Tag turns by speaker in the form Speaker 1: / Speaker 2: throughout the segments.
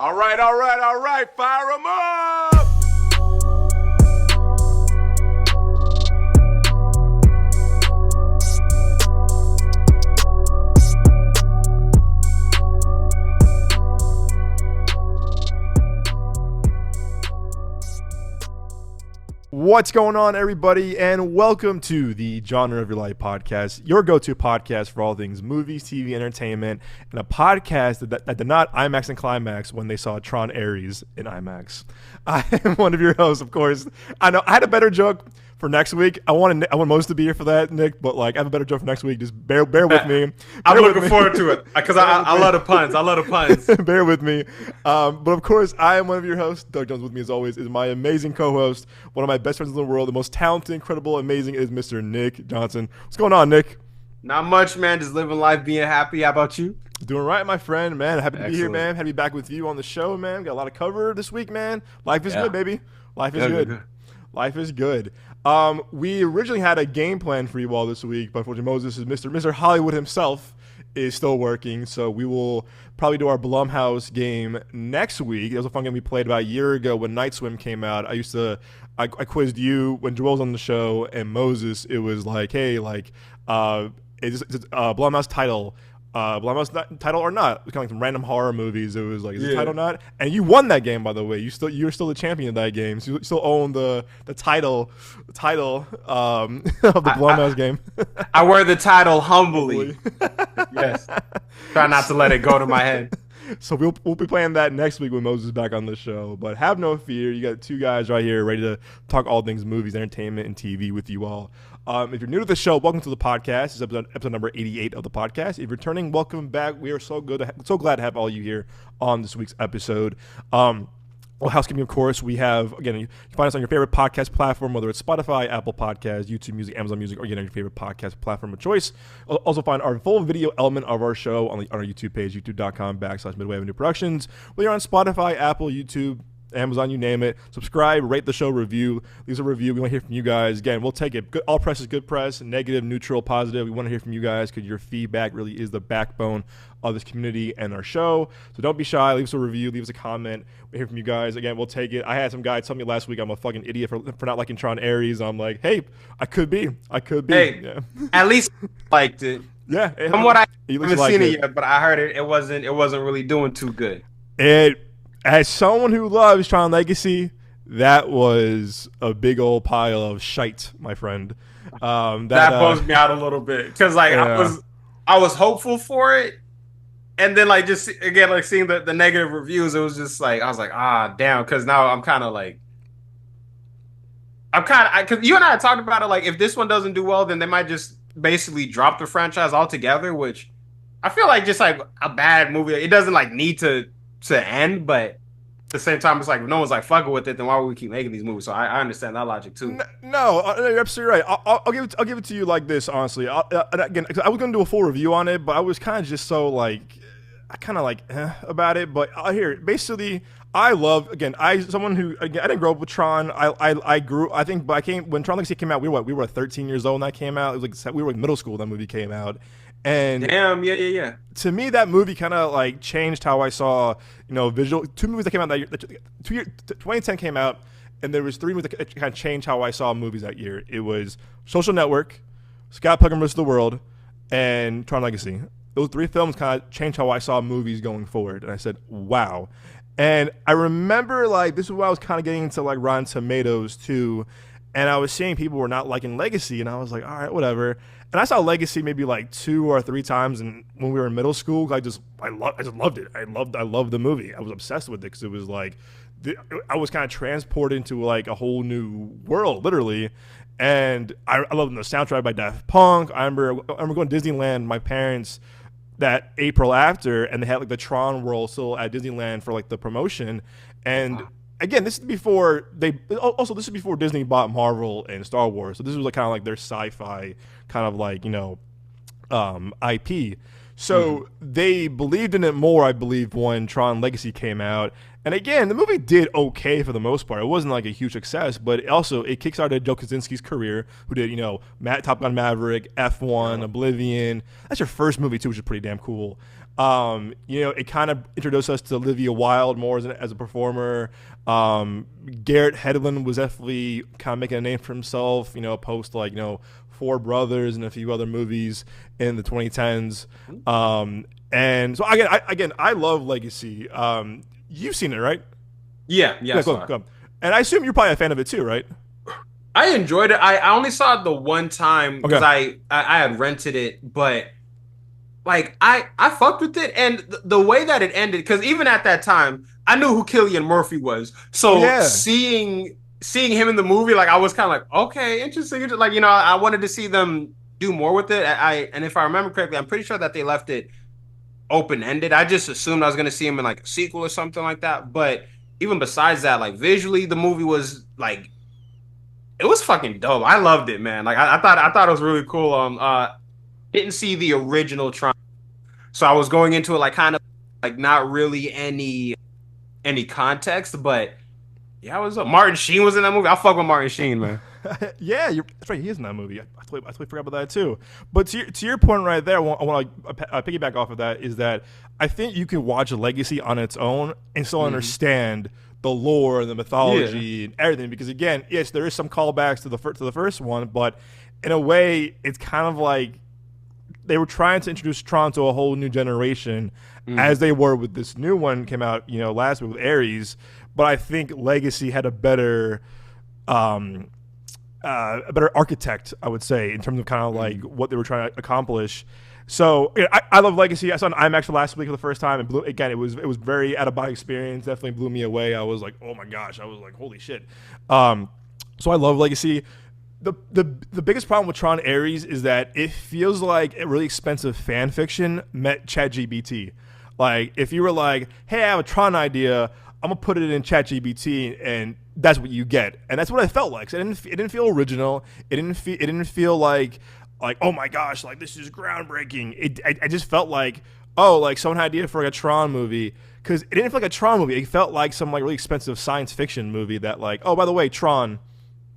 Speaker 1: All right. Fire them up. What's going on, everybody, and welcome to the Genre of Your Life podcast, your go-to podcast for all things movies, TV, entertainment, and a podcast that did not IMAX and climax when they saw TRON ARES in IMAX. I am one of your hosts, of course. I know I had a better joke for next week. I want Moses to be here for that, Nick, but I have a better joke for next week. Just bear with me.
Speaker 2: I'm looking forward to it because I love the puns.
Speaker 1: Bear with me. But of course, I am one of your hosts. Doug Jones with me, as always, is my amazing co-host, one of my best friends in the world, the most talented, incredible, amazing is Mr. Nick Johnson. What's going on, Nick?
Speaker 2: Not much, man. Just living life, being happy. How about you?
Speaker 1: Doing right, my friend, man. Happy to be here,
Speaker 2: Excellent.
Speaker 1: man. Happy to be back with you on the show, man. Got a lot of cover this week, man. Life is good, baby. Life is good. Life is good. We originally had a game plan for you all this week, but unfortunately, Moses is Mr. Hollywood himself is still working, so we will probably do our Blumhouse game next week. It was a fun game we played about a year ago when Night Swim came out. I quizzed you when Joel's on the show, and Moses, it was like, hey, is it Blumhouse title? Blumhouse title or not? It was kind of like some random horror movies. It was like, is the title not? And you won that game, by the way. You're still the champion of that game. So you still own the title of the Blumhouse game.
Speaker 2: I wear the title humbly. Yes. Try not to let it go to my head.
Speaker 1: So we'll be playing that next week when Moses is back on the show. But have no fear. You got two guys right here ready to talk all things movies, entertainment, and TV with you all. If you're new to the show, welcome to the podcast. It's episode number 88 of the podcast. If you're returning, welcome back. We are so glad to have all you here on this week's episode. Well, housekeeping, of course, we have, again, you can find us on your favorite podcast platform, whether it's Spotify, Apple Podcasts, YouTube Music, Amazon Music, or again, on your favorite podcast platform of choice. Also find our full video element of our show on our YouTube page, youtube.com/Midway Avenue Productions. Whether you're on Spotify, Apple, YouTube, Amazon, you name it. Subscribe, rate the show, review. Leave us a review. We want to hear from you guys. Again, we'll take it. Good, all press is good press. Negative, neutral, positive. We want to hear from you guys because your feedback really is the backbone of this community and our show. So don't be shy. Leave us a review. Leave us a comment. We hear from you guys. Again, we'll take it. I had some guy tell me last week I'm a fucking idiot for not liking TRON ARES. I'm like, hey, I could be.
Speaker 2: Hey, at least liked it.
Speaker 1: Yeah.
Speaker 2: From what I haven't seen it yet, but I heard it wasn't really doing too good.
Speaker 1: As someone who loves TRON Legacy, that was a big old pile of shite, my friend.
Speaker 2: That bums me out a little bit because I was hopeful for it, and then just again seeing the negative reviews, it was just I was like, damn, because now I'm kind of because you and I had talked about it, if this one doesn't do well, then they might just basically drop the franchise altogether, which I feel like just a bad movie. It doesn't need to end, but at the same time, it's if no one's fucking with it, then why would we keep making these movies? So I understand that logic too.
Speaker 1: No, you're absolutely right. I'll give it to you like this, honestly. Again, I was gonna do a full review on it, but I was kind of just so about it. But here, basically, I love someone who I didn't grow up with TRON. When TRON Legacy came out, we were 13 years old when that came out. It was we were in middle school when that movie came out. And
Speaker 2: damn, yeah.
Speaker 1: To me, that movie kind of changed how I saw, visual. Two movies that came out that year. 2010 came out, and there was three movies that kind of changed how I saw movies that year. It was Social Network, Scott Pilgrim vs. the World, and TRON Legacy. Those three films kind of changed how I saw movies going forward, and I said, wow. And I remember this is why I was kind of getting into Rotten Tomatoes too, and I was seeing people were not liking Legacy, and I was like, all right, whatever. And I saw Legacy maybe 2 or 3 times, and when we were in middle school, I just loved it. I loved the movie. I was obsessed with it because it was I was kind of transported into a whole new world, literally. And I loved the soundtrack by Daft Punk. I remember going to Disneyland. My parents that April after, and they had the TRON World still at Disneyland for the promotion. And again, this is before Disney bought Marvel and Star Wars. So this was kind of their sci-fi kind of IP. So they believed in it more, I believe, when TRON Legacy came out. And again, the movie did okay for the most part. It wasn't a huge success, but it kickstarted Joe Kosinski's career, who did, Top Gun Maverick, F1, Oblivion. That's your first movie too, which is pretty damn cool. It kind of introduced us to Olivia Wilde more as a performer. Garrett Hedlund was definitely kind of making a name for himself, post Four Brothers and a few other movies in the 2010s. And so I love Legacy. You've seen it, right?
Speaker 2: Yeah,
Speaker 1: Cool. And I assume you're probably a fan of it too, right?
Speaker 2: I enjoyed it. I only saw it the one time because I had rented it, but like I fucked with it, and the way that it ended, because even at that time I knew who Cillian Murphy was, so seeing him in the movie, like I was kind of like, okay, interesting. Like I wanted to see them do more with it. And if I remember correctly, I'm pretty sure that they left it open ended. I just assumed I was gonna see him in like a sequel or something like that. But even besides that, like visually, the movie was like, it was fucking dope. I loved it, man. Like I thought it was really cool. Didn't see the original Tron, so I was going into it like kind of like not really any context. But yeah, I was Martin Sheen was in that movie. I fuck with Martin Sheen, man.
Speaker 1: Yeah, that's right. He is in that movie. I totally forgot about that too. But to your point right there, I want to piggyback off of that. Is that I think you can watch Legacy on its own and still understand the lore and the mythology and everything. Because again, yes, there is some callbacks to the first one, but in a way, it's kind of like they were trying to introduce Tron to a whole new generation, as they were with this new one came out, last week with ARES. But I think Legacy had a better architect, I would say, in terms of kind of like what they were trying to accomplish. So I love Legacy. I saw it on IMAX last week for the first time, and it was very out of body experience. Definitely blew me away. I was like, oh my gosh, I was like, holy shit. So I love Legacy. The biggest problem with Tron Ares is that it feels like a really expensive fan fiction met ChatGPT. Like if you were like, hey, I have a Tron idea, I'm gonna put it in ChatGPT, and that's what you get. And that's what it felt like. So it didn't feel original. It didn't feel like oh my gosh, like this is groundbreaking. I just felt like, oh, like someone had an idea for like a Tron movie, because it didn't feel like a Tron movie. It felt like some like really expensive science fiction movie that like, oh, by the way, Tron.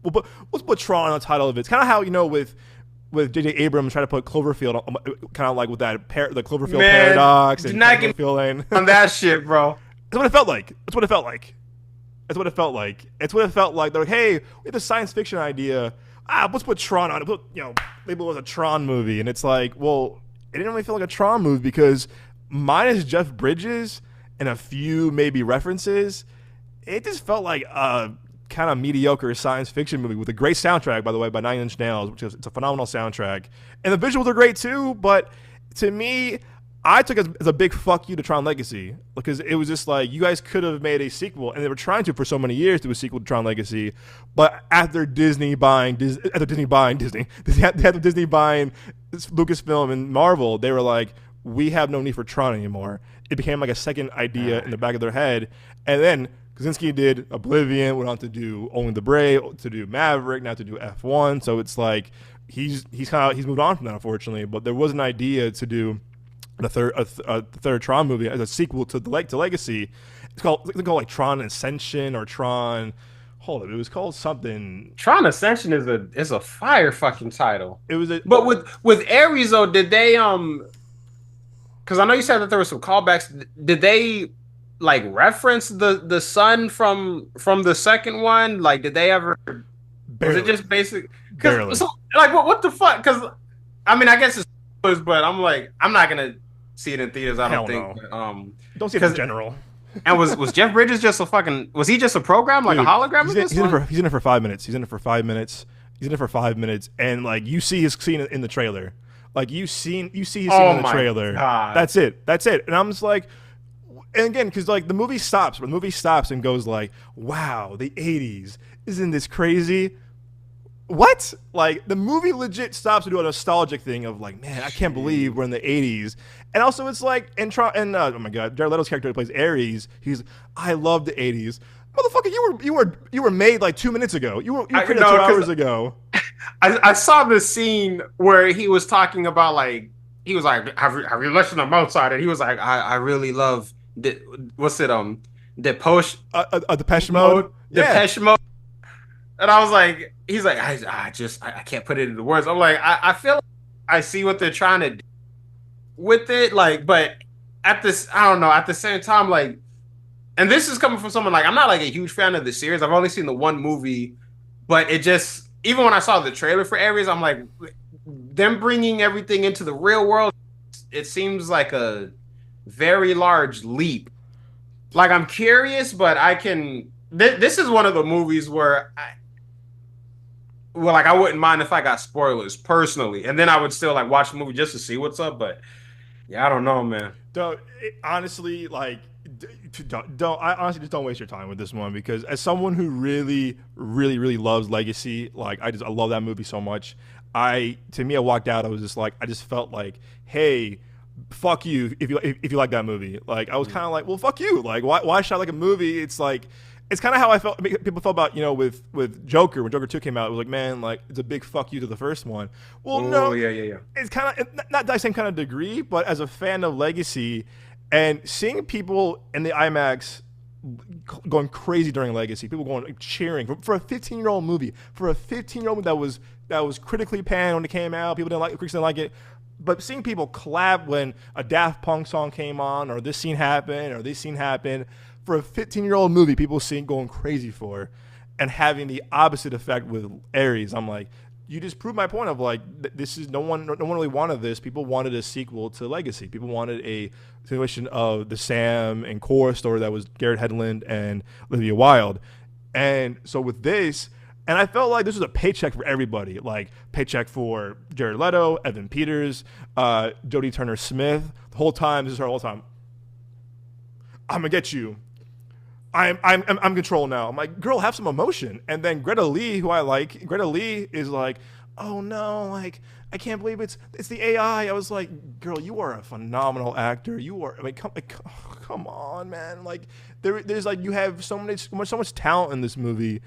Speaker 1: Let's put Tron on the title of it. It's kind of how with J.J. Abrams trying to put Cloverfield, kind of like with that the Cloverfield paradox and Cloverfield Lane
Speaker 2: on that shit, bro.
Speaker 1: That's what it felt like. They're like, hey, we have this science fiction idea. Let's put Tron on it. Label it as a Tron movie. And it's like, well, it didn't really feel like a Tron movie because minus Jeff Bridges and a few maybe references, it just felt like a kind of mediocre science fiction movie with a great soundtrack, by the way, by Nine Inch Nails, it's a phenomenal soundtrack. And the visuals are great too, but to me, I took it as a big fuck you to Tron Legacy, because it was just like, you guys could have made a sequel, and they were trying to for so many years do a sequel to Tron Legacy, but after Disney buying Lucasfilm and Marvel, they were like, we have no need for Tron anymore. It became like a second idea in the back of their head, and then Kaczynski did Oblivion, went on to do Only the Brave, to do Maverick, now to do F1. So it's like he's moved on from that, unfortunately. But there was an idea to do the third Tron movie as a sequel to Legacy. It's called like Tron Ascension or Tron. Hold up, it was called something.
Speaker 2: Tron Ascension is a fire fucking title.
Speaker 1: It was
Speaker 2: but with Ares though, did they because I know you said that there were some callbacks. Did they like reference the sun from the second one? Like, did they ever?
Speaker 1: Barely.
Speaker 2: Was it just basic?
Speaker 1: Barely.
Speaker 2: So, like, what the fuck? Because I mean, I guess it's, but I'm like, I'm not gonna see it in theaters. I don't think.
Speaker 1: No. Don't see it in general.
Speaker 2: And was Jeff Bridges just a fucking? Was he just a program, like a hologram?
Speaker 1: He's in it for 5 minutes. He's in it for 5 minutes, and like you see his scene in the trailer. Like you see his scene in the trailer.
Speaker 2: God.
Speaker 1: That's it. And I'm just like. And again, because like the movie stops and goes like, wow, the 80s, isn't this crazy? What? Like the movie legit stops to do a nostalgic thing of like, man, I can't believe we're in the 80s. And also it's like, oh my god, Jared Leto's character who plays Ares, I love the 80s. Motherfucker, you were made like 2 minutes ago. You were created 2 hours ago.
Speaker 2: I saw this scene where he was talking about like, he was like, have you listened to Mozart? And he was like, I really love what's it Depeche
Speaker 1: Mode?
Speaker 2: Depeche Mode. And I was like, he's like, I can't put it into words. I'm like, I feel like I see what they're trying to do with it, like, but at this, I don't know. At the same time, like, and this is coming from someone like I'm not like a huge fan of the series. I've only seen the one movie, but it just even when I saw the trailer for Ares, I'm like, them bringing everything into the real world. It seems like a very large leap. Like I'm curious, but I can. This is one of the movies where well, like I wouldn't mind if I got spoilers personally, and then I would still like watch the movie just to see what's up. But yeah, I don't know, man.
Speaker 1: Honestly, like, don't. I honestly just don't waste your time with this one because as someone who really, really, really loves Legacy, like I love that movie so much. To me, I walked out. I was just like, I just felt like, hey, fuck you if you like that movie. Like I was kind of like, well, fuck you. Like why should I like a movie? It's like it's kind of how I felt. People felt about with Joker when Joker 2 came out. It was like, man, like it's a big fuck you to the first one. Well, no,
Speaker 2: yeah.
Speaker 1: It's kind of not that same kind of degree, but as a fan of Legacy and seeing people in the IMAX going crazy during Legacy, people going like, cheering for a 15-year-old movie, that was critically panned when it came out. People critics didn't like it. But seeing people clap when a Daft Punk song came on, or this scene happened, for a 15-year-old movie, people seeing going crazy for, and having the opposite effect with Ares, I'm like, you just proved my point of like, this is no one really wanted this. People wanted a sequel to Legacy. People wanted a continuation of the Sam and Cora story that was Garrett Hedlund and Olivia Wilde, and so with this. And I felt like this was a paycheck for everybody, like paycheck for Jared Leto, Evan Peters, Jodie Turner-Smith. The whole time, this is her whole time. I'm gonna get you. I'm control now. I'm like, girl, have some emotion. And then Greta Lee, who I like, Greta Lee is like, oh no, like I can't believe it's the AI. I was like, girl, you are a phenomenal actor. You are. I mean, come on, man. Like there's like you have so much talent in this movie.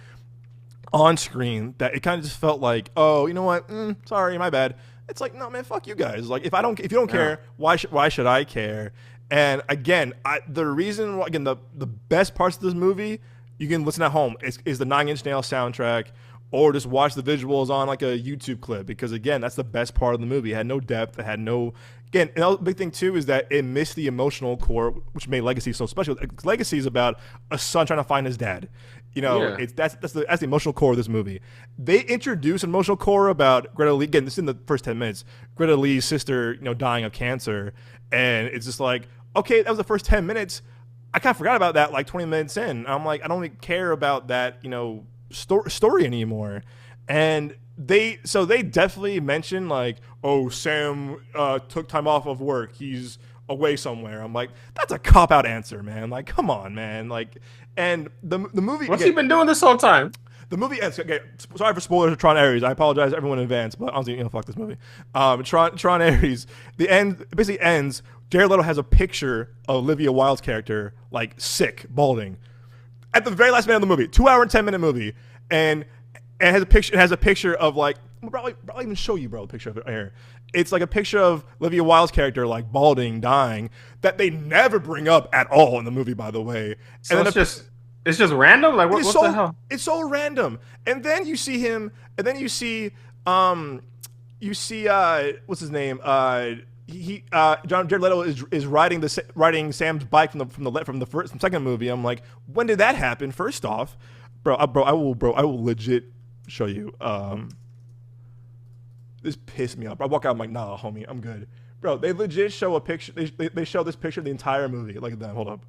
Speaker 1: On screen that it kind of just felt like, oh, you know what? Sorry, my bad. It's like, no, man, fuck you guys. Like, if you don't care, why should I care? And again, the reason, again, the best parts of this movie, you can listen at home, is the Nine Inch Nails soundtrack, or just watch the visuals on like a YouTube clip, because again, that's the best part of the movie. It had no depth. It had no. Again, another big thing too is that it missed the emotional core, which made Legacy so special. Legacy is about a son trying to find his dad. That's the emotional core of this movie. They introduce an emotional core about Greta Lee. Again, this is in the first 10 minutes. Greta Lee's sister, dying of cancer, and it's just like, okay, that was the first 10 minutes. I kind of forgot about that like 20 minutes in. I'm like, I don't even care about that, story anymore. And they definitely mentioned like, oh, Sam took time off of work. He's away somewhere. I'm like, that's a cop-out answer, man. Like, come on, man. Like, and the movie.
Speaker 2: What's he been doing this whole time?
Speaker 1: The movie ends. Okay, sorry for spoilers of Tron Ares. I apologize to everyone in advance, but honestly, fuck this movie. Tron Ares. It basically ends. Jared Leto has a picture of Olivia Wilde's character, like sick, balding, at the very last minute of the movie. 2 hour and 10-minute movie, and it has a picture. It has a picture of like. I'll probably even show you, bro, a picture of it right here. It's like a picture of Olivia Wilde's character, like balding, dying, that they never bring up at all in the movie, by the way.
Speaker 2: So and then it's just random. Like what the hell?
Speaker 1: It's so random. And then you see him, and then you see what's his name? Jared Leto is riding Sam's bike from the second movie. I'm like, when did that happen? First off, I will legit show you. This pissed me off. I walk out, I'm like, nah, homie, I'm good. Bro, they legit show a picture. They show this picture the entire movie. Look at that. Hold up.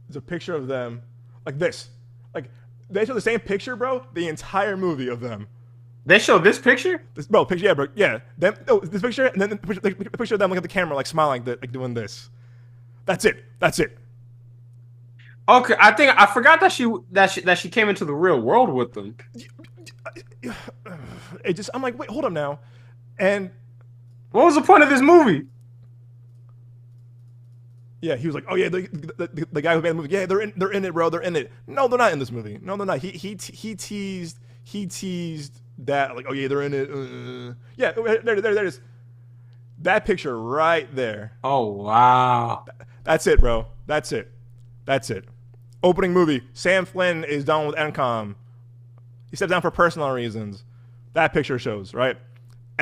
Speaker 1: There's a picture of them like this. Like, they show the same picture, bro, the entire movie of them.
Speaker 2: They show this picture?
Speaker 1: Picture, yeah, bro. Yeah. This picture, and then the picture of them looking at the camera, like smiling, like doing this. That's it.
Speaker 2: Okay, I forgot that she came into the real world with them.
Speaker 1: I'm like, wait, hold up now. And
Speaker 2: what was the point of this movie?
Speaker 1: Yeah, he was like, oh yeah, the guy who made the movie. Yeah, they're in it, bro. They're in it. No, they're not in this movie. No, they're not. He teased that, like, oh yeah, they're in it. Yeah, there it is. That picture right there.
Speaker 2: Oh wow.
Speaker 1: That's it, bro. That's it. Opening movie. Sam Flynn is done with NCOM. He stepped down for personal reasons. That picture shows, right?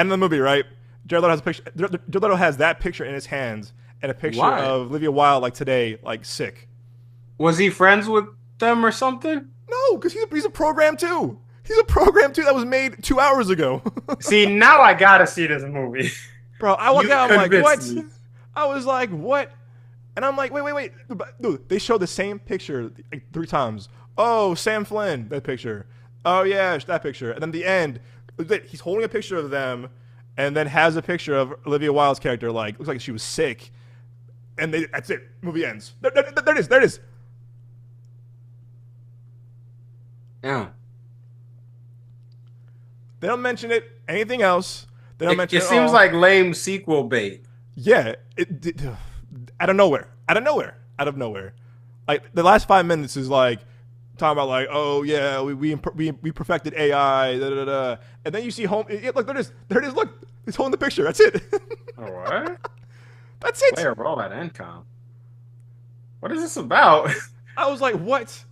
Speaker 1: End of the movie, right? Jared Leto has a picture. Jared Leto has that picture in his hands and a picture
Speaker 2: Why?
Speaker 1: of Olivia Wilde like today, like sick.
Speaker 2: Was he friends with them or something?
Speaker 1: No, because he's a program too. He's a program too that was made 2 hours ago.
Speaker 2: See, now I gotta see this movie.
Speaker 1: Bro, I walked
Speaker 2: You
Speaker 1: out. I'm like, what?
Speaker 2: convinced me.
Speaker 1: I was like, what? And I'm like, wait. Dude, they showed the same picture like 3 times. Oh, Sam Flynn, that picture. Oh, yeah, that picture. And then the end, he's holding a picture of them and then has a picture of Olivia Wilde's character, like, looks like she was sick. And that's it. Movie ends. There it is. There it is.
Speaker 2: Yeah.
Speaker 1: They don't mention it. Anything else. They don't mention it.
Speaker 2: It seems like lame sequel bait.
Speaker 1: Yeah. Out of nowhere. Like, the last 5 minutes is like, talking about like, oh yeah, we perfected AI, and then you see home. Look, there it is. Look, he's holding the picture. That's it.
Speaker 2: Oh, what?
Speaker 1: That's it.
Speaker 2: Player roll at income. What is this about?
Speaker 1: I was like, what?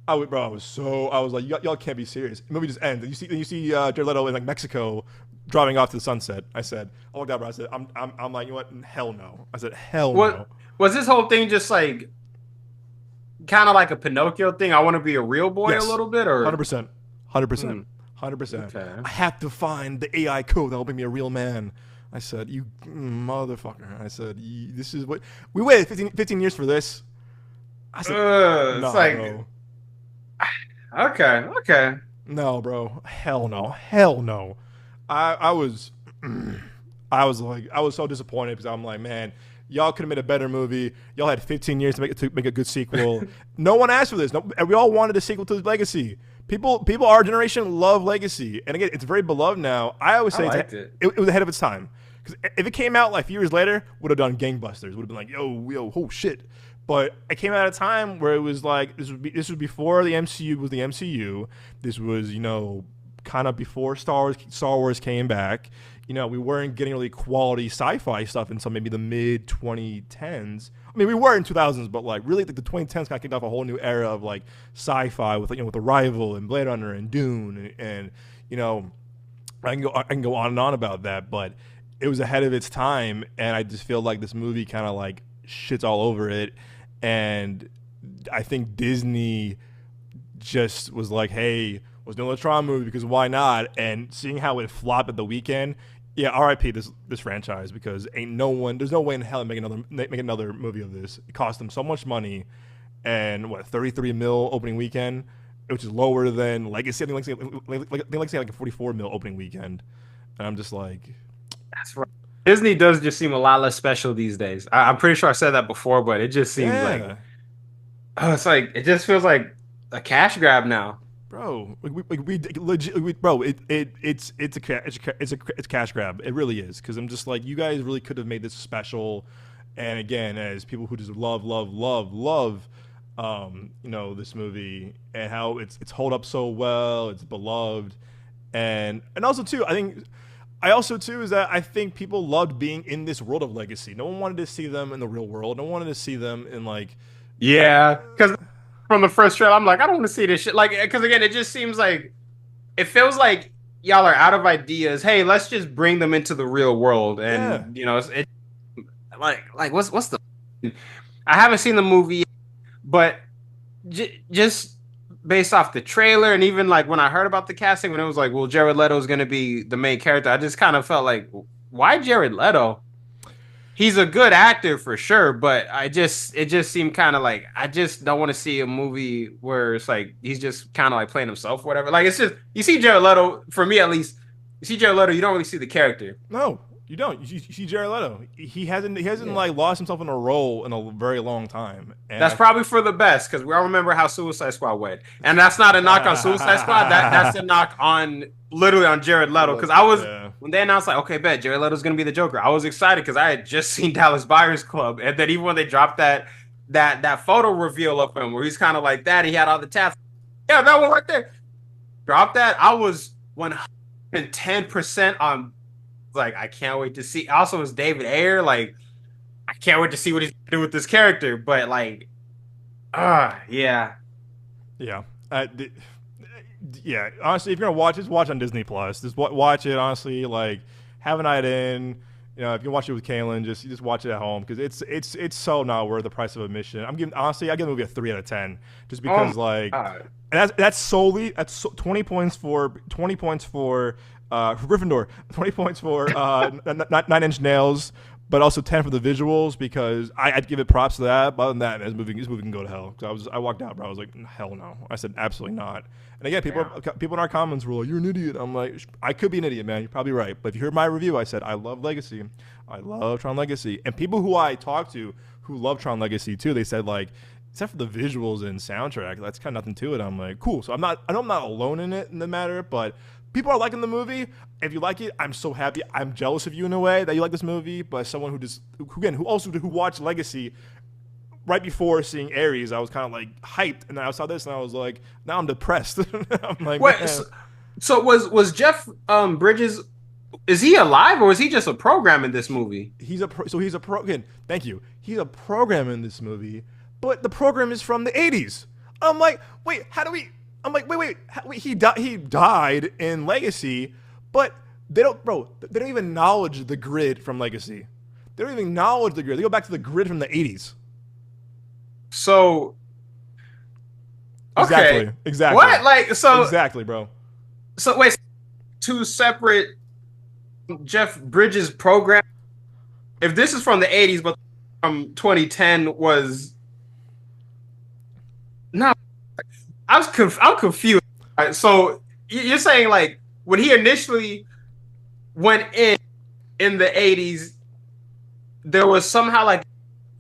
Speaker 1: I was like, y'all can't be serious. The movie just ends, and you see Jared Leto in like Mexico driving off to the sunset. I looked out, bro. I said, I'm like, you know what? Hell no. I said, hell no.
Speaker 2: Was this whole thing just like kind of like a Pinocchio thing? I want to be a real boy a little bit, or
Speaker 1: 100%. Okay. I have to find the AI code that will make me a real man. I said, you motherfucker. I said, this is what we waited 15 years for this. I said,
Speaker 2: it's like, bro. Okay.
Speaker 1: No, bro. Hell no. I was so disappointed because I'm like, man, y'all could have made a better movie. Y'all had 15 years to make a good sequel. No one asked for this. No, we all wanted a sequel to Legacy. People, our generation love Legacy, and again, it's very beloved now. I always say it was ahead of its time, because if it came out like a few years later, would have done gangbusters. Would have been like, yo, oh shit. But it came out at a time where it was like this was before the MCU was the MCU. This was kind of before Star Wars came back. We weren't getting really quality sci-fi stuff until maybe the mid 2010s. I mean, we were in 2000s, but like really, the 2010s kind of kicked off a whole new era of like sci-fi with with Arrival and Blade Runner and Dune and I can go on and on about that, but it was ahead of its time, and I just feel like this movie kind of like shits all over it, and I think Disney just was like, hey, let's do a TRON movie because why not? And seeing how it flopped at the weekend, yeah, R.I.P. this franchise, because there's no way in hell to make another movie of this. It cost them so much money, and 33 mil opening weekend, which is lower than Legacy. I think Legacy had like a 44 mil opening weekend, and I'm just like,
Speaker 2: that's right. Disney does just seem a lot less special these days. I'm pretty sure I said that before, but it just seems it's like it just feels like a cash grab now.
Speaker 1: Bro, it's a cash grab. It really is, because I'm just like, you guys really could have made this special. And again, as people who just love this movie and how it's hold up so well, it's beloved, and also too, is that I think people loved being in this world of Legacy. No one wanted to see them in the real world. No one wanted to see them in like,
Speaker 2: because from the first trailer, I'm like, I don't want to see this shit. Like, because again, it just seems like it feels like y'all are out of ideas. Hey, let's just bring them into the real world, and it like what's the? I haven't seen the movie, but just based off the trailer, and even like when I heard about the casting, when it was like, well, Jared Leto is going to be the main character, I just kind of felt like, why Jared Leto? He's a good actor for sure, but it just seemed kind of like, I just don't want to see a movie where it's like he's just kind of like playing himself or whatever. Like, it's just, you see Jared Leto, for me at least, you see Jared Leto, you don't really see the character.
Speaker 1: No, you don't. You see Jared Leto. He hasn't like lost himself in a role in a very long time. And
Speaker 2: that's probably for the best, because we all remember how Suicide Squad went, and that's not a knock on Suicide Squad. That's a knock on literally on Jared Leto, because I was when they announced like, okay, bet Jared Leto's gonna be the Joker, I was excited because I had just seen Dallas Buyers Club, and then even when they dropped that photo reveal of him where he's kind of like that, he had all the tats. Yeah, that one right there. Drop that. I was 110% on. Like, I can't wait to see. Also, it's David Ayer. Like, I can't wait to see what he's gonna do with this character. But like, yeah. Honestly, if you're gonna watch, just watch on Disney Plus. Just watch it. Honestly, like,
Speaker 1: have a night in. You know, if you watch it with Kaylin, just watch it at home because it's so not worth the price of admission. I give the movie a 3 out of 10 just because
Speaker 2: God.
Speaker 1: and that's solely 20 points for Gryffindor, 20 points for Nine Inch Nails, but also 10 for the visuals because I'd give it props to that. But other than that, this movie can go to hell. I walked out, bro. I was like, hell no. I said absolutely not. And again, people in our comments were like, "You're an idiot." I'm like, I could be an idiot, man. You're probably right. But if you heard my review, I said I love Legacy. I love Tron Legacy. And people who I talked to who love Tron Legacy too, they said like, except for the visuals and soundtrack, that's kind of nothing to it. I'm like, cool. So I know I'm not alone in it in the matter, but people are liking the movie. If you like it, I'm so happy. I'm jealous of you in a way that you like this movie. But as someone who watched Legacy right before seeing Ares, I was kind of like hyped, and then I saw this, and I was like, now I'm depressed. I'm like,
Speaker 2: wait. So was Jeff Bridges? Is he alive or is he just a program in this movie?
Speaker 1: He's a program. Thank you. He's a program in this movie, but the program is from the '80s. I'm like, wait, how do we? I'm like, wait. He died in Legacy, but they don't even acknowledge the grid from Legacy. They don't even acknowledge the grid. They go back to the grid from the '80s.
Speaker 2: So, okay.
Speaker 1: Exactly.
Speaker 2: What? Like, so
Speaker 1: exactly, bro.
Speaker 2: So wait, two separate Jeff Bridges programs. If this is from the '80s, but from 2010 was no, I'm confused. Right, so you're saying like when he initially went in the '80s, there was somehow like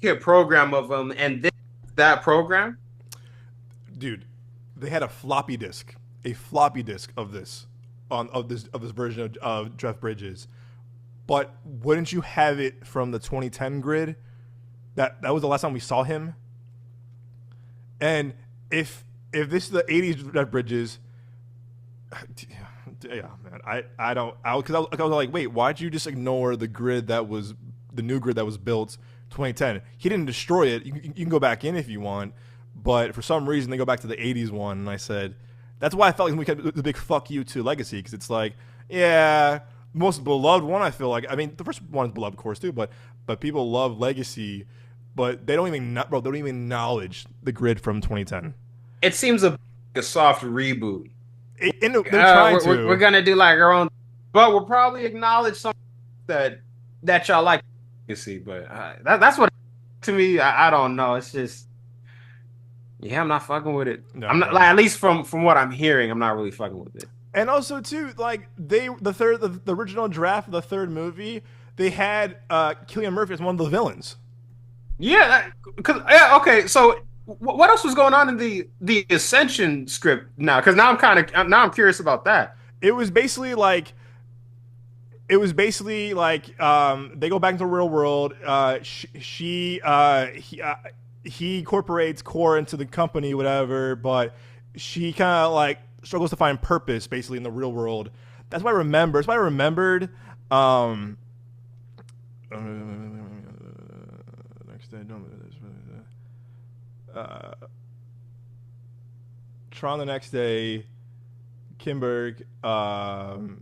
Speaker 2: a program of them, and then that program,
Speaker 1: dude, they had a floppy disk of this version of Jeff Bridges. But wouldn't you have it from the 2010 grid? That was the last time we saw him. And if this is the 80s Jeff Bridges, yeah, man, I was like, wait, why'd you just ignore the grid that was the new grid that was built 2010? He didn't destroy it. You can go back in if you want, but for some reason they go back to the 80s one, and I said that's why I felt like we had the big fuck you to Legacy, because it's like, yeah, most beloved one. I feel like, I mean, the first one is beloved, of course, too, but people love Legacy, but they don't even acknowledge the grid from 2010.
Speaker 2: It seems a soft reboot.
Speaker 1: They're trying to.
Speaker 2: We're gonna do like our own, but we'll probably acknowledge something that y'all like. You see, but that's what to me. I don't know. It's just, yeah, I'm not fucking with it. No, I'm not, like, at least from what I'm hearing, I'm not really fucking with it.
Speaker 1: And also too, like the original draft of the third movie, they had Cillian Murphy as one of the villains.
Speaker 2: Yeah, okay. So what else was going on in the Ascension script now? Because now I'm curious about that.
Speaker 1: It was basically like they go back into the real world. He incorporates Core into the company, whatever, but she kind of like struggles to find purpose basically in the real world. That's what I remember. That's what I remembered. Next day, Tron the next day, Kimberg, Encom's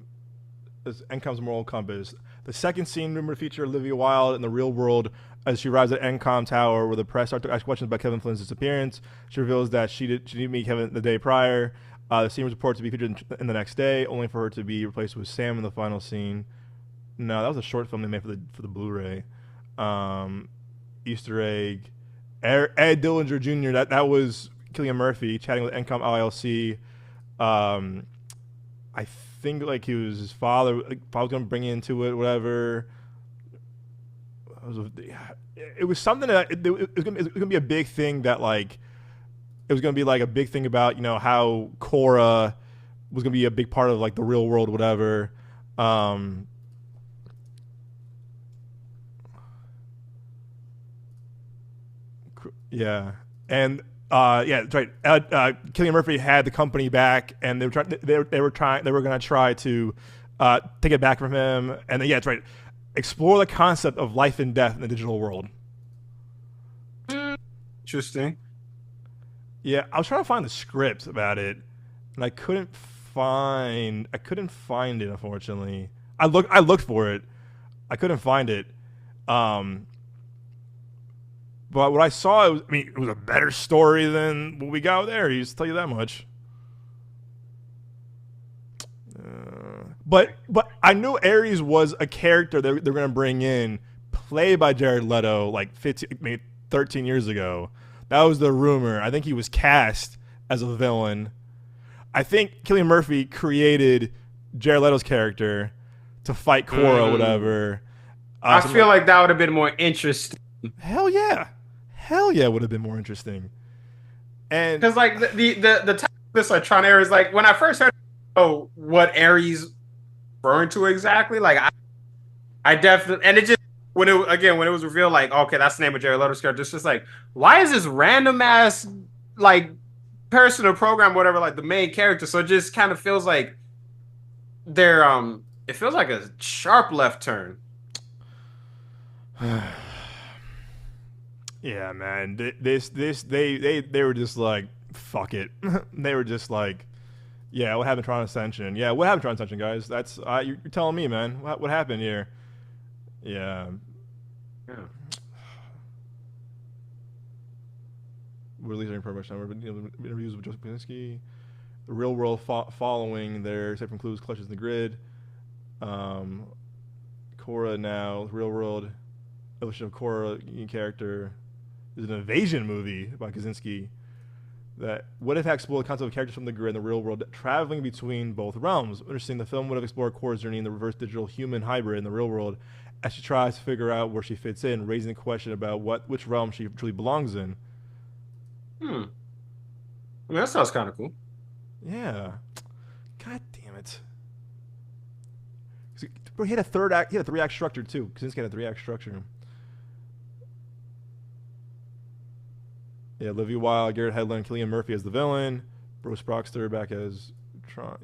Speaker 1: moral compass. The second scene rumored to feature Olivia Wilde in the real world as she arrives at Encom Tower, where the press start to ask questions about Kevin Flynn's disappearance. She reveals that she didn't meet Kevin the day prior. The scene was reported to be featured in the next day, only for her to be replaced with Sam in the final scene. No, that was a short film they made for the Blu-ray. Easter egg. Ed Dillinger Jr. That was Cillian Murphy chatting with Encom LLC. I think like he was his father. Like, was gonna bring into it, whatever. It was something that it was gonna be a big thing that like it was gonna be like a big thing about, you know, how Cora was gonna be a big part of like the real world, whatever. Yeah, and yeah, that's right. Cillian Murphy had the company back, and they were gonna try to take it back from him, and then, yeah, that's right. Explore the concept of life and death in the digital world.
Speaker 2: Interesting.
Speaker 1: Yeah, I was trying to find the script about it, and I couldn't find it, unfortunately. I looked for it. I couldn't find it. But what I saw, it was a better story than what we got with Ares. Tell you that much. But I knew Ares was a character they're going to bring in, played by Jared Leto, like 15, maybe 13 years ago. That was the rumor. I think he was cast as a villain. I think Cillian Murphy created Jared Leto's character to fight Cora, whatever.
Speaker 2: I feel like that would have been more interesting.
Speaker 1: Hell yeah, would have been more interesting. And
Speaker 2: because like the type of this like Tron Ares, like when I first heard what Ares referring to exactly, like I definitely, and it just when it was revealed, like, okay, that's the name of Jared Leto's character. It's just like, why is this random ass like person or program, whatever, like the main character? So it just kind of feels like they're it feels like a sharp left turn.
Speaker 1: Yeah, man. They were just like, fuck it. They were just like, yeah, what happened to Tron Ascension? Yeah, what happened to Tron Ascension, guys? That's you're telling me, man. What happened here? Yeah. Releasing promotion. Interviews with Joseph Kosinski. The real world following their except from clues, clutches in the grid. Cora now, real world evolution of Cora character is an invasion movie by Kosinski. That would have explored the concept of characters from the grid and the real world traveling between both realms. Interesting, the film would have explored Cora's journey in the reverse digital human hybrid in the real world as she tries to figure out where she fits in, raising the question about which realm she truly belongs in.
Speaker 2: I mean, that sounds kind of cool.
Speaker 1: Yeah. God damn it. He had a third act. He had a 3-act structure too. Kosinski had a 3-act structure. Yeah, Olivia Wilde, Garrett Hedlund, Cillian Murphy as the villain, Bruce Broxter back as Tron.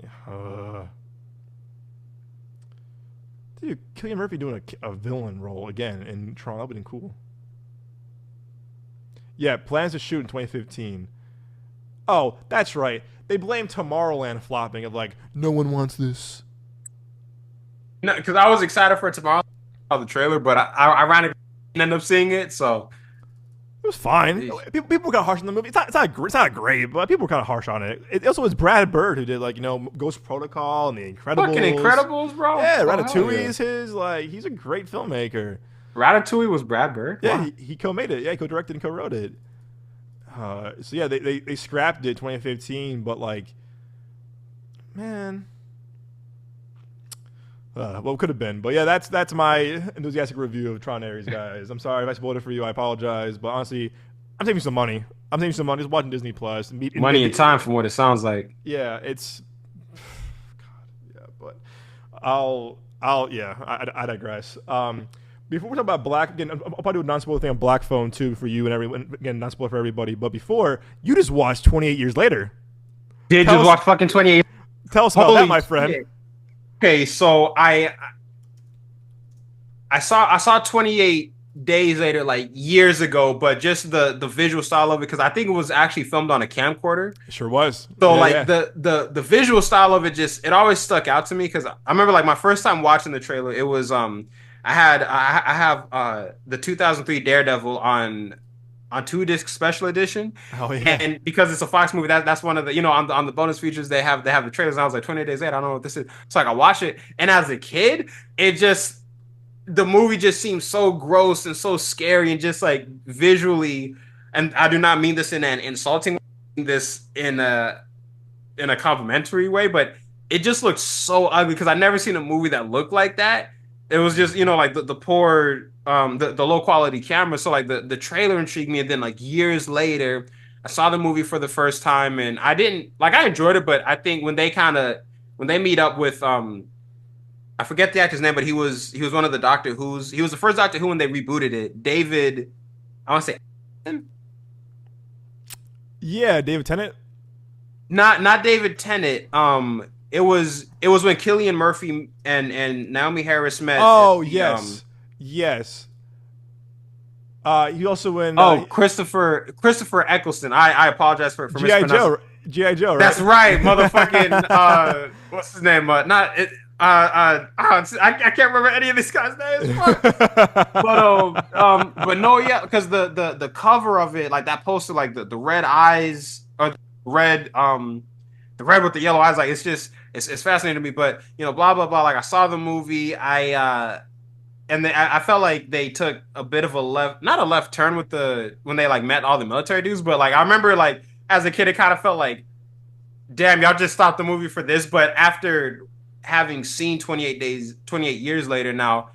Speaker 1: Dude, Cillian Murphy doing a villain role again in Tron. That would have been cool. Yeah, plans to shoot in 2015. Oh, that's right. They blame Tomorrowland flopping of like, no one wants this.
Speaker 2: No, because I was excited for Tomorrowland, the trailer, but I ironically didn't end up seeing it, so.
Speaker 1: It was fine. People got harsh on the movie. It's not great, but people were kind of harsh on it. It also was Brad Bird who did like Ghost Protocol and The Incredibles.
Speaker 2: Fucking Incredibles, bro.
Speaker 1: Yeah, Ratatouille is his. Like, he's a great filmmaker.
Speaker 2: Ratatouille was Brad Bird.
Speaker 1: Yeah, wow. He co-made it. Yeah, he co-directed and co-wrote it. So yeah, they scrapped it 2015, but like, man, what could have been. But yeah, that's my enthusiastic review of Tron Ares, guys. I'm sorry if I spoiled it for you. I apologize, but honestly, I'm saving some money. Just watching Disney Plus.
Speaker 2: Money and time from what it sounds like.
Speaker 1: Yeah, it's. God, yeah, but I digress. Before we talk about Black, again, I'll probably do a non-spoiler thing on Black Phone too for you and everyone. Again, non-spoiler for everybody. But before, you just watched 28 Years Later.
Speaker 2: Did you watch fucking 28?
Speaker 1: Tell us about that, my friend.
Speaker 2: Shit. Okay, so I saw 28 Days Later like years ago, but just the visual style of it, because I think it was actually filmed on a camcorder.
Speaker 1: It sure was.
Speaker 2: So the visual style of it it always stuck out to me, because I remember like my first time watching the trailer, it was I have the 2003 Daredevil on 2-disc special edition.
Speaker 1: Oh yeah.
Speaker 2: And because it's a Fox movie, that's one of the, on the bonus features they have the trailers. And I was like, 28 Days Later, I don't know what this is. So like I watch it, and as a kid, the movie just seems so gross and so scary, and just like visually, and I do not mean this in an insulting way, this in a complimentary way, but it just looks so ugly, because I've never seen a movie that looked like that. It was just, like the poor, the low quality camera. So like the trailer intrigued me, and then like years later, I saw the movie for the first time, and I enjoyed it, but I think when they meet up with I forget the actor's name, but he was one of the Doctor Who's. He was the first Doctor Who when they rebooted it. David, I want to say,
Speaker 1: yeah, David Tennant.
Speaker 2: Not David Tennant. It was when Cillian Murphy and Naomi Harris met.
Speaker 1: Oh yes, yes. He also in.
Speaker 2: Christopher Eccleston. I apologize for
Speaker 1: G.I. Joe. G.I. Joe. Right?
Speaker 2: That's right, motherfucking. What's his name? I can't remember any of these guys' names. Fuck. But no, yeah, because the cover of it, like that poster, like the red eyes or red, the red with the yellow eyes, like it's just it's fascinating to me. But blah blah blah. Like I saw the movie, and I felt like they took a bit of a left, not a left turn with when they like met all the military dudes, but like I remember like as a kid, it kind of felt like, damn, y'all just stopped the movie for this. But after having seen 28 years later now,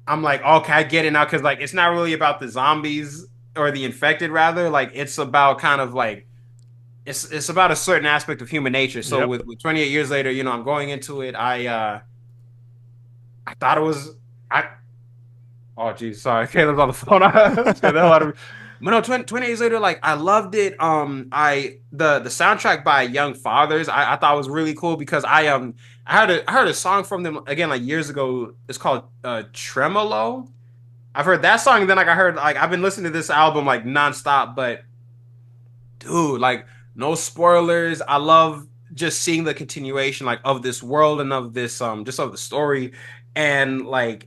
Speaker 2: I'm like, okay, I get it now, because like it's not really about the zombies or the infected, rather like it's about kind of like it's about a certain aspect of human nature. So
Speaker 1: Yep.
Speaker 2: with 28 years later, I'm going into it. I thought it was I. Oh geez, sorry, Caleb's on the phone. I scared the hell out of me. But no, 20 years later, like I loved it. The soundtrack by Young Fathers, I thought was really cool, because I heard a song from them again like years ago. It's called Tremolo. I've heard that song, and then like I heard like I've been listening to this album like nonstop. But dude, like no spoilers. I love just seeing the continuation like of this world and of this just of the story, and like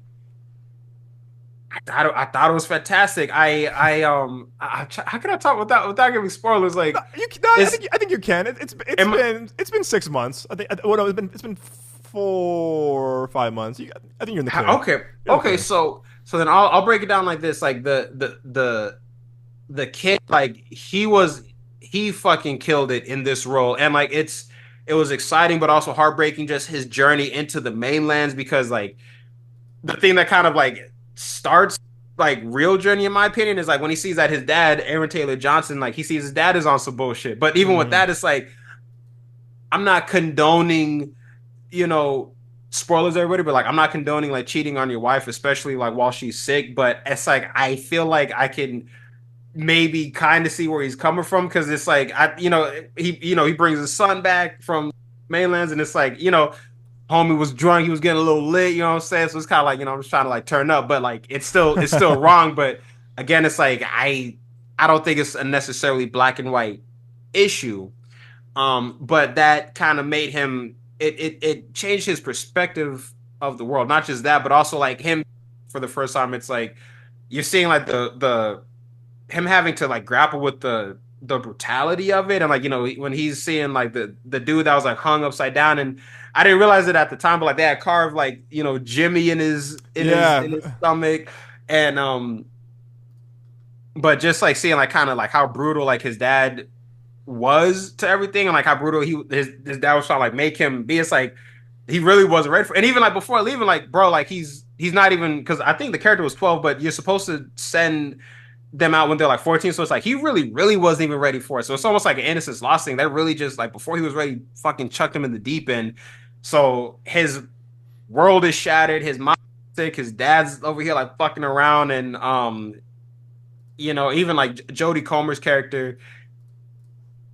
Speaker 2: I thought it was fantastic. How can I talk without giving spoilers? Like,
Speaker 1: No, I
Speaker 2: it's
Speaker 1: think you can.
Speaker 2: am,
Speaker 1: It's been 6 months. I think. Well, no, it's been 4 or 5 months. I think you're in the clear.
Speaker 2: okay,
Speaker 1: You're in the
Speaker 2: okay.
Speaker 1: clear.
Speaker 2: So then I'll break it down like this. Like the kid, like he fucking killed it in this role, and like it was exciting, but also heartbreaking. Just his journey into the mainlands, because like the thing that kind of like starts like real journey in my opinion is like when he sees that his dad, Aaron Taylor Johnson, like he sees his dad is on some bullshit. But even with
Speaker 1: Mm.
Speaker 2: that, it's like I'm not condoning, you know, spoilers everybody, but like I'm not condoning like cheating on your wife, especially like while she's sick. But it's like I feel like I can maybe kind of see where he's coming from, because it's like he brings his son back from mainlands, and it's like homie was drunk, he was getting a little lit, you know what I'm saying? So it's kind of like, I'm just trying to like turn up, but like it's still wrong. But again, it's like I don't think it's a necessarily black and white issue. But that kind of made him it changed his perspective of the world. Not just that, but also like him for the first time, it's like you're seeing like the him having to like grapple with the brutality of it, and like when he's seeing like the dude that was like hung upside down, and I didn't realize it at the time, but like they had carved like Jimmy in his
Speaker 1: Yeah.
Speaker 2: stomach, and but just like seeing like kind of like how brutal like his dad was to everything, and like how brutal his dad was trying to like make him be. It's like he really wasn't ready for it. And even like before leaving, like bro, like he's not even, because I think the character was 12, but you're supposed to send them out when they're like 14. So it's like he really wasn't even ready for it. So it's almost like an innocence lost thing. They really just like before he was ready, fucking chucked him in the deep end. So his world is shattered. His mom's sick. His dad's over here like fucking around, and even like Jodie Comer's character,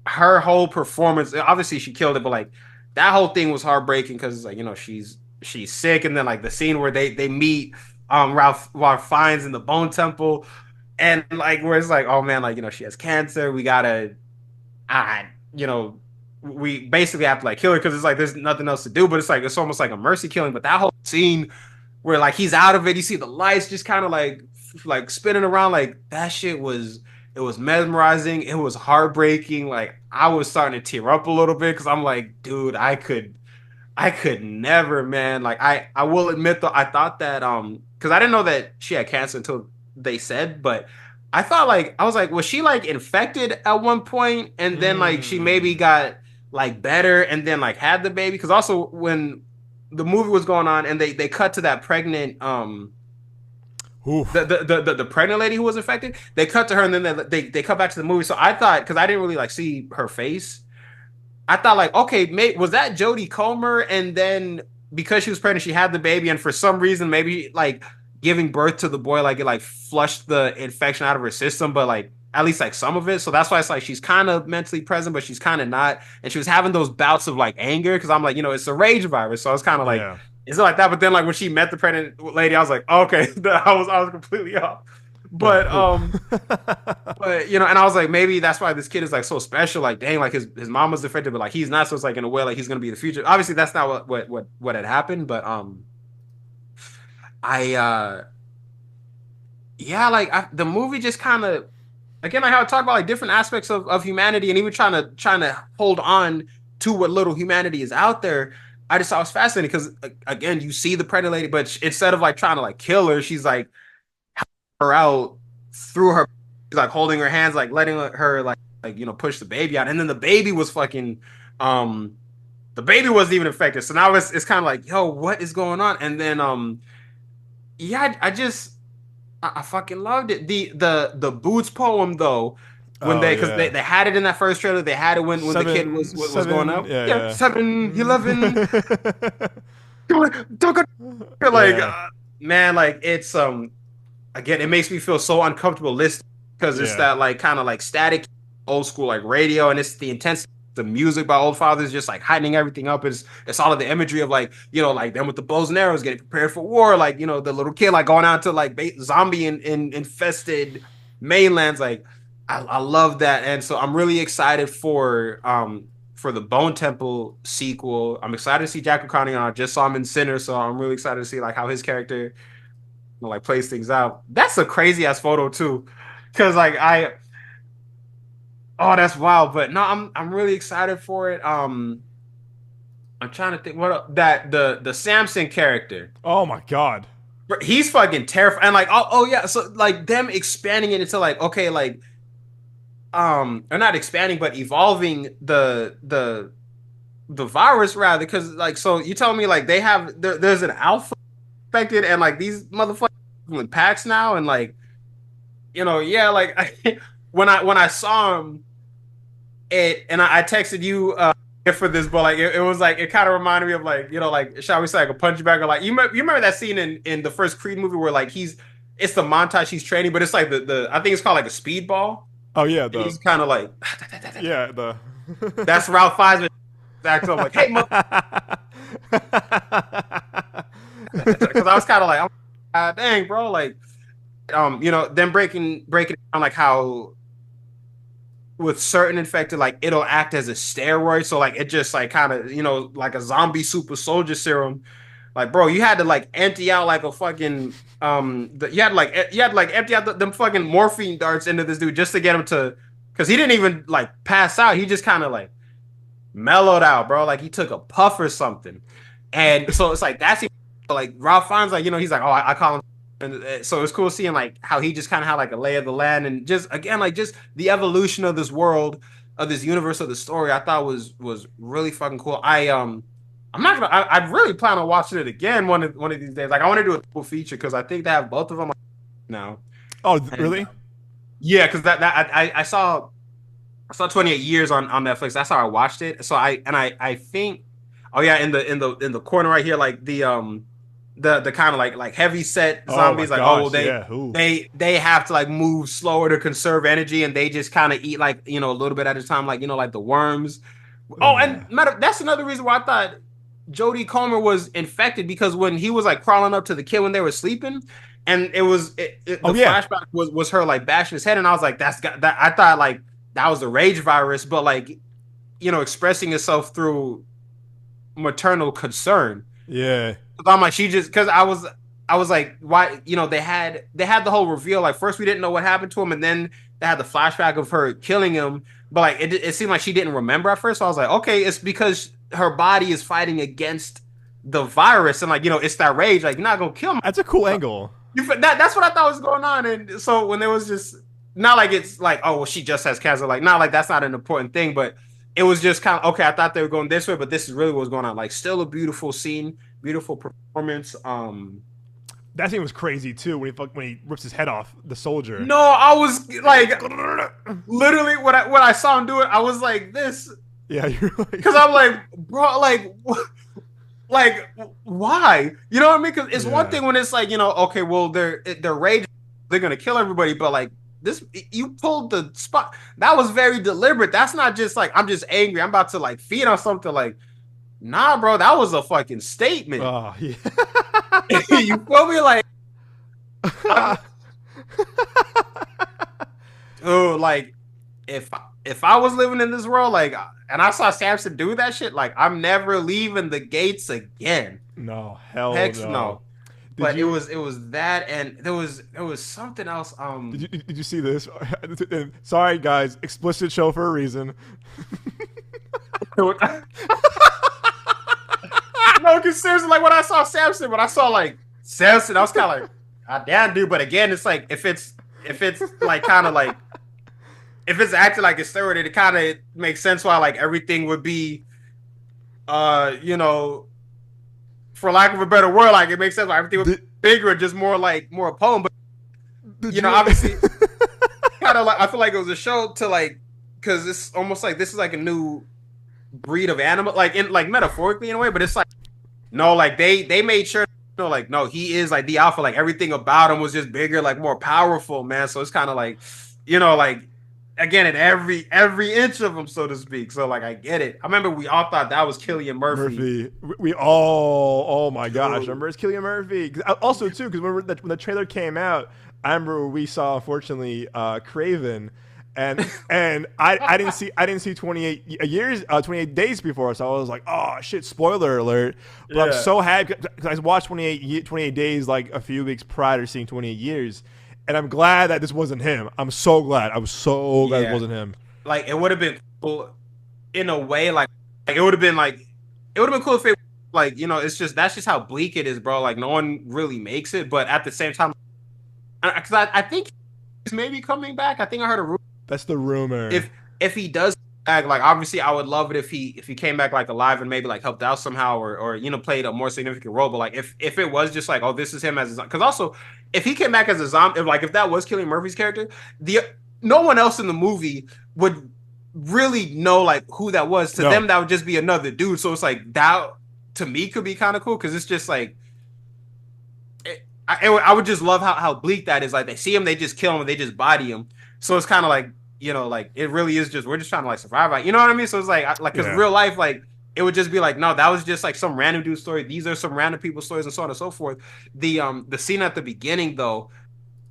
Speaker 2: her whole performance. Obviously, she killed it, but like that whole thing was heartbreaking, because it's like she's sick, and then like the scene where they meet Ralph Fiennes in the Bone Temple, and like where it's like, oh man, like she has cancer. We gotta, ah, you know, we basically have to like kill her, because it's like there's nothing else to do. But it's like it's almost like a mercy killing. But that whole scene where like he's out of it, you see the lights just kind of like spinning around, like that shit was, it was mesmerizing. It was heartbreaking. Like I was starting to tear up a little bit, because I'm like, dude, I could never, man. Like I will admit though, I thought that because I didn't know that she had cancer until they said, but I thought like I was like, was she like infected at one point, and then like she maybe
Speaker 1: Mm.
Speaker 2: got like better, and then like had the baby? Because also when the movie was going on, and they cut to that pregnant
Speaker 1: Oof.
Speaker 2: the pregnant lady who was infected, they cut to her, and then they cut back to the movie. So I thought, because I didn't really like see her face, I thought like, okay, was that Jodie Comer? And then because she was pregnant, she had the baby, and for some reason, maybe like giving birth to the boy, like it like flushed the infection out of her system, but like at least like some of it. So that's why it's like she's kind of mentally present, but she's kind of not. And she was having those bouts of like anger, because I'm like, it's a rage virus. So I was kind of like,
Speaker 1: Yeah.
Speaker 2: is it like that? But then like when she met the pregnant lady, I was like, okay, I was completely off. But
Speaker 1: Oh.
Speaker 2: but you know, and I was like, maybe that's why this kid is like so special. Like, dang, like his mom was affected, but like he's not. So it's like in a way, like he's gonna be the future. Obviously, that's not what had happened. But I yeah, like the movie just kind of again, like how I talk about like different aspects of humanity, and even trying to hold on to what little humanity is out there. I just thought it was fascinating because again, you see the predator lady, but instead of like trying to like kill her, she's like her out through her, like holding her hands, like letting her like you know push the baby out, and then the baby was fucking the baby wasn't even affected. So now it's kind of like, yo, what is going on? And then yeah, I just I fucking loved it. The Boots poem though, when
Speaker 1: Oh
Speaker 2: because
Speaker 1: yeah.
Speaker 2: they had it in that first trailer, they had it when the kid was going
Speaker 1: Seven.
Speaker 2: up.
Speaker 1: Yeah,
Speaker 2: Yeah,
Speaker 1: yeah.
Speaker 2: 7-11. Don't go like
Speaker 1: Yeah,
Speaker 2: man, like it's again, it makes me feel so uncomfortable listening because it's
Speaker 1: yeah.
Speaker 2: that like kind of like static old school like radio, and it's the intensity. The music by Old Fathers just like heightening everything up. It's all of the imagery of like you know like them with the bows and arrows getting prepared for war, like you know the little kid like going out to like zombie in infested mainlands. Like I love that, and so I'm really excited for the Bone Temple sequel. I'm excited to see Jack O'Connor. I just saw him in Sinner, so I'm really excited to see like how his character you know, like plays things out. That's a crazy ass photo too, because like I oh that's wild. But no, I'm really excited for it. I'm trying to think what that the Samson character.
Speaker 1: Oh my god.
Speaker 2: He's fucking terrifying. And like oh yeah, so like them expanding it into like okay like or not expanding but evolving the virus rather because like so you tell me like they have there's an alpha infected and like these motherfuckers in packs now and like you know yeah like when I saw him it and I texted you for this but like it was like it kind of reminded me of like you know like shall we say like a punch bag or like you remember that scene in the first Creed movie where like it's the montage he's training but it's like the I think it's called like a speedball
Speaker 1: Oh yeah,
Speaker 2: and
Speaker 1: the
Speaker 2: he's kind of like
Speaker 1: yeah, the
Speaker 2: that's Ralph Fiennes back to him like hey because I was kind of like dang bro like you know them breaking down like how with certain infected like it'll act as a steroid so like it just like kind of you know like a zombie super soldier serum like bro you had to like empty out like a fucking you had to like empty out them fucking morphine darts into this dude just to get him to because he didn't even like pass out he just kind of like mellowed out bro like he took a puff or something and so it's like that's like Ralph Fiennes like you know he's like oh I call him and so it's cool seeing like how he just kind of had like a lay of the land and just again like just the evolution of this world of this universe of the story I thought was really fucking cool. I'm not gonna I really plan on watching it again one of these days. Like I want to do a full feature because I think they have both of them now.
Speaker 1: Oh
Speaker 2: And
Speaker 1: really?
Speaker 2: yeah, because that I saw 28 years on Netflix. That's how I watched it. So I think oh yeah in the corner right here like the kind of like heavy set
Speaker 1: Oh my
Speaker 2: zombies like oh
Speaker 1: gosh, yeah. Ooh.
Speaker 2: they have to like move slower to conserve energy and they just kind of eat like you know a little bit at a time like you know like the worms. Oh, and
Speaker 1: Yeah.
Speaker 2: that's another reason why I thought Jodie Comer was infected because when he was like crawling up to the kid when they were sleeping, and
Speaker 1: Oh
Speaker 2: the
Speaker 1: yeah.
Speaker 2: flashback was her like bashing his head, and I was like, that. I thought like that was the rage virus, but like you know expressing itself through maternal concern.
Speaker 1: Yeah.
Speaker 2: I'm like she just because I was like why you know they had the whole reveal like first we didn't know what happened to him and then they had the flashback of her killing him but like it seemed like she didn't remember at first so I was like okay it's because her body is fighting against the virus and like you know it's that rage like you're not gonna kill me
Speaker 1: That's a cool angle.
Speaker 2: that's what I thought was going on and so when there was just not like it's like oh well she just has cancer like not like that's not an important thing but it was just kind of okay I thought they were going this way but this is really what's going on like still a beautiful scene beautiful performance
Speaker 1: That scene was crazy too when he rips his head off the soldier.
Speaker 2: no I was like literally when I saw him do it I was like this
Speaker 1: Yeah, you're like
Speaker 2: because I'm like bro like why you know what I mean because it's one
Speaker 1: yeah.
Speaker 2: thing when it's like you know okay well they're rage they're gonna kill everybody but like this you pulled the spot that was very deliberate that's not just like I'm just angry I'm about to like feed on something like nah bro that was a fucking statement.
Speaker 1: Oh yeah.
Speaker 2: You feel me like I'm, like if I was living in this world, like, and I saw Samson do that shit, like, I'm never leaving the gates again.
Speaker 1: No, hell
Speaker 2: Heck
Speaker 1: no.
Speaker 2: no.
Speaker 1: Did
Speaker 2: But it
Speaker 1: you
Speaker 2: was that, and there was something else.
Speaker 1: did you see this? Sorry guys, explicit show for a reason.
Speaker 2: No, because seriously, like when I saw Samson, I was kind of like, ah, damn, dude. But again, it's like if it's like kind of like if it's acting like it's steroid, it kind of makes sense why like everything would be, you know, for lack of a better word, like it makes sense why everything would be bigger, just more poem. But you know, obviously, kind of like I feel like it was a show to like because it's almost like this is like a new breed of animal, like in like metaphorically in a way, but it's like no, like they made sure, you know, like no, he is like the alpha, like everything about him was just bigger, like more powerful, man. So it's kind of like, you know, like again at every inch of him, so to speak. So like I get it. I remember we all thought that was Cillian Murphy.
Speaker 1: We all, oh my gosh, remember it's Cillian Murphy. Also too, because when the trailer came out, I remember we saw unfortunately Craven. And I didn't see 28 days before, so I was like, oh shit, spoiler alert. But yeah. I'm so happy because I watched 28 days like a few weeks prior to seeing 28 years, and I'm glad that this wasn't him. I'm so glad. I was so glad it wasn't him.
Speaker 2: Like it would have been cool in a way, like it would have been cool if it like, you know, it's just that's just how bleak it is, bro. Like no one really makes it, but at the same time, because I think he's maybe coming back. I think I heard a rumor.
Speaker 1: That's the rumor.
Speaker 2: If he does back, like obviously I would love it if he came back like alive and maybe like helped out somehow or you know played a more significant role. But like if it was just like, oh, this is him as a zombie, because also if he came back as a zombie, if that was Cillian Murphy's character, no one else in the movie would really know like who that was. To them that would just be another dude. So it's like that to me could be kind of cool because it's just like I would just love how bleak that is. Like they see him, they just kill him, they just body him. So it's kind of like, you know, like it really is just we're just trying to like survive. Like, you know what I mean? So it's like because real life, like it would just be like, no, that was just like some random dude's story. These are some random people's stories and so on and so forth. The scene at the beginning though,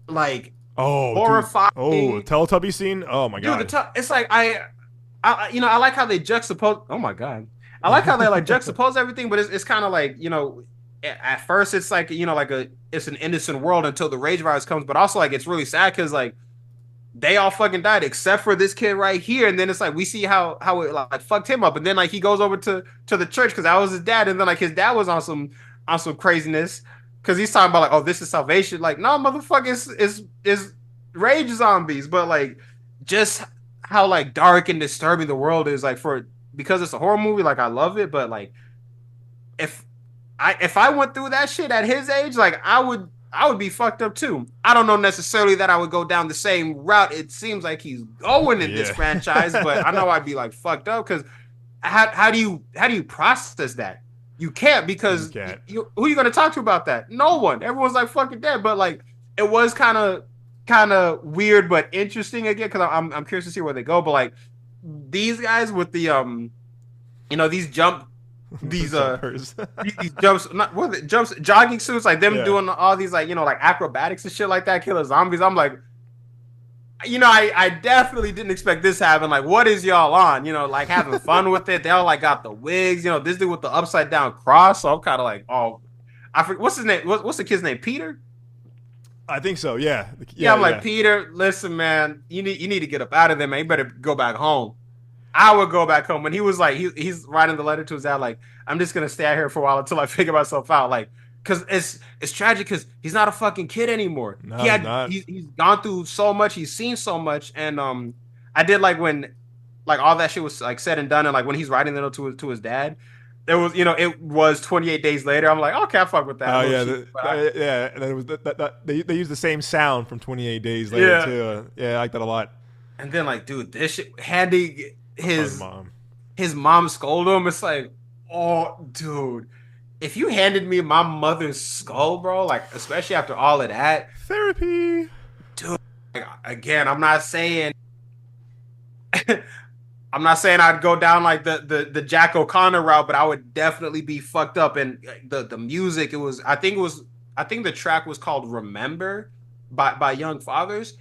Speaker 2: like horrifying.
Speaker 1: Dude. Teletubby scene. Oh my god.
Speaker 2: Dude, it's like I you know I like how they juxtapose. Oh my god, I like how they like juxtapose everything, but it's kind of like, you know. At first, it's like, you know, like it's an innocent world until the rage virus comes, but also like it's really sad because like they all fucking died except for this kid right here, and then it's like we see how it like fucked him up, and then like he goes over to the church because that was his dad, and then like his dad was on some craziness because he's talking about like, oh, this is salvation. Like no, motherfucker, is rage zombies, but like just how like dark and disturbing the world is, like because it's a horror movie, like I love it, but like if I went through that shit at his age, like I would be fucked up too. I don't know necessarily that I would go down the same route it seems like he's going in this franchise, but I know I'd be like fucked up because how do you process that? You can't because who are you gonna talk to about that? No one. Everyone's like fucking dead. But like it was kind of weird but interesting again because I'm curious to see where they go. But like these guys with the you know these these jumps, not what are jumps, jogging suits, like them doing all these like, you know, like acrobatics and shit like that, killer zombies. I'm like, you know, I definitely didn't expect this to happen. Like, what is y'all on? You know, like having fun with it. They all like got the wigs. You know, this dude with the upside down cross. So I'm kind of like, oh, I forget what's his name. What's the kid's name? Peter.
Speaker 1: I think so. Yeah.
Speaker 2: I'm like, Peter. Listen, man, you need to get up out of there, man. You better go back home. I would go back home. When he was like, he's writing the letter to his dad, like, I'm just gonna stay out here for a while until I figure myself out, like, because it's tragic because he's not a fucking kid anymore.
Speaker 1: No,
Speaker 2: he's gone through so much, he's seen so much, and I did like when like all that shit was like said and done, and like when he's writing the note to his dad, there was, you know, it was 28 days later. I'm like, okay, I fuck with that.
Speaker 1: Oh yeah, and then it was they used the same sound from 28 days later too. Yeah, I like that a lot.
Speaker 2: And then like, dude, this shit, Handy. His mom scolded him. It's like, oh, dude, if you handed me my mother's skull, bro, like especially after all of that,
Speaker 1: therapy,
Speaker 2: dude. Like, again, I'm not saying I'd go down like the Jack O'Connor route, but I would definitely be fucked up. And the music, I think the track was called "Remember" by Young Fathers.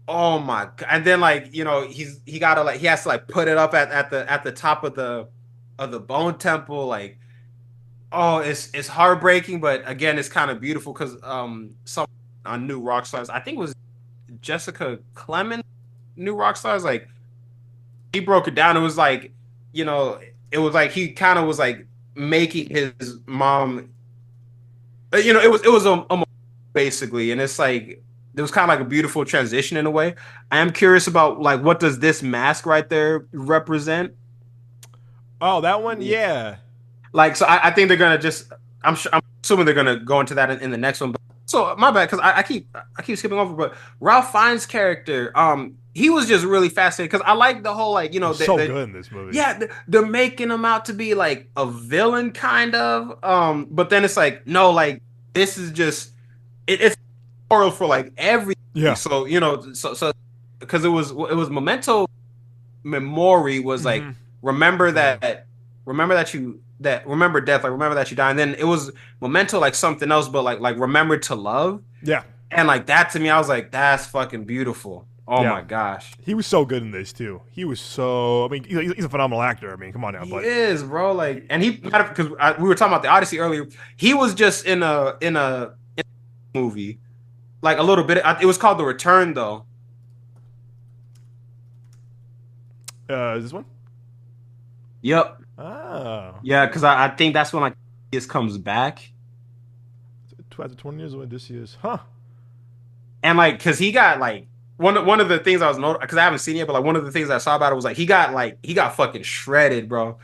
Speaker 2: Oh my god! And then like he gotta like he has to like put it up at the top of the bone temple. Like oh, it's heartbreaking, but again, it's kind of beautiful because some on New Rockstars, I think it was Jessica Clemens, New Rockstars, like he broke it down. It was like you know it was like he kind of was like making his mom. It was a basically, and it's like it was kind of like a beautiful transition in a way. I am curious about like what does this mask right there represent?
Speaker 1: Oh, that one, yeah.
Speaker 2: Like, so I think they're gonna just. I'm assuming they're gonna go into that in the next one. But, so my bad, because I keep skipping over. But Ralph Fiennes' character, he was just really fascinating because I like the whole like
Speaker 1: He's so good in this movie.
Speaker 2: yeah, they're making him out to be like a villain kind of. But then it's like no, like this is just it's moral for like everything.
Speaker 1: Yeah.
Speaker 2: So so because it was Memento Mori was like
Speaker 1: Mm-hmm.
Speaker 2: remember that remember death, like remember that you die, and then it was Memento like something else, but like remember to love,
Speaker 1: Yeah.
Speaker 2: and like that to me, I was like that's fucking beautiful. Oh
Speaker 1: Yeah.
Speaker 2: my gosh,
Speaker 1: He was so good in this too. He was so. I mean, he's a phenomenal actor. I mean, come on now.
Speaker 2: he
Speaker 1: But
Speaker 2: is, bro. Like, and he because we were talking about the Odyssey earlier. He was just in a movie, like a little bit. It was called The Return, though.
Speaker 1: is this one?
Speaker 2: Yep.
Speaker 1: Oh,
Speaker 2: Yeah, because I think that's when like this comes back.
Speaker 1: after 20 years of Odysseus, huh?
Speaker 2: And like, cause he got like one of the things I was noticing because I haven't seen it, but like one of the things I saw about it was like he got fucking shredded, bro.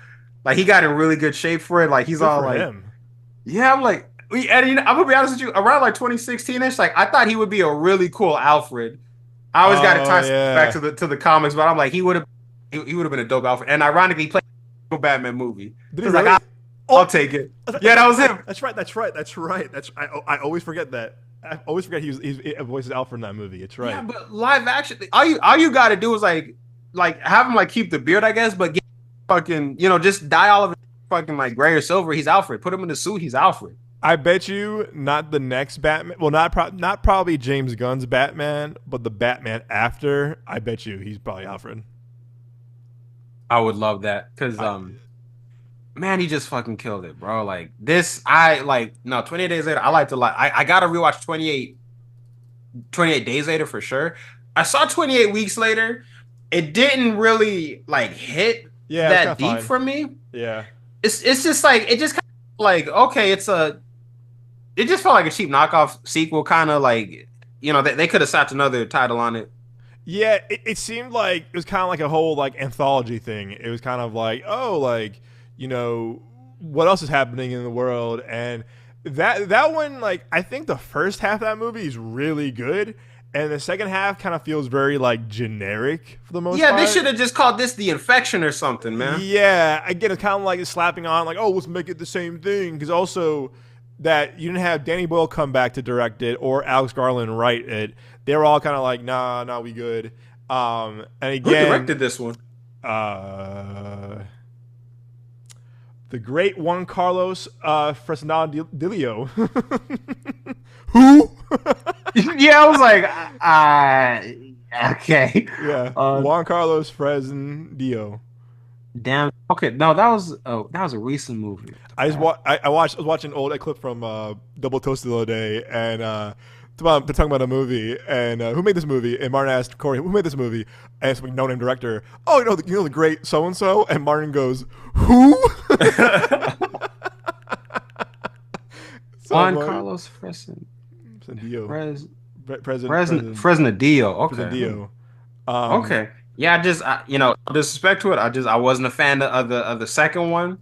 Speaker 2: Like he got in really good shape for it. Like he's
Speaker 1: Good
Speaker 2: all
Speaker 1: for
Speaker 2: like,
Speaker 1: him.
Speaker 2: yeah, I'm like, and I'm gonna be honest with you, around like 2016ish, like I thought he would be a really cool Alfred. I always got to
Speaker 1: Oh
Speaker 2: tie back
Speaker 1: yeah.
Speaker 2: to the comics, but I'm like he would have been a dope Alfred. And ironically, he played a Batman movie.
Speaker 1: Did
Speaker 2: So
Speaker 1: he
Speaker 2: it's like
Speaker 1: really?
Speaker 2: I'll
Speaker 1: Oh,
Speaker 2: take it. Yeah, that was him.
Speaker 1: that's right. That's right. That's right. I always forget that. I always forget he voices Alfred in that movie. It's
Speaker 2: Yeah,
Speaker 1: right.
Speaker 2: but live action, all you got to do is like have him like keep the beard, I guess, but get fucking just dye all of it fucking like gray or silver. He's Alfred. Put him in the suit. He's Alfred.
Speaker 1: I bet you not the next Batman. Well, not probably James Gunn's Batman, but the Batman after. I bet you he's probably Alfred.
Speaker 2: I would love that because
Speaker 1: I,
Speaker 2: man, he just fucking killed it, bro. Like this, I like no 28 days later. I like to like I gotta rewatch 28 days later for sure. I saw 28 weeks later. It didn't really like hit
Speaker 1: yeah, it's kind
Speaker 2: that
Speaker 1: of
Speaker 2: deep
Speaker 1: fine.
Speaker 2: for me.
Speaker 1: Yeah.
Speaker 2: It's just like it just kind of like okay, it just felt like a cheap knockoff sequel, kind of like they could have slapped another title on it.
Speaker 1: Yeah, it seemed like it was kind of like a whole like anthology thing. It was kind of like, oh, like what else is happening in the world, and that one, like I think the first half of that movie is really good, and the second half kind of feels very like generic for the most
Speaker 2: Yeah,
Speaker 1: part.
Speaker 2: they should have just called this The Infection or something, man.
Speaker 1: Yeah, again, it's kind of like slapping on like, oh, let's make it the same thing, because also that you didn't have Danny Boyle come back to direct it or Alex Garland write it. They were all kind of like, nah, we good. And
Speaker 2: Who
Speaker 1: again,
Speaker 2: directed this one?
Speaker 1: uh, the great Juan Carlos Fresnadillo. Who?
Speaker 2: Yeah, I was like, okay.
Speaker 1: Yeah,
Speaker 2: Uh,
Speaker 1: Juan Carlos Fresnadillo.
Speaker 2: damn. Okay, no, that was a recent movie.
Speaker 1: I was watching an old clip from Double Toasted the other day, and they're talking about a movie, and who made this movie? And Martin asked Corey, who made this movie? And it's a no-name director. Oh, the great so and so. And Martin goes, who? So
Speaker 2: Juan
Speaker 1: like,
Speaker 2: Carlos Fresnadillo.
Speaker 1: Fresnadillo.
Speaker 2: Fresnadillo. Okay.
Speaker 1: Fresnadillo.
Speaker 2: Okay. Yeah, disrespect to it. I wasn't a fan of the second one.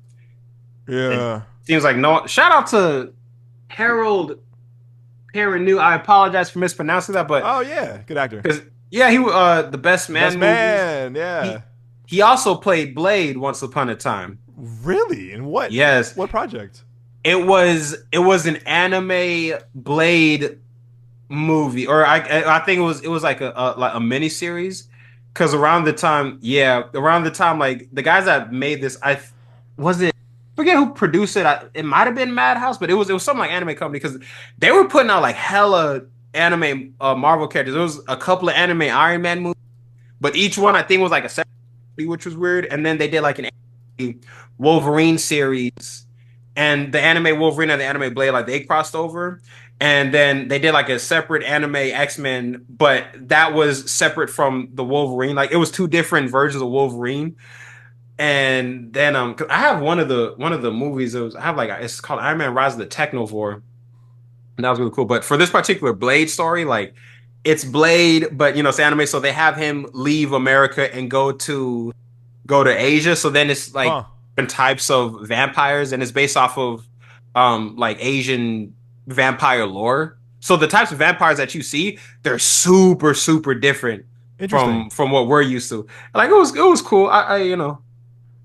Speaker 1: Yeah.
Speaker 2: It seems like no. Shout out to Harold Perrineau. I apologize for mispronouncing that, but
Speaker 1: Oh yeah, good actor.
Speaker 2: because yeah, he the Best Man
Speaker 1: Best
Speaker 2: movies.
Speaker 1: man. Yeah.
Speaker 2: He also played Blade once upon a time.
Speaker 1: Really? In what?
Speaker 2: Yes,
Speaker 1: What project?
Speaker 2: it was an anime Blade movie, or I think it was like a mini series. Because around the time like the guys that made this, was it forget who produced it. It might have been Madhouse, but it was something like anime company because they were putting out like hella anime Marvel characters. There was a couple of anime Iron Man movies, but each one I think was like a separate movie, which was weird. And then they did like an anime Wolverine series, and the anime Wolverine and the anime Blade, like they crossed over. And then they did like a separate anime X-Men, but that was separate from the Wolverine. Like it was two different versions of Wolverine. And then 'cause I have one of the movies. I have like it's called Iron Man Rise of the Technovore. And that was really cool. But for this particular Blade story, like it's Blade, but it's anime, so they have him leave America and go to Asia. So then it's like different types of vampires, and it's based off of like Asian vampire lore. So the types of vampires that you see, they're super, super different from what we're used to. Like it was cool. I.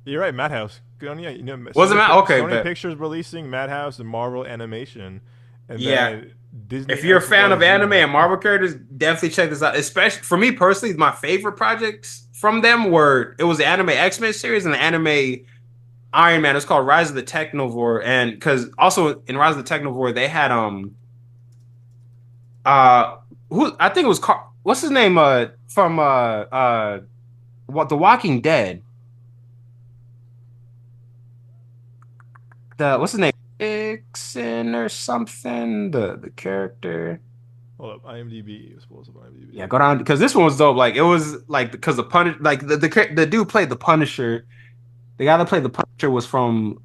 Speaker 1: You're right, Madhouse. Good on you.
Speaker 2: Was it okay?
Speaker 1: Sony Pictures releasing Madhouse and Marvel Animation. And
Speaker 2: yeah.
Speaker 1: Disney,
Speaker 2: if you're a fan of anime and Marvel characters, definitely check this out. Especially for me personally, my favorite projects from them it was the anime X-Men series and the anime Iron Man. It's called Rise of the Technovore, and because also in Rise of the Technovore they had who I think it was what's his name from what The Walking Dead. What's his name? Dixon or something. The character.
Speaker 1: Hold up, IMDb. IMDb.
Speaker 2: Yeah, go down because this one was dope. Like it was like because the Punisher, like the dude played the Punisher. The guy that played the Punisher was from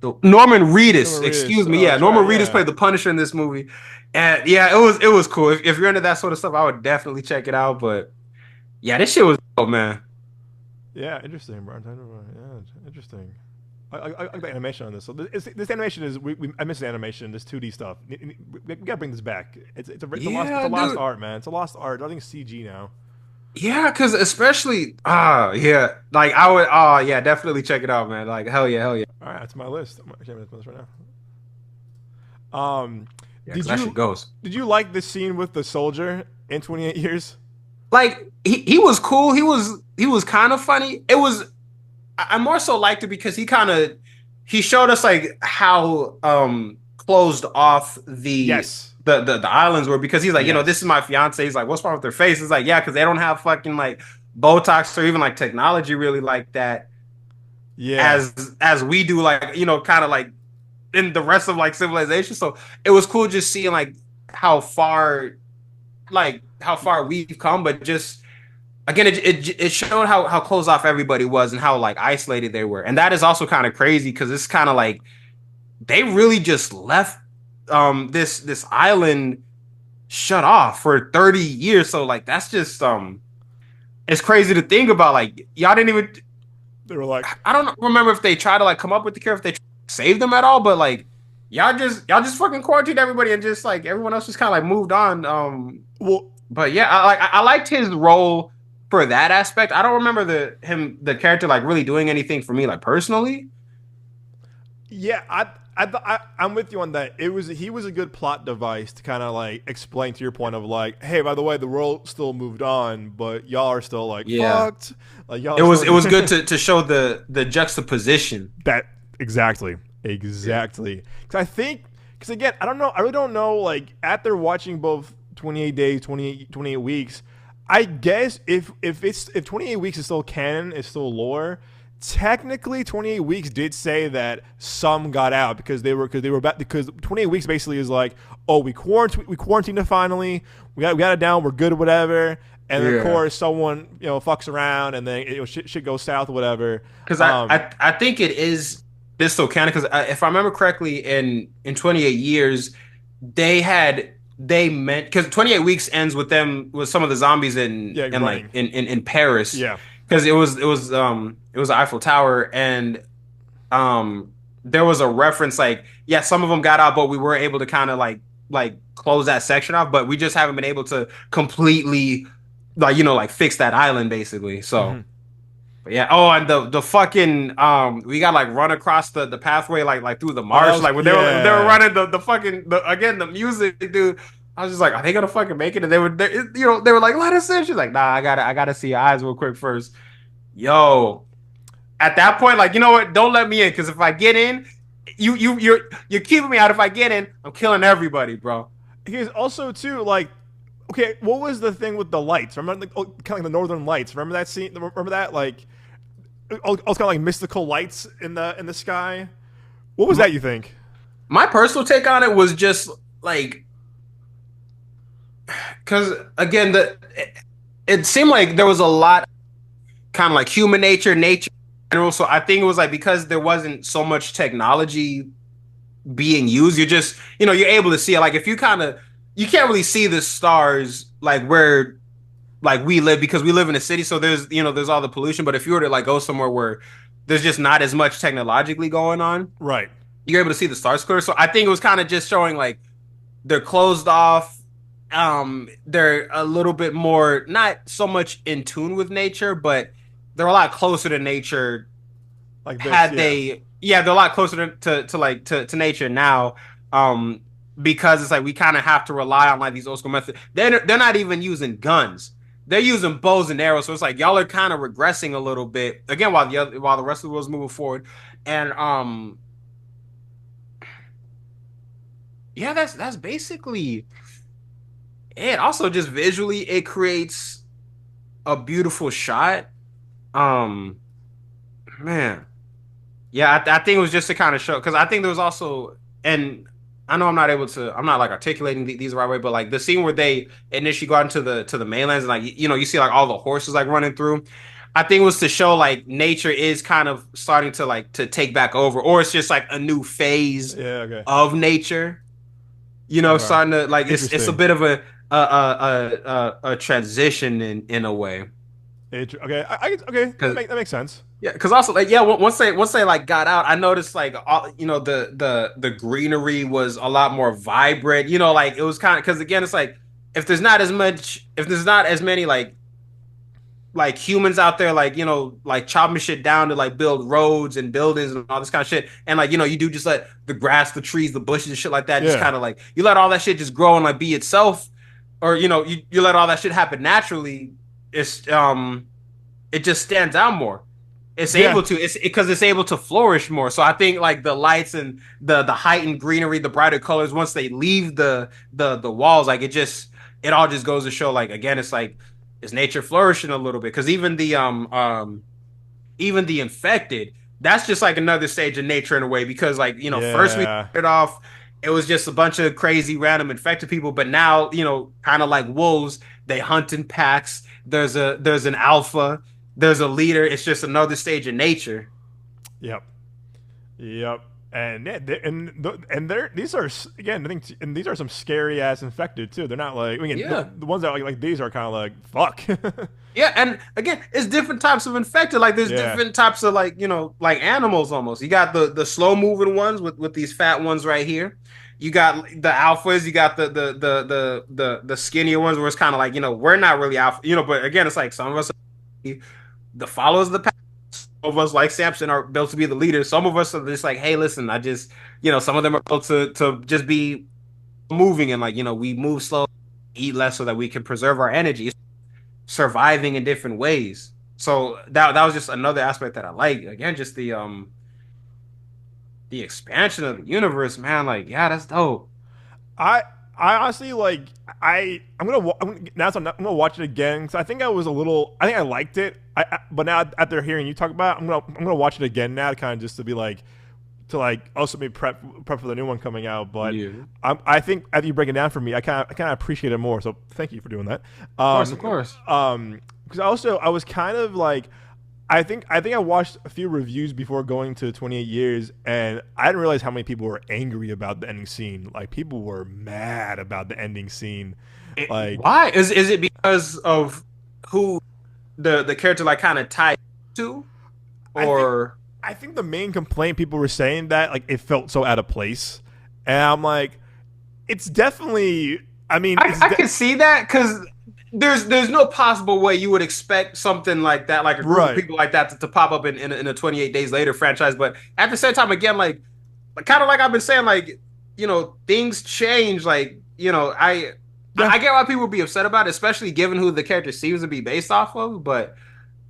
Speaker 2: Norman Reedus. Excuse me. Yeah, Norman Reedus played the Punisher in this movie, and yeah, it was cool. If you're into that sort of stuff, I would definitely check it out. But yeah, this shit was dope, man.
Speaker 1: Yeah, interesting, bro. Yeah, interesting. I got the animation on this. So this animation is I miss the animation. This 2D stuff. We gotta bring this back. It's a lost art, man. It's a lost art. I think it's CG now.
Speaker 2: Yeah, because especially yeah, like I would yeah, definitely check it out, man. Like hell yeah.
Speaker 1: All right, that's my list. I'm actually on this right now. Did you like the scene with the soldier in 28 Years?
Speaker 2: Like he was cool. He was kind of funny. I more so liked it because he showed us like how closed off the islands were, because he's like, this is my fiance. He's like, what's wrong with their face? It's like, yeah, because they don't have fucking like Botox or even like technology really like that. Yeah. As we do, like, kind of like in the rest of like civilization. So it was cool just seeing like how far we've come, but just again, it showed how closed off everybody was and how like isolated they were. And that is also kind of crazy because it's kind of like they really just left this island shut off for 30 years. So like that's just it's crazy to think about. Like y'all didn't even,
Speaker 1: they were like,
Speaker 2: I don't remember if they tried to like come up with the cure, if they saved them at all, but like y'all just fucking quarantined everybody and just like everyone else just kind of like moved on. But yeah, I liked his role for that aspect. I don't remember the character like really doing anything for me like personally.
Speaker 1: Yeah, I'm with you on that. He was a good plot device to kind of like explain to your point of like, hey, by the way, the world still moved on, but y'all are still like fucked. Like y'all.
Speaker 2: It was good to show the juxtaposition.
Speaker 1: That exactly. Because again, I really don't know. Like after watching both 28 days, 28 weeks. I guess if 28 weeks is still canon, it's still lore. Technically, 28 weeks did say that some got out because 28 weeks basically is like, oh, we quarantined it finally, we got it down, we're good or whatever, and then of course someone fucks around and then shit goes south or whatever.
Speaker 2: Because I think it is this still canon because if I remember correctly, in 28 years they meant because 28 weeks ends with some of the zombies in Paris.
Speaker 1: Yeah,
Speaker 2: because it was the Eiffel Tower, and there was a reference like, yeah, some of them got out, but we were able to kind of like close that section off, but we just haven't been able to completely like fix that island basically. So but yeah. Oh, and the fucking we got like run across the pathway like through the marsh, like when they were running the fucking the music, dude. I was just like, are they gonna fucking make it? And they were like, let us in. She's like, nah, I gotta see your eyes real quick first. Yo, at that point, like, you know what? Don't let me in, because if I get in, you're keeping me out. If I get in, I'm killing everybody, bro.
Speaker 1: Because also too, like okay, what was the thing with the lights? Remember, like, kind of like the Northern Lights. Remember that scene? Remember that, like, all kind of like mystical lights in the sky. What was
Speaker 2: My,
Speaker 1: that? You think?
Speaker 2: my personal take on it was just like, because again, it seemed like there was a lot kind of like human nature in general. So I think it was like because there wasn't so much technology being used, you're just, you're able to see it. Like if you can't really see the stars like where like we live because we live in a city. So there's all the pollution. But if you were to like go somewhere where there's just not as much technologically going on,
Speaker 1: Right.
Speaker 2: you're able to see the stars clear. So I think it was kind of just showing like they're closed off. They're a little bit more not so much in tune with nature, but they're a lot closer to nature.
Speaker 1: Like this,
Speaker 2: Had
Speaker 1: yeah.
Speaker 2: they, yeah, they're a lot closer to nature now. Um, because it's like we kind of have to rely on like these old school methods. They're not even using guns. They're using bows and arrows. So it's like y'all are kind of regressing a little bit again while the rest of the world's moving forward. And yeah, that's basically it. Also, just visually, it creates a beautiful shot. Um, man, yeah, I think it was just to kind of show because I think there was also, and I know I'm not like articulating these the right way, but like the scene where they initially got into the mainlands and like you see like all the horses like running through. I think it was to show like nature is kind of starting to like to take back over, or it's just like a new phase
Speaker 1: Yeah. Okay.
Speaker 2: of nature.
Speaker 1: Okay.
Speaker 2: Starting to like it's a
Speaker 1: Interesting.
Speaker 2: bit of a transition in a way.
Speaker 1: Okay. Okay.
Speaker 2: Cause
Speaker 1: That makes sense.
Speaker 2: yeah, because also like yeah, once they like got out, I noticed like all the greenery was a lot more vibrant. Like it was kind of because again, it's like if there's not as many like humans out there like like chopping shit down to like build roads and buildings and all this kind of shit, and like you do just let the grass, the trees, the bushes and shit like that just
Speaker 1: Yeah.
Speaker 2: kind of like you let all that shit just grow and like be itself, or you let all that shit happen naturally. It just stands out more. It's
Speaker 1: Yeah.
Speaker 2: able to it's because it's able to flourish more. So I think like the lights and the heightened greenery, the brighter colors, once they leave the walls, like it all just goes to show like again, it's like is nature flourishing a little bit? Because even the infected, that's just like another stage of nature in a way. Because like first we
Speaker 1: Yeah.
Speaker 2: started off, it was just a bunch of crazy random infected people, but now kind of like wolves, they hunt in packs. There's an alpha, there's a leader. It's just another stage of nature.
Speaker 1: Yep. Yep. And yeah, and they're these are again I think and these are some scary ass infected too. They're not like again
Speaker 2: Yeah.
Speaker 1: the ones that like these are kind of like fuck.
Speaker 2: Yeah, and again, it's different types of infected. Like there's
Speaker 1: Yeah.
Speaker 2: different types of like like animals almost. You got the slow moving ones with these fat ones right here. You got the alphas. You got the skinnier ones where it's kind of like we're not really alpha. But again, it's like some of us are the followers of the pack. Some of us like Samson are built to be the leaders. Some of us are just like, hey, listen, I just some of them are built to just be moving and like we move slow, eat less so that we can preserve our energy surviving in different ways. So that was just another aspect that I like. Again, just the expansion of the universe, man. Like, yeah, that's dope.
Speaker 1: I I honestly like I'm gonna watch it again because I think I think I liked it. But now after hearing you talk about it, I'm gonna watch it again now to kind of just to be like to like also be prep for the new one coming out. But
Speaker 2: Yeah, of
Speaker 1: I think after you break it down for me, I kind of appreciate it more. So thank you for doing that.
Speaker 2: course, of course.
Speaker 1: Because I was kind of like I think I watched a few reviews before going to 28 years, and I didn't realize how many people were angry about the ending scene. Like people were mad about the ending scene. Like
Speaker 2: Why is it because of who the character like kind of tied to,
Speaker 1: I think
Speaker 2: or
Speaker 1: I think the main complaint people were saying that like it felt so out of place, and I'm like, it's definitely. I mean,
Speaker 2: I can see that because there's no possible way you would expect something like that, like a group of
Speaker 1: right.
Speaker 2: people like that to pop up in a 28 Days Later franchise. But at the same time, again, like kind of like I've been saying, like things change. Like
Speaker 1: Yeah,
Speaker 2: I get why people would be upset about it, especially given who the character seems to be based off of. But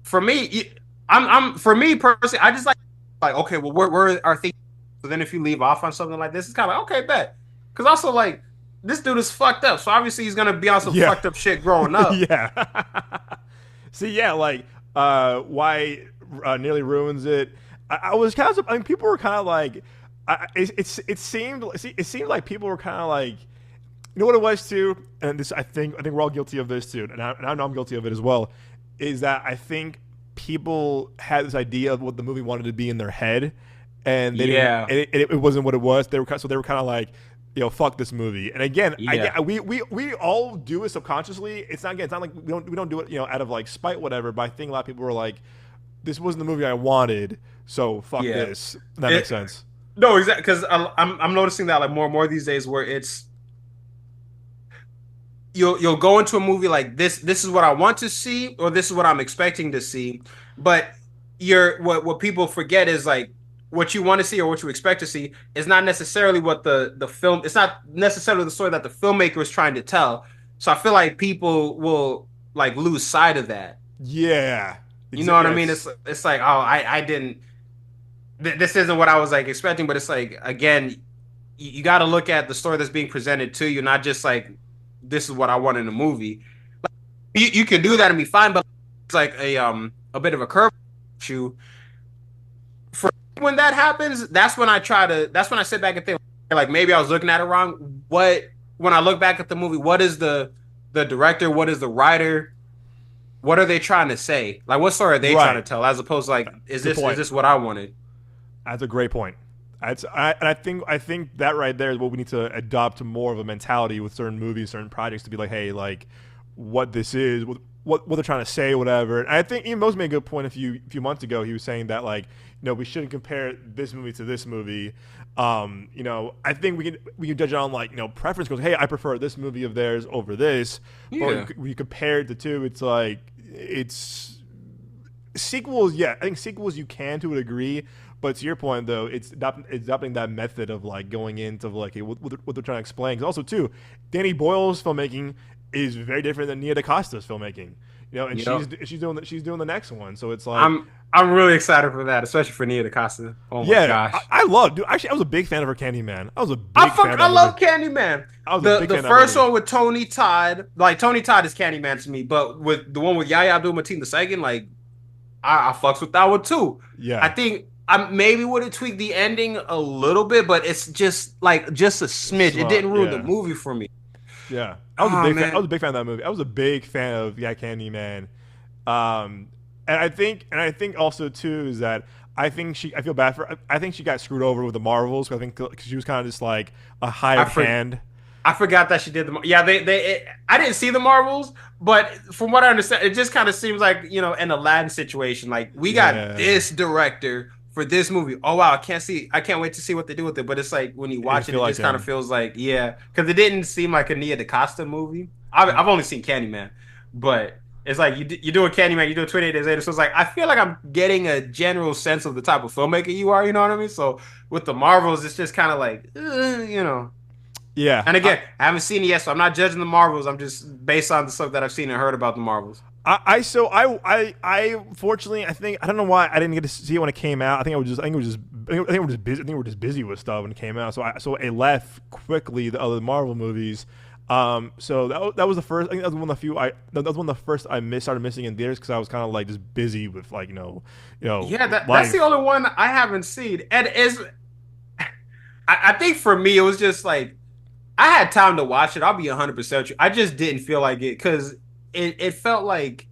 Speaker 2: for me, I'm for me personally, I just like okay, well, where are things? So then if you leave off on something like this, it's kind of like okay, bet. Because also like this dude is fucked up. So obviously he's gonna be on some
Speaker 1: Yeah.
Speaker 2: fucked up shit growing up.
Speaker 1: Yeah. See, yeah, like why nearly ruins it. I was kind of. I mean, people were kind of like, it seemed like people were kind of like, you know what it was too, and this I think we're all guilty of this too, and I know I'm guilty of it as well. Is that I think people had this idea of what the movie wanted to be in their head, and they didn't.
Speaker 2: Yeah,
Speaker 1: It wasn't what it was. So they were kind of like, fuck this movie. And again,
Speaker 2: yeah,
Speaker 1: we all do it subconsciously. It's not like we don't do it out of like spite whatever. But I think a lot of people were like, this wasn't the movie I wanted, so fuck
Speaker 2: yeah.
Speaker 1: this. That
Speaker 2: It,
Speaker 1: makes sense.
Speaker 2: no, exactly. Because I'm noticing that like more and more these days, where it's you'll go into a movie like this is what I want to see, or this is what I'm expecting to see, but you're what people forget is like what you want to see or what you expect to see is not necessarily what the film, it's not necessarily the story that the filmmaker is trying to tell. So I feel like people will like lose sight of that.
Speaker 1: Yeah.
Speaker 2: You know what I mean?
Speaker 1: Yes.
Speaker 2: It's like, oh, I didn't, this isn't what I was like expecting, but it's like, again, you got to look at the story that's being presented to you, not just like this is what I want in a movie. You can do that and be fine, but it's like a bit of a curve issue. For when that happens, that's when I sit back and think like maybe I was looking at it wrong. What When I look back at the movie, what is the director, what is the writer, what are they trying to say? Like what story are they trying to
Speaker 1: Right.
Speaker 2: tell? As opposed to like,
Speaker 1: Good
Speaker 2: is
Speaker 1: point.
Speaker 2: this what I wanted?
Speaker 1: That's a great point. And I think that right there is what we need to adopt to more of a mentality with certain movies, certain projects to be like, hey, like what this is, what they're trying to say, whatever. And I think Ian Mose made a good point a few months ago. He was saying that like we shouldn't compare this movie to this movie. I think we can judge it on like preference. Goes, hey, I prefer this movie of theirs over this. But
Speaker 2: Yeah.
Speaker 1: when you compare the two, it's like it's sequels. Yeah, I think sequels you can to a degree. But to your point, though, it's adopting that method of like going into like hey, what they're trying to explain. 'Cause also, too, Danny Boyle's filmmaking is very different than Nia DaCosta's filmmaking. And
Speaker 2: Yep.
Speaker 1: she's doing the next one. So it's like,
Speaker 2: I'm really excited for that, especially for Nia DaCosta. Oh my
Speaker 1: yeah, I,
Speaker 2: gosh.
Speaker 1: I love. Dude, actually, I was a big fan of her Candyman. I was a big fan of
Speaker 2: I
Speaker 1: that movie.
Speaker 2: love Candyman.
Speaker 1: I was a
Speaker 2: The
Speaker 1: big
Speaker 2: the
Speaker 1: fan of that
Speaker 2: first
Speaker 1: movie.
Speaker 2: one with Tony Todd, like Tony Todd is Candyman to me, but with the one with Yahya Abdul-Mateen II, like I fucks with that one too. I
Speaker 1: Yeah,
Speaker 2: think I maybe would have tweaked the ending a little bit, but it's just a smidge. It didn't ruin the
Speaker 1: yeah.
Speaker 2: movie for me.
Speaker 1: Yeah, I was a
Speaker 2: Oh
Speaker 1: big fan. I
Speaker 2: man.
Speaker 1: was a big fan of that movie. I was a big fan of Candyman. Um, and I think also too is that I feel bad for her. I think she got screwed over with the Marvels. I think 'cause she was kind of just like a
Speaker 2: I
Speaker 1: hired
Speaker 2: for,
Speaker 1: hand.
Speaker 2: I forgot that she did the yeah I didn't see the Marvels, but from what I understand, it just kind of seems like an Aladdin situation. Like we got
Speaker 1: Yeah,
Speaker 2: this director for this movie. Oh wow, I can't wait to see what they do with it. But it's like when you
Speaker 1: it
Speaker 2: watch it,
Speaker 1: feel
Speaker 2: it
Speaker 1: like
Speaker 2: just kind of
Speaker 1: him.
Speaker 2: feels like yeah, because it didn't seem like a Nia DaCosta movie. I've only seen Candyman, but it's like you do a Candyman, you do a 28 Days Later. So it's like I feel like I'm getting a general sense of the type of filmmaker you are. You know what I mean? So with the Marvels, it's just kind of like
Speaker 1: Yeah,
Speaker 2: and again, I haven't seen it yet, so I'm not judging the Marvels. I'm just based on the stuff that I've seen and heard about the Marvels.
Speaker 1: I fortunately I don't know why I didn't get to see it when it came out. I think we were just busy. I think we were just busy with stuff when it came out. So it left quickly the other Marvel movies. So that was the first. I think that was one of the few. That was one of the first I started missing in theaters because I was kind of like just busy with like
Speaker 2: Yeah, that's the
Speaker 1: life.
Speaker 2: only one I haven't seen. And I think for me, it was just like I had time to watch it. I'll be 100% true. I just didn't feel like it because it felt like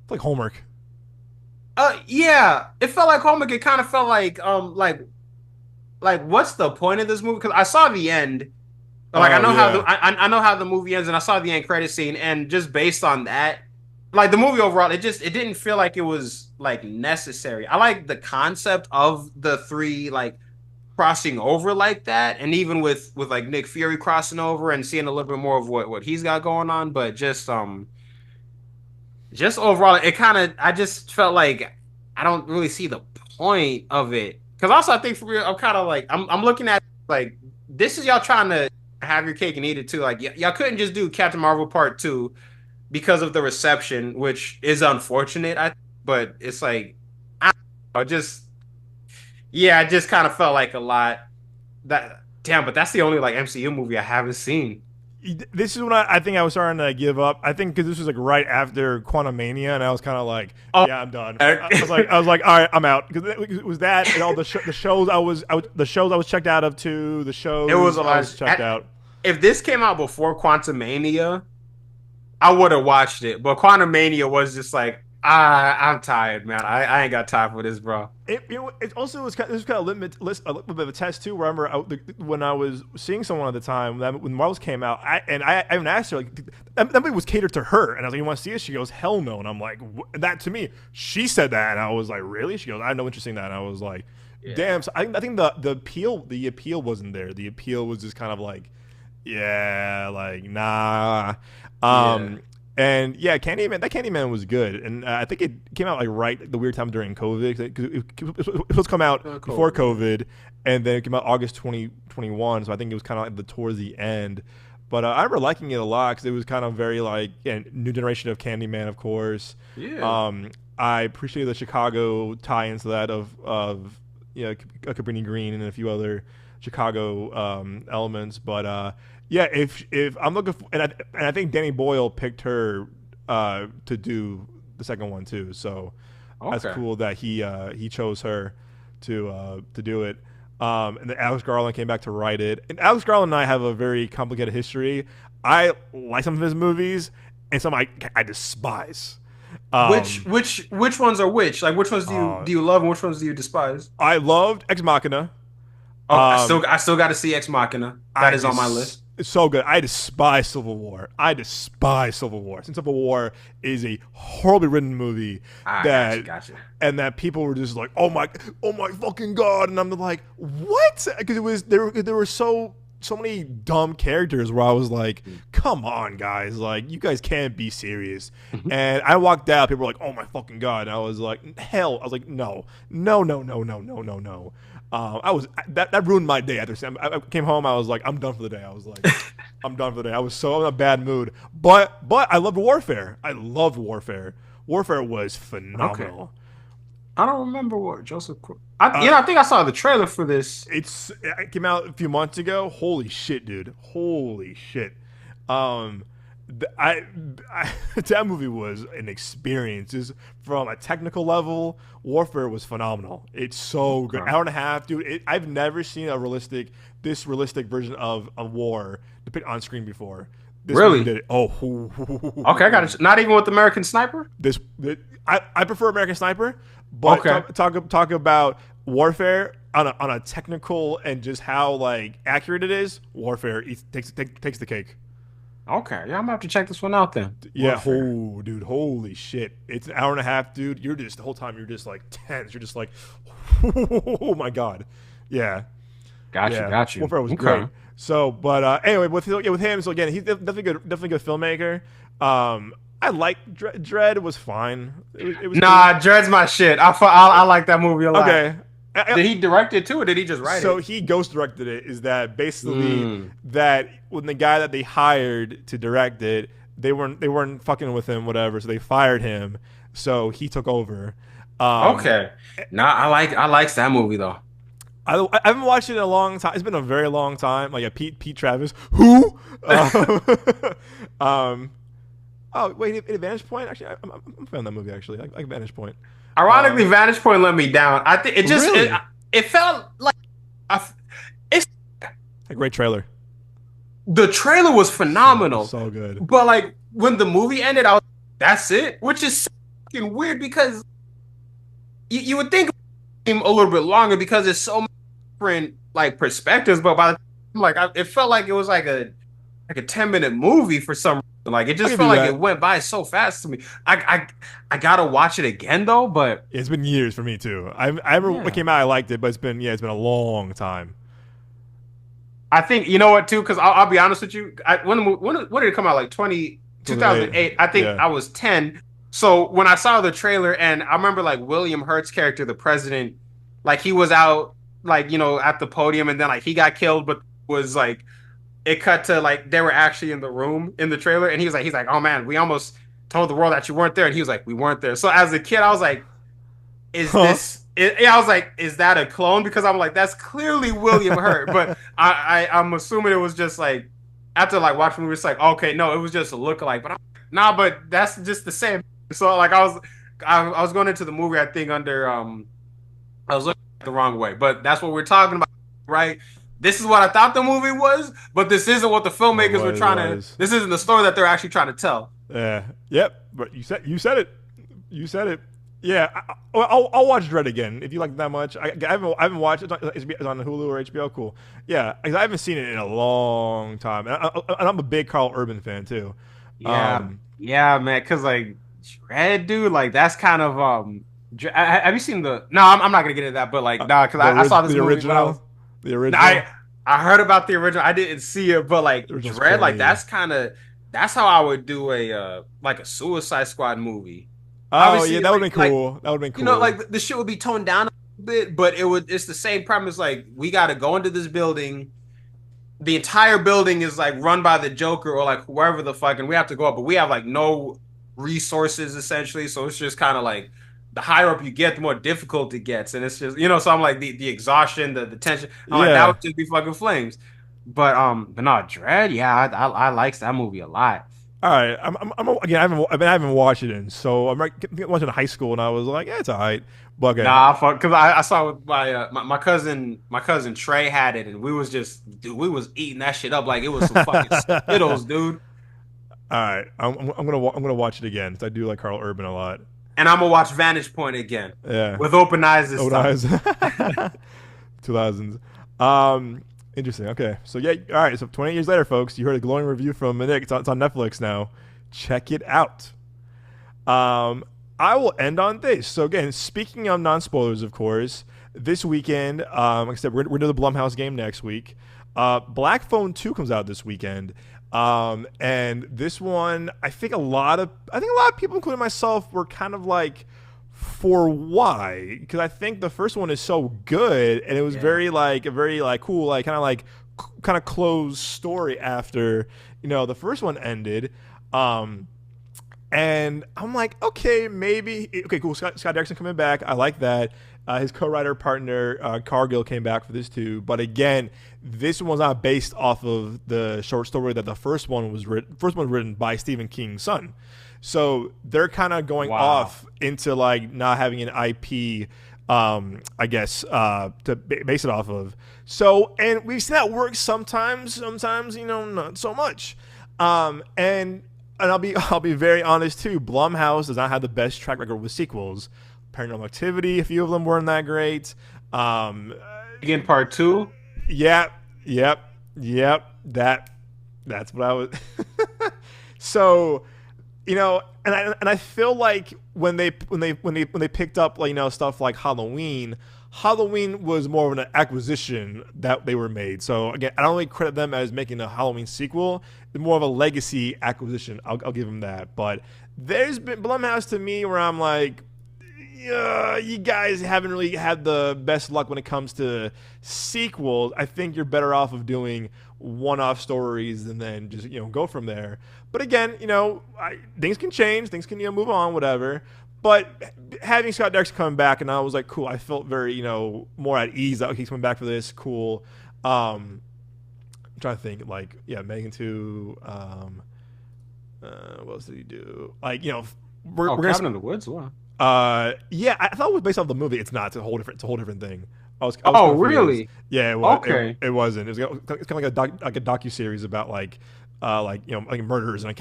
Speaker 1: It's like homework.
Speaker 2: yeah, it felt like homework. It kind of felt like what's the point of this movie? Because I saw the end. Like I
Speaker 1: Oh
Speaker 2: know how
Speaker 1: yeah,
Speaker 2: I know how the movie ends, and I saw the end credit scene, and just based on that, like the movie overall, it didn't feel like it was like necessary. I like the concept of the three like crossing over like that, and even with like Nick Fury crossing over and seeing a little bit more of what he's got going on, but just overall, it kind of I just felt like I don't really see the point of it. Because also, I think for real, I'm kind of like I'm looking at like this is y'all trying to have your cake and eat it too. Like y'all couldn't just do Captain Marvel Part Two because of the reception, which is unfortunate. But it's like I don't know, just I just kind of felt like a lot that damn. But that's the only like MCU movie I haven't seen.
Speaker 1: This is when I think I was starting to give up. I think because this was like right after Quantumania, and I was kind of like,
Speaker 2: Oh,
Speaker 1: yeah, I'm done. I was like, all right, I'm out because it was that and all the shows the shows I was checked out of too. The shows
Speaker 2: it was a
Speaker 1: I
Speaker 2: lot.
Speaker 1: was checked out.
Speaker 2: If this came out before Quantumania, I would have watched it. But Quantumania was just like, I'm tired, man. I ain't got time for this, bro.
Speaker 1: It also was kind of, this was kind of a little bit of a test too. Where I remember when I was seeing someone at the time when Marvels came out, I even asked her like that movie was catered to her, and I was like, "You want to see it?" She goes, "Hell no!" And I'm like, "That to me." She said that, and I was like, "Really?" She goes, "I had no interest in that." And I was like,
Speaker 2: Yeah.
Speaker 1: "Damn!" So I think the appeal wasn't there. The appeal was just kind of like, yeah, like nah.
Speaker 2: Yeah.
Speaker 1: And yeah, Candyman was good, and I think it came out like right the weird time during COVID. It was supposed to come out before COVID, and then it came out August 2021. So I think it was kind of like towards the end. But I remember liking it a lot because it was kind of very like new generation of Candyman, of course.
Speaker 2: Yeah.
Speaker 1: I appreciated the Chicago tie-ins to that of Cabrini Green and a few other Chicago elements, but. Yeah, if I'm looking for, and I think Danny Boyle picked her to do the second one too, so that's
Speaker 2: Okay.
Speaker 1: cool that he chose her to do it. And then Alex Garland came back to write it. And Alex Garland and I have a very complicated history. I like some of his movies, and some I despise.
Speaker 2: Which ones are which? Like which ones
Speaker 1: Uh,
Speaker 2: do you love and which ones do you despise?
Speaker 1: I loved Ex Machina.
Speaker 2: Oh,
Speaker 1: Um,
Speaker 2: I still got to see Ex Machina. That
Speaker 1: I
Speaker 2: is on my
Speaker 1: just
Speaker 2: list.
Speaker 1: it's so good. I despise Civil War. I despise Civil War. Since Civil War is a horribly written movie that
Speaker 2: Gotcha.
Speaker 1: and that people were just like, oh my fucking god, and I'm like, what? Because it was there were so many dumb characters where I was like, come on, guys, like you guys can't be serious. And I walked out, people were like, oh my fucking god, and I was like, hell, I was like, no, no, no, no, no, no, no, no. I was that ruined my day. After I came home, I was like, I'm done for the day. I was like, I'm done for the day. I was so in a bad mood. But I loved Warfare. I loved Warfare. Warfare was
Speaker 2: Okay.
Speaker 1: phenomenal.
Speaker 2: I don't remember what Joseph.
Speaker 1: Uh,
Speaker 2: I think I saw the trailer for this.
Speaker 1: it came out a few months ago. Holy shit, dude! Holy shit! Um, that movie was an experience. Just from a technical level, Warfare was phenomenal. It's so good.
Speaker 2: Okay.
Speaker 1: Hour and a half, dude. I've never seen this realistic version of a war depicted on screen before. This movie
Speaker 2: Really?
Speaker 1: did it. Oh,
Speaker 2: Okay, I got it. Not even with American Sniper.
Speaker 1: I prefer American Sniper, but
Speaker 2: Okay.
Speaker 1: talk about Warfare on a technical and just how like accurate it is. Warfare takes the cake.
Speaker 2: Okay. Yeah, I'm gonna have to check this one out then.
Speaker 1: Yeah,
Speaker 2: Warfare.
Speaker 1: oh, dude, holy shit! It's an hour and a half, dude. You're just the whole time you're just like tense. You're just like, oh my god, yeah, yeah.
Speaker 2: Got you.
Speaker 1: Warfare was great.
Speaker 2: Okay.
Speaker 1: So, but anyway, with him, so again, he's definitely good filmmaker. I like Dread was fine. It was cool.
Speaker 2: Nah, Dread's my shit. I like that movie a lot.
Speaker 1: Okay.
Speaker 2: Did he direct it too, or did he just write
Speaker 1: So
Speaker 2: it?
Speaker 1: he ghost directed it. Is that basically
Speaker 2: Mm.
Speaker 1: that when the guy that they hired to direct it, they weren't fucking with him, whatever. So they fired him. So he took over.
Speaker 2: Okay. Nah, I like that movie though.
Speaker 1: I haven't watched it in a long time. It's been a very long time. Like Pete Travis, who? Um, oh wait, Advantage Point. Actually, I'm a fan of that movie. Actually, I like Advantage Point.
Speaker 2: Ironically, Vantage Point let me down. I think it just
Speaker 1: Really?
Speaker 2: it felt like I, it's
Speaker 1: A great trailer.
Speaker 2: the trailer was phenomenal,
Speaker 1: So good.
Speaker 2: but like when the movie ended, I was that's it, which is so fucking weird because you would think it would seem a little bit longer because it's so many different like perspectives, but by the time, it felt like it was like a 10-minute movie for some reason. Like it
Speaker 1: I'll
Speaker 2: just
Speaker 1: give
Speaker 2: felt
Speaker 1: you
Speaker 2: like
Speaker 1: that.
Speaker 2: it went by so fast to me. I gotta watch it again though, but
Speaker 1: It's been years for me too. I remember when it
Speaker 2: yeah.
Speaker 1: came out, I liked it, but it's been a long time.
Speaker 2: I think you know what too, because I'll be honest with you. When did it come out? Like 2008. I think
Speaker 1: Yeah.
Speaker 2: I was 10. So when I saw the trailer, and I remember like William Hurt's character, the president, like he was out like at the podium, and then like he got killed, but was like it cut to like they were actually in the room in the trailer, and he's like, oh man, we almost told the world that you weren't there, and he was like, we weren't there. So as a kid, I was like, is
Speaker 1: Huh?
Speaker 2: this yeah, I was like, is that a clone? Because I'm like, that's clearly William Hurt, but I'm assuming it was just like after like watching the movie, it's like, okay, no, it was just a lookalike. But nah, but that's just the same. So like I was going into the movie, I think under I was looking at the wrong way, but that's what we're talking about, right? This is what I thought the movie was, but this isn't what the filmmakers were
Speaker 1: It
Speaker 2: trying to.
Speaker 1: was.
Speaker 2: This isn't the story that they're actually trying to tell.
Speaker 1: Yeah. Yep. But you said it. You said it. Yeah. I'll watch Dread again if you like it that much. I haven't watched it. It's on Hulu or HBO. Cool. Yeah. I haven't seen it in a long time, and I'm a big Carl Urban fan too.
Speaker 2: Yeah, yeah, man. Because like Dread, dude, like that's kind of have you seen the? No, I'm not gonna get into that. But like, nah, because I saw this
Speaker 1: the
Speaker 2: movie when I was.
Speaker 1: original. The original.
Speaker 2: I heard about the original. I didn't see it, but like
Speaker 1: The original's
Speaker 2: Dread, like
Speaker 1: funny.
Speaker 2: that's how I would do a like a Suicide Squad movie.
Speaker 1: Oh yeah,
Speaker 2: Obviously,
Speaker 1: that would have been
Speaker 2: like
Speaker 1: cool. That would have been
Speaker 2: you know,
Speaker 1: cool.
Speaker 2: like the shit would be toned down a bit, but it's the same premise. Like we got to go into this building. The entire building is like run by the Joker or like whoever the fuck, and we have to go up, but we have like no resources essentially. So it's just kind of like the higher up you get, the more difficult it gets, and it's just so I'm like the exhaustion, the tension. I'm like that
Speaker 1: Yeah.
Speaker 2: would just be fucking flames. But no, Dread, yeah, I likes that movie a lot.
Speaker 1: All right. Again. I haven't watched it in, so I'm like watching in high school, and I was like, yeah, it's alright. But okay.
Speaker 2: Nah, fuck, because I saw it with my cousin Trey had it, and we was just dude, we was eating that shit up like it was some fucking Skittles, dude.
Speaker 1: All right. I'm gonna watch it again because I do like Carl Urban a lot.
Speaker 2: And I'm gonna watch Vantage Point again
Speaker 1: Yeah.
Speaker 2: with open eyes this
Speaker 1: Oh,
Speaker 2: time.
Speaker 1: nice. 2000s. Interesting. Okay. So yeah. All right. So 20 years later, folks, you heard a glowing review from Nick. It's on Netflix now. Check it out. I will end on this. So again, speaking of non-spoilers, of course, this weekend, like I said, we're doing the Blumhouse game next week. Black Phone 2 comes out this weekend. And this one, I think a lot of people, including myself, were kind of like, for why? Because I think the first one is so good, and it was very like a very like cool, like kind of closed story after the first one ended. And I'm like, okay, maybe okay, cool. Scott Derrickson coming back, I like that. His co-writer partner Cargill came back for this too, but again, this one was not based off of the short story that the first one was written. First one was written by Stephen King's son, so they're kind of going off into like not having an IP, I guess, to base it off of. So, and we've seen that work sometimes, not so much. And I'll be very honest too. Blumhouse does not have the best track record with sequels. Paranormal Activity, a few of them weren't that great.
Speaker 2: Again, part two.
Speaker 1: Yep. That's what I was. So, and I feel like when they picked up like stuff like Halloween was more of an acquisition that they were made. So again, I don't really credit them as making a Halloween sequel. It's more of a legacy acquisition. I'll give them that. But there's been Blumhouse to me where I'm like, you guys haven't really had the best luck when it comes to sequels. I think you're better off of doing one-off stories and then just go from there. But again, things can change, things can move on, whatever. But having Scott Derrickson come back, and I was like, cool. I felt very more at ease that he's coming back for this. Cool. I'm trying to think like Megan 2. What else did he do? Like we're
Speaker 2: Cabin in the Woods. Wow.
Speaker 1: Yeah, I thought it was based off the movie. It's not. It's a whole different thing. I was
Speaker 2: confused.
Speaker 1: Really? Yeah, it was.
Speaker 2: Okay.
Speaker 1: It wasn't. It was it's kind of like a docu-series about like murders in a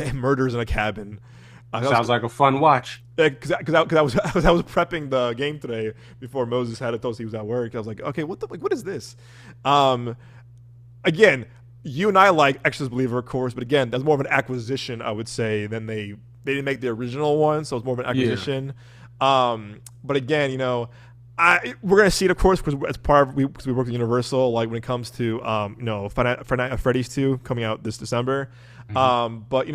Speaker 1: cabin.
Speaker 2: Sounds like a fun watch.
Speaker 1: Yeah, because I was prepping the game today before Moses had to tell us he was at work. I was like, okay, what is this? Again, you and I like Exorcist Believer, of course, but again, that's more of an acquisition, I would say, than they didn't make the original one, so it's more of an acquisition. Yeah. But again, we're gonna see it, of course, because as part of because we work with Universal, like when it comes to Five Nights at Freddy's 2 coming out this December. Mm-hmm. But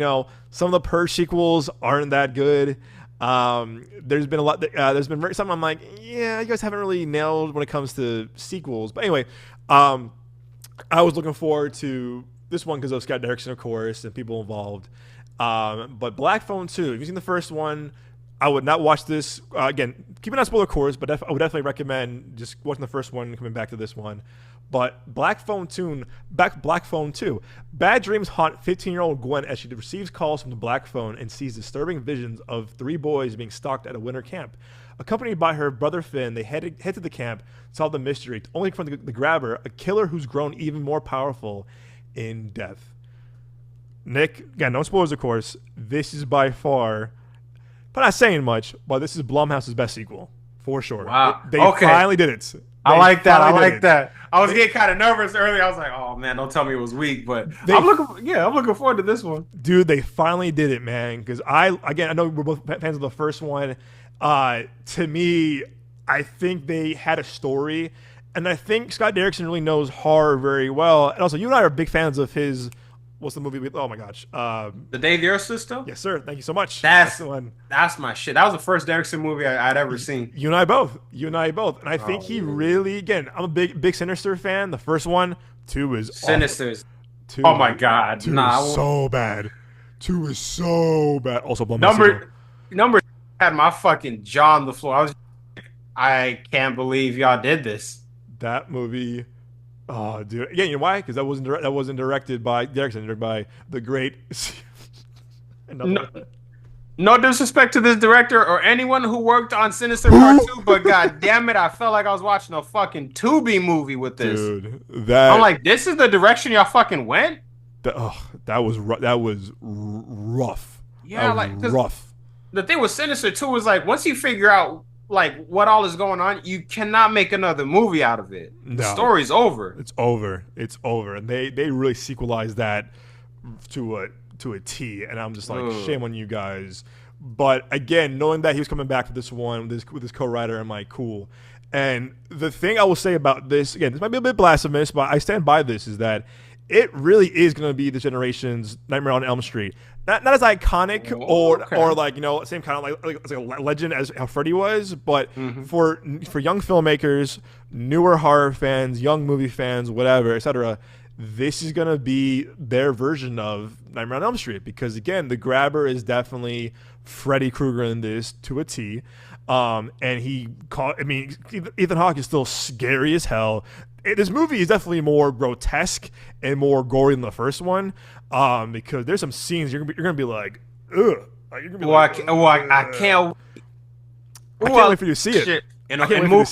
Speaker 1: some of the Purge sequels aren't that good. There's been a lot. There's been something I'm like, yeah, you guys haven't really nailed when it comes to sequels. But anyway, I was looking forward to this one because of Scott Derrickson, of course, and people involved. But Black Phone 2, have you seen the first one? I would not watch this again. Keep it on spoiler course, but I would definitely recommend just watching the first one and coming back to this one. But Black Phone 2. Bad dreams haunt 15-year-old Gwen as she receives calls from the Black Phone and sees disturbing visions of 3 boys being stalked at a winter camp. Accompanied by her brother Finn, they head to the camp to solve the mystery, only from the grabber, a killer who's grown even more powerful in death. Nick, again, no spoilers, of course. This is by far, but not saying much, but this is Blumhouse's best sequel, for sure.
Speaker 2: Wow.
Speaker 1: They finally did it.
Speaker 2: I like that. I was getting kind of nervous earlier. I was like, "Oh man, don't tell me it was weak." But I'm looking forward to this one,
Speaker 1: dude. They finally did it, man. Because I know we're both fans of the first one. To me, I think they had a story, and I think Scott Derrickson really knows horror very well. And also, you and I are big fans of his. What's the movie? Oh my gosh,
Speaker 2: The Day the Earth Stood Still.
Speaker 1: Yes, sir. Thank you so much.
Speaker 2: That's the one. That's my shit. That was the first Derrickson movie I'd ever seen.
Speaker 1: You and I both. And I think he really, again, I'm a big Sinister fan. The first one, 2 is
Speaker 2: Sinister's. Oh my god,
Speaker 1: 2 is so bad. 2 is so bad. Also,
Speaker 2: number had my fucking jaw on the floor. I can't believe y'all did this.
Speaker 1: That movie. Oh, dude! Again, you know why? Because that wasn't directed by Derrickson. Directed by the great.
Speaker 2: No disrespect to this director or anyone who worked on Sinister Part 2, but god damn it, I felt like I was watching a fucking Tubi movie with this.
Speaker 1: Dude,
Speaker 2: I'm like, this is the direction y'all fucking went.
Speaker 1: That was rough.
Speaker 2: Yeah,
Speaker 1: rough.
Speaker 2: The thing with Sinister 2 is like once you figure out like what all is going on, you cannot make another movie out of it. The story's over.
Speaker 1: It's over, and they really sequelized that to a T, and I'm just like, shame on you guys. But again, knowing that he was coming back for this one with his co-writer, I'm like, cool. And the thing I will say about this, again, this might be a bit blasphemous, but I stand by this, is that it really is going to be this generation's Nightmare on Elm Street. Not as iconic or like, you know, same kind of like a legend as how Freddy was, but for young filmmakers, newer horror fans, young movie fans, whatever, etc. This is going to be their version of Nightmare on Elm Street because, again, the grabber is definitely Freddy Krueger in this to a T. And Ethan Hawke is still scary as hell. This movie is definitely more grotesque and more gory than the first one because there's some scenes you're gonna be like, ugh. I
Speaker 2: can't
Speaker 1: wait for you to see it. I can't wait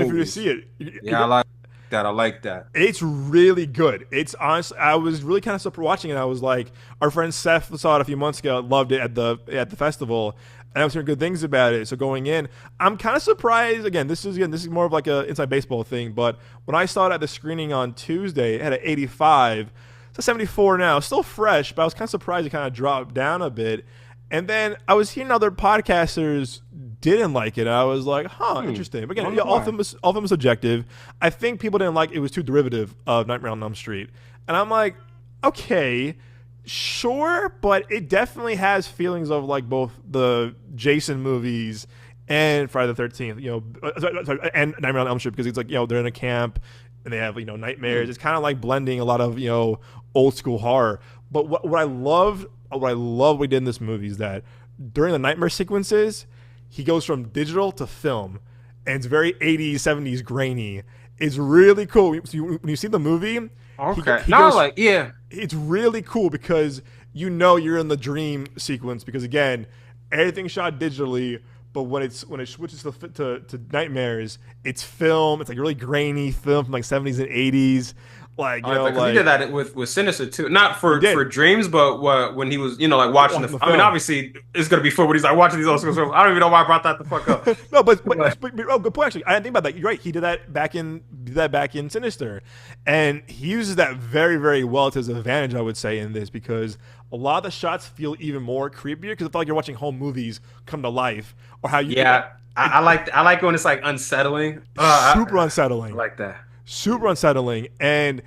Speaker 1: for you to see it.
Speaker 2: Yeah, I like that. I like that.
Speaker 1: It's really good. It's honestly, I was really kind of surprised watching it. I was like, our friend Seth saw it a few months ago, loved it at the festival, and I was hearing good things about it. So going in, I'm kind of surprised. Again, this is more of like a inside baseball thing. But when I saw it at the screening on Tuesday, it had an 85. It's a 74 now, still fresh. But I was kind of surprised it kind of dropped down a bit. And then I was hearing other podcasters didn't like it. I was like, interesting. But again, all of them is subjective. I think people didn't like it was too derivative of Nightmare on Elm Street. And I'm like, okay, sure, but it definitely has feelings of like both the Jason movies and Friday the 13th, you know, and Nightmare on Elm Street because it's like, you know, they're in a camp and they have, you know, nightmares. It's kind of like blending a lot of, you know, old school horror. But what I love what we did in this movie is that during the nightmare sequences, he goes from digital to film, and it's very 80s, 70s grainy. It's really cool. When you see the movie, it's really cool because you know you're in the dream sequence because, again, everything's shot digitally, but when it switches to nightmares, it's film. It's like really grainy film from like 70s and 80s. Like, you know, like,
Speaker 2: he did that with Sinister too, not for dreams, but when he was, you know, like watching the film. I mean, obviously it's gonna be fun when he's like watching these old school films. I don't even know why I brought that the fuck up.
Speaker 1: No, but good point actually. I didn't think about that. You're right. He did that back in Sinister, and he uses that very, very well to his advantage, I would say, in this because a lot of the shots feel even more creepier because I feel like you're watching home movies come to life, or how you
Speaker 2: I like when it's like unsettling,
Speaker 1: super unsettling.
Speaker 2: I like that.
Speaker 1: Super unsettling, and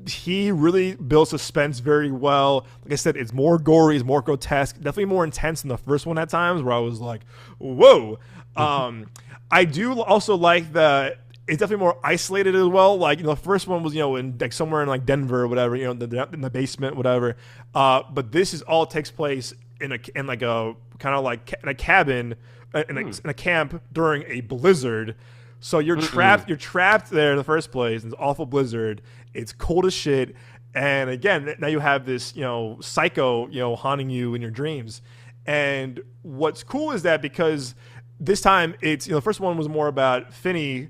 Speaker 1: he really builds suspense very well. Like I said, it's more gory, it's more grotesque, definitely more intense than the first one at times, where I was like, "Whoa!" I do also like that it's definitely more isolated as well. Like, you know, the first one was, you know, in like somewhere in like Denver or whatever, you know, in the basement, whatever. But this is all takes place in like a kind of like in a cabin in a camp during a blizzard. So you're trapped. You're trapped there in the first place. In this awful blizzard. It's cold as shit. And again, now you have this, psycho, haunting you in your dreams. And what's cool is that because this time it's, the first one was more about Finney,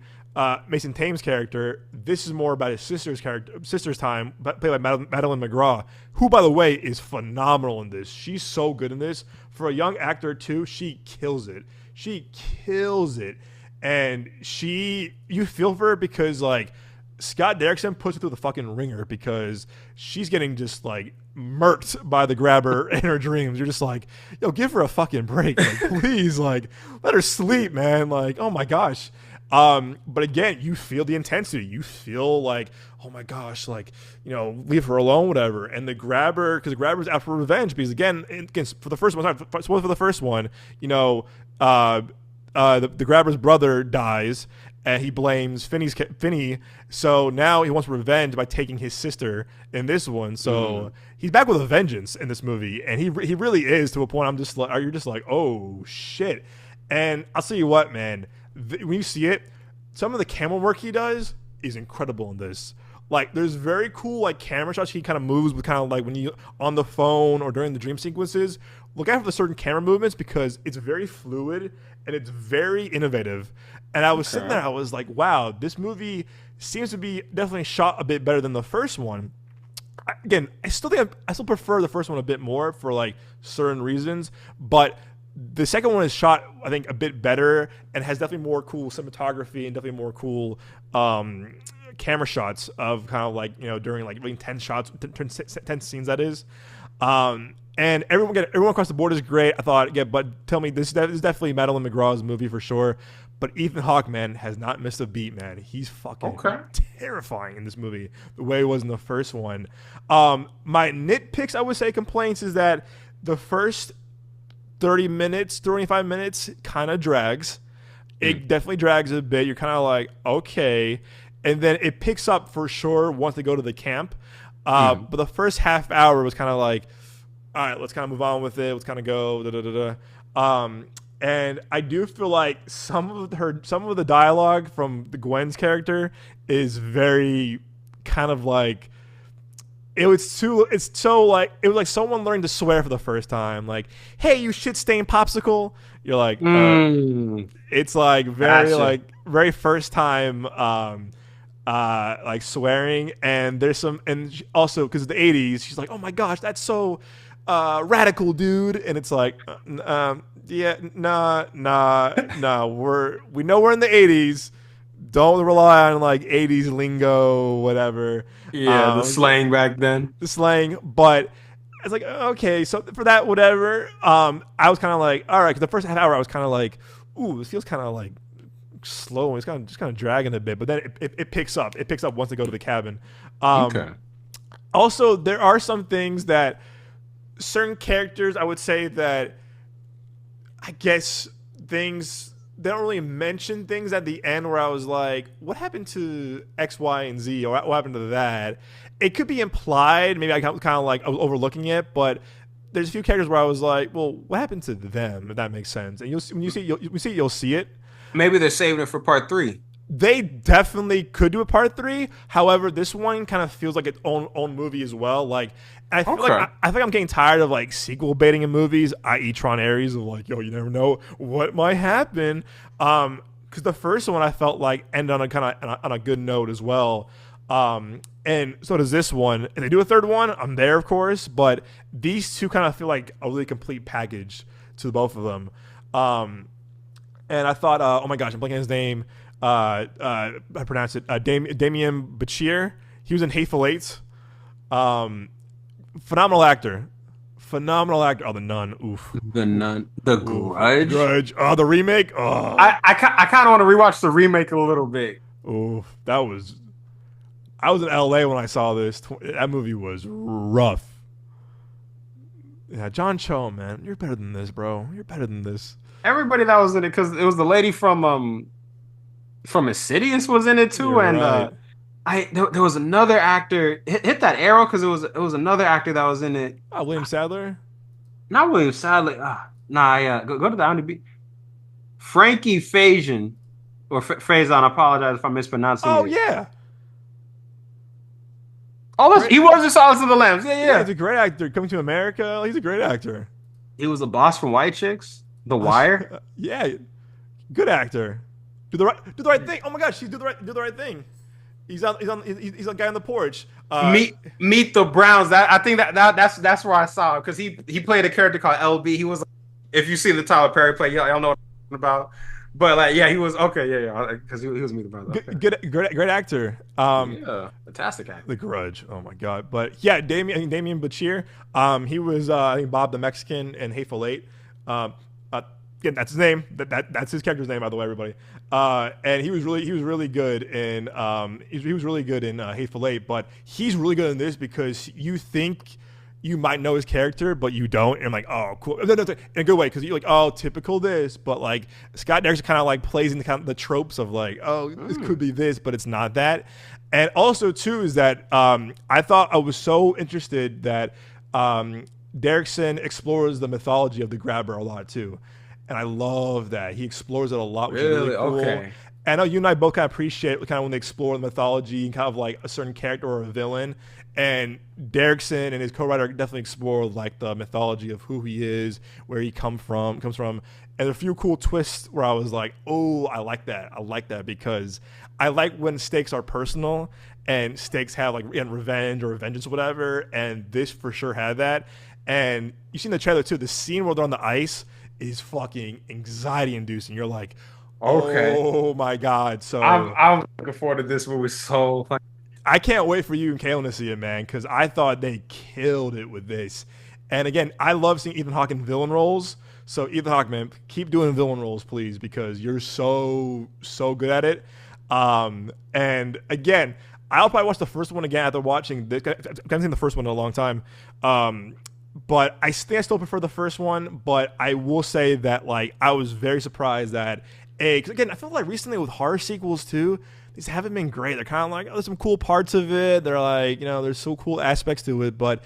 Speaker 1: Mason Thames' character. This is more about his sister's time, played by Madeline McGraw, who, by the way, is phenomenal in this. She's so good in this. For a young actor, too, she kills it. She kills it. And you feel for her because, like, Scott Derrickson puts her through the fucking ringer because she's getting just like murked by the grabber in her dreams. You're just like, yo, give her a fucking break. Like, please, like, let her sleep, man. Like, oh my gosh. But again, you feel the intensity. You feel like, oh my gosh, like, leave her alone, whatever. And the grabber, because the grabber's out for revenge because again, for the first one, for the first one, the grabber's brother dies. And he blames Finney, so now he wants revenge by taking his sister in this one. So he's back with a vengeance in this movie, and he really is, to a point. You're just like, oh shit. And I'll tell you what, man, when you see it, some of the camera work he does is incredible in this. Like, there's very cool like camera shots he kind of moves with, kind of like when you on the phone or during the dream sequences. Look out for the certain camera movements because it's very fluid and it's very innovative. And I was sitting there, I was like, wow, this movie seems to be definitely shot a bit better than the first one. Again, I still prefer the first one a bit more for like certain reasons, but the second one is shot, I think, a bit better and has definitely more cool cinematography and definitely more cool camera shots of kind of like, during like really intense shots, tense scenes, that is. And everyone across the board is great. I thought, but tell me, this is definitely Madeline McGraw's movie for sure. But Ethan Hawke, man, has not missed a beat, man. He's fucking terrifying in this movie, the way he was in the first one. My nitpicks, I would say, complaints, is that the first 25 minutes kind of drags. It definitely drags a bit. You're kind of like, okay. And then it picks up for sure once they go to the camp. But the first half hour was kind of like, all right, let's kind of move on with it. Let's kind of go, and I do feel like some of the dialogue from the Gwen's character is very kind of like, it was like someone learned to swear for the first time. Like, hey, you shit stained popsicle. You're like, it's like very first time, like swearing. And there's also because of the 80s, she's like, oh my gosh, that's so radical, dude. And it's like, yeah, nah. We know we're in the 80s. Don't rely on like 80s lingo, whatever.
Speaker 2: Yeah, the slang back then.
Speaker 1: The slang, but it's like, okay, so for that, whatever. I was kind of like, all right, because the first half hour I was kind of like, ooh, this feels kind of like slow. It's kind of dragging a bit, but then it picks up. It picks up once they go to the cabin. Okay. Also, there are some things that certain characters, I would say that, I guess things, they don't really mention things at the end where I was like, what happened to X, Y, and Z, or what happened to that? It could be implied. Maybe I kind of like I was overlooking it, but there's a few characters where I was like, well, what happened to them? If that makes sense. And you'll see it.
Speaker 2: Maybe they're saving it for part 3.
Speaker 1: They definitely could do a part 3. However, this one kind of feels like its own movie as well. Like, I feel like I think I'm getting tired of like sequel baiting in movies, i.e. TRON ARES, of like, yo, you never know what might happen. Because the first one I felt like ended on on a good note as well. And so does this one. And they do a third one, I'm there, of course. But these two kind of feel like a really complete package to both of them. And I thought, oh my gosh, I'm blanking his name. I pronounce it Damien Bachir. He was in Hateful Eight. Phenomenal actor. Oh, The Nun. Oof.
Speaker 2: The Nun. The Grudge.
Speaker 1: Oh, the remake. Oh.
Speaker 2: I kind of want to rewatch the remake a little bit.
Speaker 1: Oof. I was in LA when I saw this. That movie was rough. Yeah, John Cho, man, you're better than this, bro. You're better than this.
Speaker 2: Everybody that was in it, because it was the lady from Insidious was in it too, and right. There was another actor. Hit that arrow, because it was another actor that was in it.
Speaker 1: Oh, William Sadler.
Speaker 2: not William Sadler. Nah, yeah. Go to the IMDb. Frankie Faison or Faison. I apologize if I'm mispronouncing
Speaker 1: Oh
Speaker 2: it.
Speaker 1: yeah,
Speaker 2: Oh,
Speaker 1: great.
Speaker 2: he was in Silence of the Lambs. Yeah,
Speaker 1: Yeah, he's
Speaker 2: yeah.
Speaker 1: a great actor. Coming to America, he's a great actor.
Speaker 2: He was the boss from White Chicks, The Wire.
Speaker 1: Yeah, good actor. Do the right thing. Oh my gosh, he's do the right thing. He's on guy on the porch.
Speaker 2: Meet the Browns. That I think that's where I saw him because he played a character called LB. He was, if you see the Tyler Perry play, y'all know what I'm talking about. But like, yeah, he was okay. Yeah, because he was Meet the Browns. Okay.
Speaker 1: Great actor.
Speaker 2: Yeah, fantastic actor.
Speaker 1: The Grudge. Oh my god. But yeah, Damien Bachir. He was I think Bob the Mexican in Hateful Eight. Again, that's his name. That's his character's name, by the way, everybody. And he was really good in he was really good in Hateful Eight, but he's really good in this because you think you might know his character, but you don't. And I'm like, oh, cool. No, in a good way, because you're like, oh, typical this. But like Scott Derrickson kind of like plays into kind of the tropes of like, oh, this could be this, but it's not that. And also too is that I thought I was so interested that Derrickson explores the mythology of the grabber a lot too. And I love that. He explores it a lot, which is really cool.
Speaker 2: Okay.
Speaker 1: And I know you and I both kind of appreciate kind of when they explore the mythology and kind of like a certain character or a villain. And Derrickson and his co-writer definitely explore like the mythology of who he is, where he comes from. And a few cool twists where I was like, oh, I like that. I like that because I like when stakes are personal and stakes have like revenge or vengeance or whatever. And this for sure had that. And you see in the trailer too, the scene where they're on the ice is fucking anxiety inducing. You're like,
Speaker 2: Okay.
Speaker 1: oh my god. So
Speaker 2: I'm looking forward to this movie so.
Speaker 1: I can't wait for you and Kalen to see it, man, because I thought they killed it with this. And again, I love seeing Ethan Hawke in villain roles. So Ethan Hawke, man, keep doing villain roles, please, because you're so good at it. And again, I'll probably watch the first one again after watching this. I haven't seen the first one in a long time. But I think I still prefer the first one. But I will say that like I was very surprised that because again I feel like recently with horror sequels too, these haven't been great. They're kind of like, oh, there's some cool parts of it. They're like, there's so cool aspects to it. But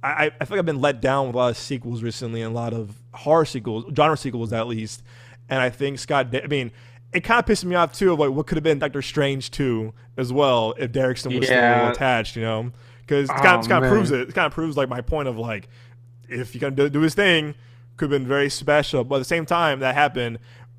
Speaker 1: I feel like I've been let down with a lot of sequels recently and a lot of horror sequels, genre sequels at least. And I think it kind of pissed me off too of like what could have been Doctor Strange 2 as well if Derrickson was still attached, because it kind of proves it. It kind of proves like my point of like if he can do his thing, could have been very special. But at the same time that happened,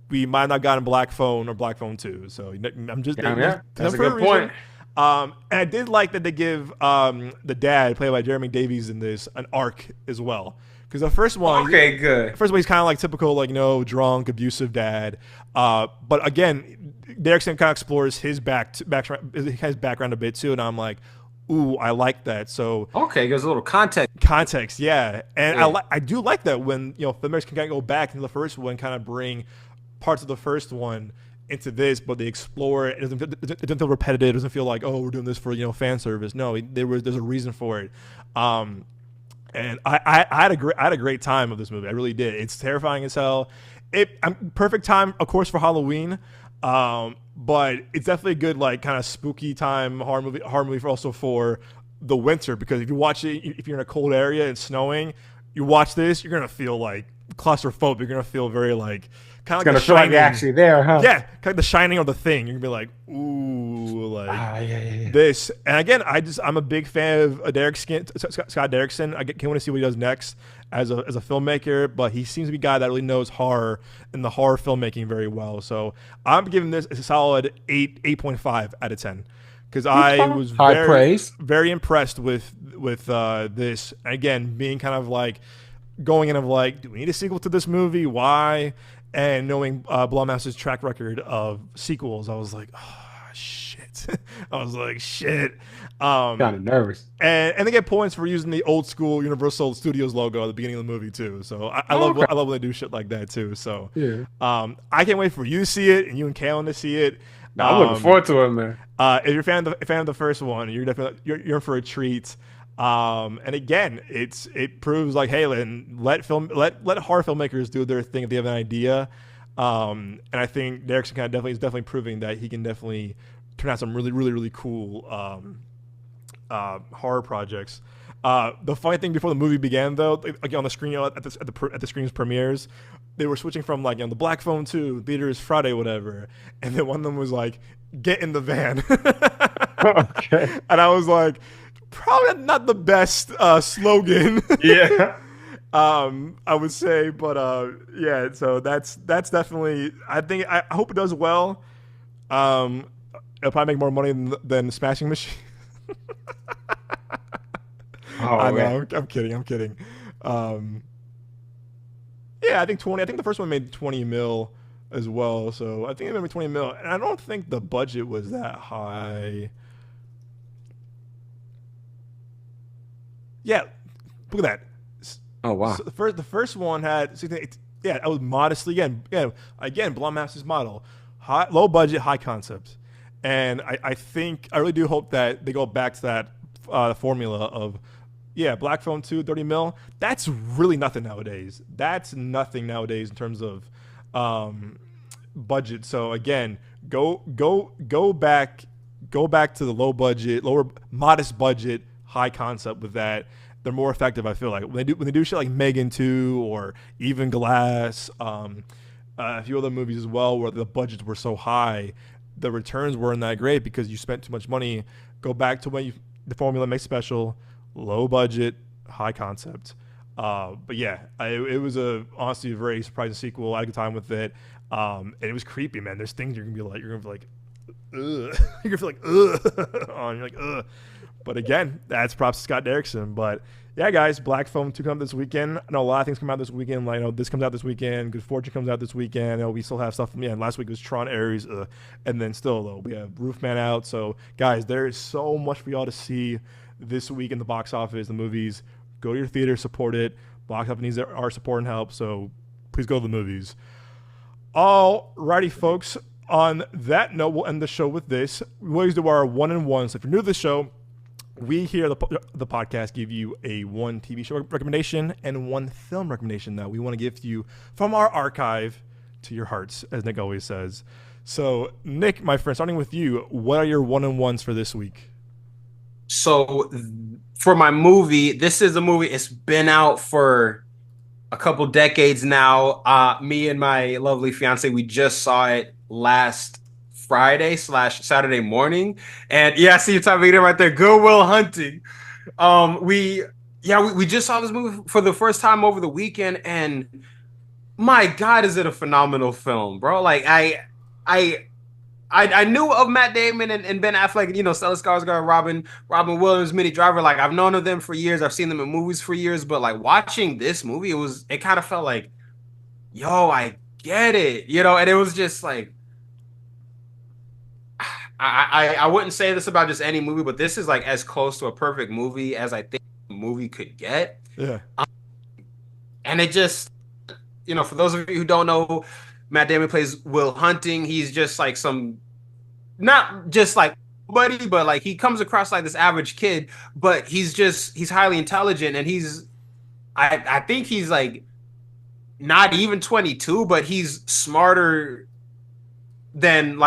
Speaker 1: we might not have gotten Black Phone or Black Phone 2. So I'm just
Speaker 2: that's a good point.
Speaker 1: And I did like that they give the dad, played by Jeremy Davies in this, an arc as well. Because the first one,
Speaker 2: good.
Speaker 1: First one, he's kind of like typical, like drunk, abusive dad. But again, Derrickson kind of explores his background a bit too, and I'm like, ooh, I like that. So
Speaker 2: there's a little context.
Speaker 1: Context, yeah, and I do like that when filmmakers can kind of go back into the first one, kind of bring parts of the first one into this, but they explore it. It doesn't feel repetitive. It doesn't feel like, oh, we're doing this for fan service. No, there's a reason for it. And I had a great time with this movie. I really did. It's terrifying as hell. Perfect time, of course, for Halloween. But it's definitely a good like kind of spooky time horror movie also for the winter, because if you watch it, if you're in a cold area and snowing, you watch this, you're gonna feel like claustrophobic. You're gonna feel very like kind of like The Shining. Like
Speaker 2: actually there, huh?
Speaker 1: Yeah, kind of like The Shining or The Thing. You're gonna be like, ooh, like this. And again, I'm a big fan of Scott Derrickson. I can't wait to see what he does next as a filmmaker. But he seems to be a guy that really knows horror and the horror filmmaking very well. So I'm giving this a solid 8.5 out of 10. Because I was very impressed with this. Again, being kind of like going in of like, do we need a sequel to this movie? Why? And knowing Blumhouse's track record of sequels, I was like, oh, shit. I was like, shit.
Speaker 2: Kind of nervous.
Speaker 1: And they get points for using the old school Universal Studios logo at the beginning of the movie too. So I love when they do shit like that too. So I can't wait for you to see it and you and Kalen to see it.
Speaker 2: I'm looking forward to it, man.
Speaker 1: If you're a fan of the first one, you're definitely you're in for a treat. And again, it proves like, hey, let horror filmmakers do their thing if they have an idea. And I think Derrickson is definitely proving that he can definitely turn out some really, really, really cool horror projects. The funny thing before the movie began, though, like on the screen, at the screen's premieres, they were switching from like the Black Phone 2 theaters Friday, whatever, and then one of them was like, "Get in the van,"
Speaker 2: Okay.
Speaker 1: and I was like, probably not the best slogan.
Speaker 2: Yeah.
Speaker 1: I would say, but yeah. So that's definitely. I hope it does well. It'll probably make more money than Smashing Machine. I
Speaker 2: Oh
Speaker 1: know.
Speaker 2: man.
Speaker 1: I'm kidding. I'm kidding. Um, yeah, I think 20. I think the first one made 20 mil as well. So I think it made 20 mil, and I don't think the budget was that high. Yeah, look at that.
Speaker 2: Oh wow.
Speaker 1: So the first one had yeah, it was modestly again Blumhouse's model, low budget, high concept, and I think I really do hope that they go back to that formula of Black Phone 2, 30 mil. That's really nothing nowadays. That's nothing nowadays in terms of budget. So again, go back to the lower modest budget, high concept with that. They're more effective. I feel like when they do shit like Megan 2 or even Glass, a few other movies as well where the budgets were so high, the returns weren't that great because you spent too much money. Go back to when the formula makes special, low budget, high concept. But yeah, it was honestly a very surprising sequel. I had a good time with it, and it was creepy, man. There's things you're gonna be like, ugh. You're gonna feel like, ugh. You're like, ugh. But again, that's props to Scott Derrickson. But yeah, guys, Black Phone 2 comes this weekend. I know a lot of things come out this weekend. Like, this comes out this weekend. Good Fortune comes out this weekend. We still have stuff from, last week was TRON ARES. And then still, though, we have Roofman out. So, guys, there is so much for y'all to see this week in the box office, the movies. Go to your theater, support it. Box office needs our support and help. So, please go to the movies. All righty, folks. On that note, we'll end the show with this. We always do our one-and-one. So, if you're new to the show, we here the podcast give you a one TV show recommendation and one film recommendation that we want to give to you from our archive to your hearts, as Nick always says. So, Nick, my friend, starting with you, what are your one-and-ones for this week?
Speaker 2: So for my movie, this is a movie. It's been out for a couple decades now. Me and my lovely fiance, we just saw it last Friday/Saturday morning, and yeah, I see you typing it in right there. Good Will Hunting. We just saw this movie for the first time over the weekend, and my God, is it a phenomenal film, bro? Like I knew of Matt Damon and Ben Affleck, Stellan Skarsgård, Robin Williams, Minnie Driver. Like, I've known of them for years. I've seen them in movies for years, but like watching this movie, it kind of felt like, yo, I get it, and it was just like, I wouldn't say this about just any movie, but this is like as close to a perfect movie as I think a movie could get.
Speaker 1: Yeah.
Speaker 2: And it just, for those of you who don't know, Matt Damon plays Will Hunting. He's just like not just like buddy, but like he comes across like this average kid, but he's highly intelligent, and I think he's like not even 22, but he's smarter than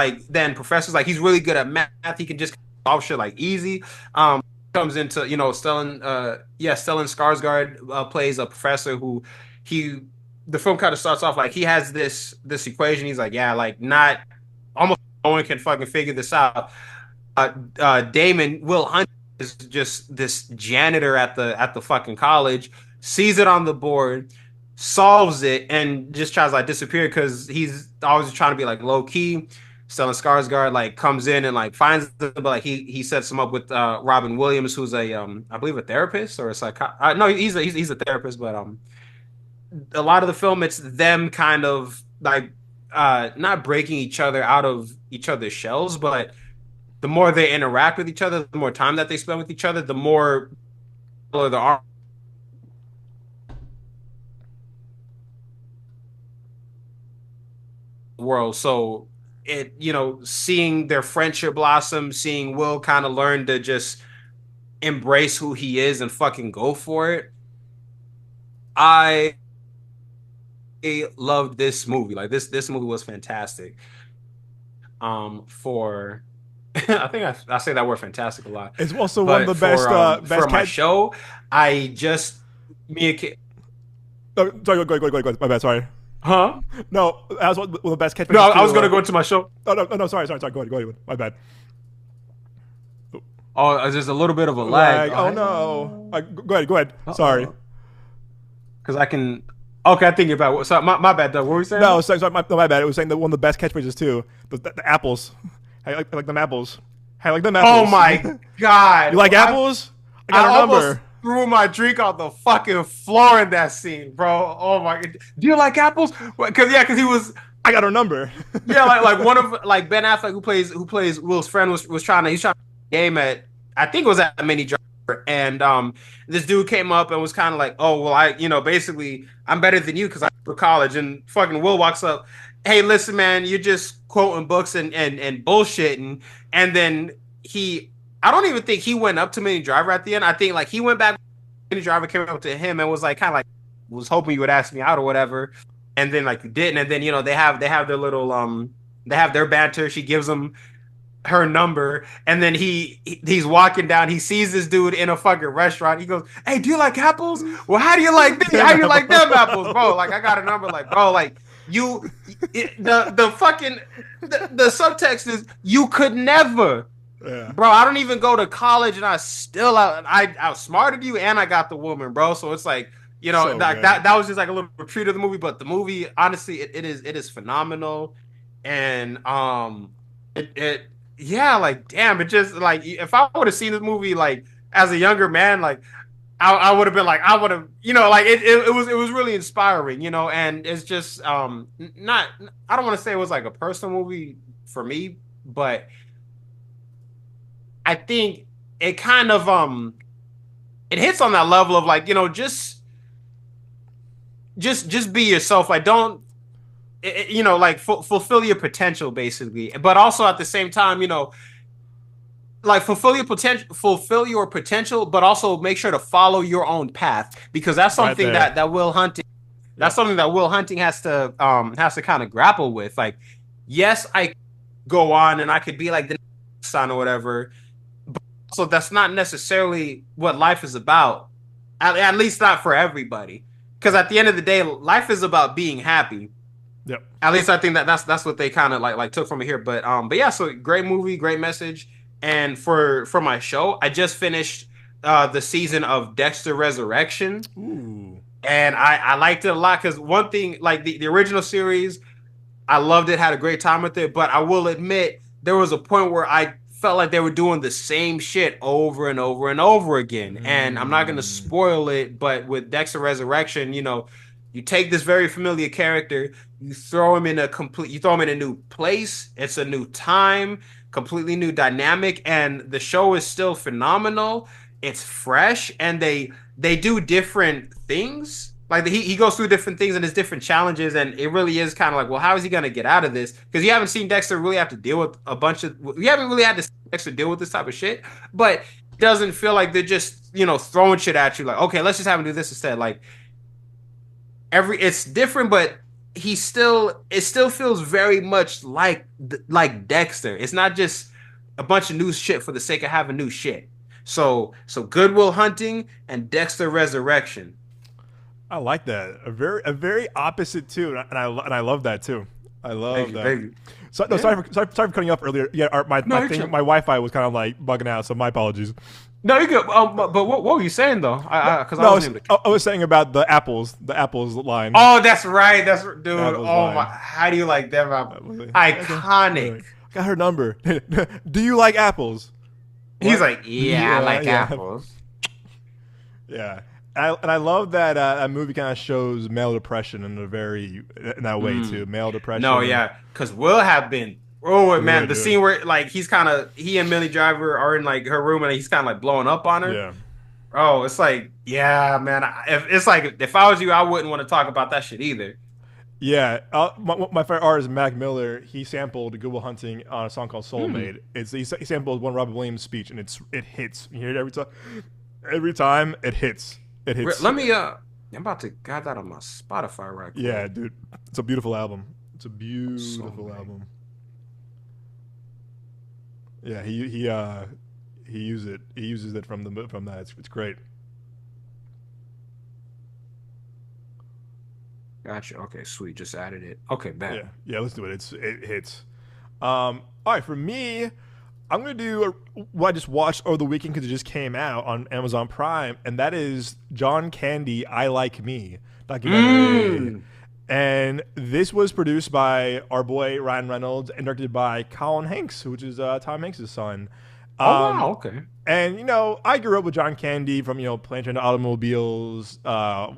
Speaker 2: professors. Like, he's really good at math. He can just solve shit like easy. Comes into Stellan Skarsgård plays a professor who the film kind of starts off like he has this equation. He's like, yeah, like not almost no one can fucking figure this out. Damon Will Hunt is just this janitor at the fucking college, sees it on the board, solves it, and just tries to like disappear because he's always trying to be like low key. Stellan Skarsgård like comes in and like finds them, but like he sets him up with Robin Williams, who's a I believe a therapist or a no, he's a therapist, but a lot of the film it's them kind of like not breaking each other out of each other's shells, but the more they interact with each other, the more time that they spend with each other, the more there are world. So it, seeing their friendship blossom, seeing Will kind of learn to just embrace who he is and fucking go for it. I loved this movie. Like this movie was fantastic. For I think I say that word fantastic a lot.
Speaker 1: It's also one of
Speaker 2: But
Speaker 1: the best
Speaker 2: for
Speaker 1: best
Speaker 2: my
Speaker 1: catch.
Speaker 2: show, I just me and kid,
Speaker 1: Oh, sorry, go. My bad. Sorry.
Speaker 2: huh?
Speaker 1: No, that was one of the best
Speaker 2: No,
Speaker 1: catchphrases
Speaker 2: I was
Speaker 1: too.
Speaker 2: gonna go into my show.
Speaker 1: Oh no, sorry. Go ahead. My bad.
Speaker 2: Oh, there's a little bit of a lag.
Speaker 1: Like, oh no. Go ahead.
Speaker 2: Uh
Speaker 1: Sorry.
Speaker 2: oh, because I can. Okay, I think you're back. So my bad, Doug. What were we saying?
Speaker 1: No,
Speaker 2: Though?
Speaker 1: sorry, my bad. It was saying that one of the best catchphrases too. The apples. I like them apples. I like them
Speaker 2: Oh
Speaker 1: apples.
Speaker 2: my god!
Speaker 1: You like apples? I
Speaker 2: I
Speaker 1: got her
Speaker 2: almost
Speaker 1: number.
Speaker 2: threw my drink on the fucking floor in that scene, bro. Oh my god! Do you like apples? Because he was
Speaker 1: I got her number.
Speaker 2: yeah, like one of like Ben Affleck who plays Will's friend was trying to he's trying to game at I think it was at a mini driver and this dude came up and was kind of like, oh well, basically I'm better than you because I went to college. And fucking Will walks up, hey listen man, you're just quoting books and bullshitting. And then he I don't even think he went up to mini driver at the end. I think like he went back, mini driver came up to him and was like kind of like was hoping you would ask me out or whatever. And then like you didn't. And then they have their little they have their banter. She gives him her number, and then he's walking down. He sees this dude in a fucking restaurant. He goes, "Hey, do you like apples? Well, how do you like me? How do you like them apples, bro? Like I got a number, like bro, like the fucking the subtext is you could never."
Speaker 1: Yeah.
Speaker 2: Bro, I don't even go to college, and I outsmarted you, and I got the woman, bro. So it's like
Speaker 1: So
Speaker 2: like
Speaker 1: good.
Speaker 2: that was just like a little retreat of the movie, but the movie, honestly, it is phenomenal, and it yeah, like damn, it just like if I would have seen this movie like as a younger man, like I would have been like I would have like it was really inspiring, and it's just not I don't want to say it was like a personal movie for me, but I think it kind of it hits on that level of like just be yourself, like don't like fulfill your potential basically, but also at the same time like fulfill your potential, but also make sure to follow your own path, because that's
Speaker 1: Right
Speaker 2: something
Speaker 1: there.
Speaker 2: that Will Hunting that's
Speaker 1: Yep.
Speaker 2: something that Will Hunting has to kind of grapple with. Like, yes, I go on and I could be like the son or whatever, so that's not necessarily what life is about. At least not for everybody. Because at the end of the day, life is about being happy.
Speaker 1: Yep.
Speaker 2: At least I think that's what they kind of like took from it here. But yeah, so great movie, great message. And for my show, I just finished the season of Dexter Resurrection,
Speaker 1: Ooh.
Speaker 2: and I liked it a lot because one thing, like the original series, I loved it, had a great time with it. But I will admit, there was a point where I felt like they were doing the same shit over and over and over again. And I'm not gonna
Speaker 1: Mm.
Speaker 2: spoil it, but with Dexter Resurrection, you take this very familiar character, you throw him in a new place, it's a new time, completely new dynamic, and the show is still phenomenal. It's fresh, and they do different things. Like he goes through different things and there's different challenges, and it really is kind of like, well, how is he gonna get out of this? Because you haven't seen Dexter really have to deal with you haven't really had to see Dexter deal with this type of shit, but it doesn't feel like they're just throwing shit at you like, okay, let's just have him do this instead. Like it's different, but it still feels very much like Dexter. It's not just a bunch of new shit for the sake of having new shit. So Good Will Hunting and Dexter Resurrection.
Speaker 1: I like that. A very opposite too, and I love that too. I
Speaker 2: Thank
Speaker 1: love
Speaker 2: you,
Speaker 1: that.
Speaker 2: thank you.
Speaker 1: So no,
Speaker 2: Yeah.
Speaker 1: sorry for cutting you off earlier. Yeah,
Speaker 2: No,
Speaker 1: my
Speaker 2: you're
Speaker 1: thing,
Speaker 2: chill.
Speaker 1: my Wi-Fi was kind of like bugging out, so my apologies.
Speaker 2: No, you're good. But what were you saying though? Because I
Speaker 1: No,
Speaker 2: wasn't able to.
Speaker 1: I was saying about the apples line.
Speaker 2: Oh, that's right. Dude.
Speaker 1: The apples
Speaker 2: Oh my,
Speaker 1: line.
Speaker 2: how do you like them?
Speaker 1: That was it. Okay.
Speaker 2: Iconic.
Speaker 1: I got her number. Do you like apples?
Speaker 2: He's
Speaker 1: What?
Speaker 2: like, yeah, I like
Speaker 1: Yeah.
Speaker 2: apples.
Speaker 1: Yeah. And I love that that movie kind of shows male depression in that way too. Male depression.
Speaker 2: No, yeah, because Will have been. Oh man,
Speaker 1: Yeah,
Speaker 2: the
Speaker 1: dude.
Speaker 2: scene where like he and Millie Driver are in like her room and he's kind of like blowing up on her.
Speaker 1: Yeah.
Speaker 2: Oh, it's like, yeah, man. It's like if I was you, I wouldn't want to talk about that shit either.
Speaker 1: Yeah, my favorite artist, Mac Miller, he sampled Good Will Hunting on a song called
Speaker 2: Hmm.
Speaker 1: "Soulmate." He sampled one Robin Williams speech, and it hits. You hear it every time. Every time it hits. It hits.
Speaker 2: Let me. I'm about to got that on my Spotify right quick.
Speaker 1: Yeah, dude, it's a beautiful album. It's a beautiful
Speaker 2: Soulmate.
Speaker 1: album. Yeah, he uses it from that. It's great.
Speaker 2: Gotcha. Okay, sweet. Just added it. Okay, bet.
Speaker 1: Yeah, yeah. Let's do it. It hits. All right, for me, I'm gonna do what I just watched over the weekend because it just came out on Amazon Prime, and that is John Candy, I Like Me documentary.
Speaker 2: Mm.
Speaker 1: And this was produced by our boy Ryan Reynolds and directed by Colin Hanks, which is Tom Hanks' son.
Speaker 2: Oh
Speaker 1: Um,
Speaker 2: wow. Okay.
Speaker 1: and I grew up with John Candy from Playing Train to Automobiles.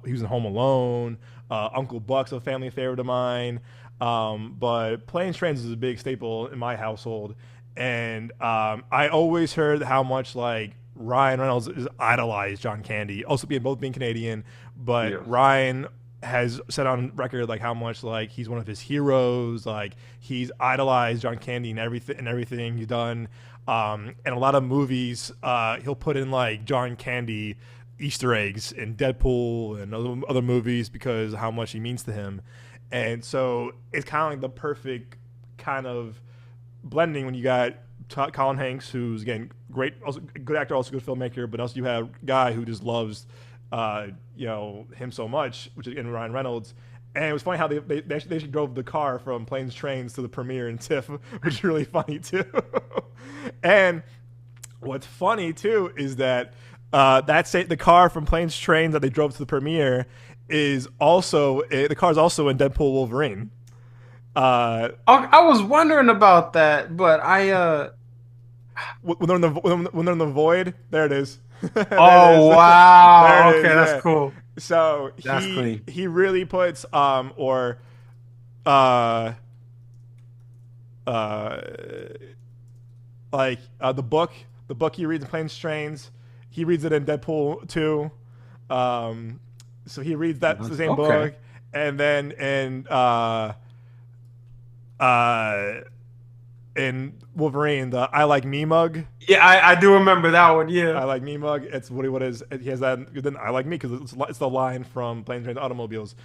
Speaker 1: He was in Home Alone. Uncle Buck's a family favorite of mine. But Planes Trains is a big staple in my household, and I always heard how much like Ryan Reynolds is idolized John Candy. Also, being Canadian,
Speaker 2: Yeah.
Speaker 1: but Ryan has said on record like how much like he's one of his heroes. Like he's idolized John Candy and everything he's done. And a lot of movies, he'll put in like John Candy Easter eggs in Deadpool and other movies because of how much he means to him. And so it's kind of like the perfect kind of blending when you got Colin Hanks, who's again great, also good actor, also good filmmaker, but also you have a guy who just loves, him so much, which is in Ryan Reynolds. And it was funny how they actually drove the car from Planes Trains to the premiere in TIFF, which is really funny too. And what's funny too is that the car from Planes Trains that they drove to the premiere is also the car is also in Deadpool Wolverine.
Speaker 2: I was wondering about that, but
Speaker 1: When they're in the when they're in the void, there it is. There it
Speaker 2: Oh
Speaker 1: is.
Speaker 2: wow.
Speaker 1: There it
Speaker 2: Okay,
Speaker 1: is.
Speaker 2: that's
Speaker 1: Yeah.
Speaker 2: cool.
Speaker 1: So
Speaker 2: That's clean.
Speaker 1: he really puts or uh uh the book he reads in Planes Trains, he reads it in Deadpool 2. So he reads that the same
Speaker 2: Okay.
Speaker 1: book, and then uh in Wolverine the I Like Me mug.
Speaker 2: Yeah, I do remember that one. Yeah.
Speaker 1: I Like Me mug. It's what is. He has that. Then I Like Me because it's the line from Planes, Trains, Automobiles.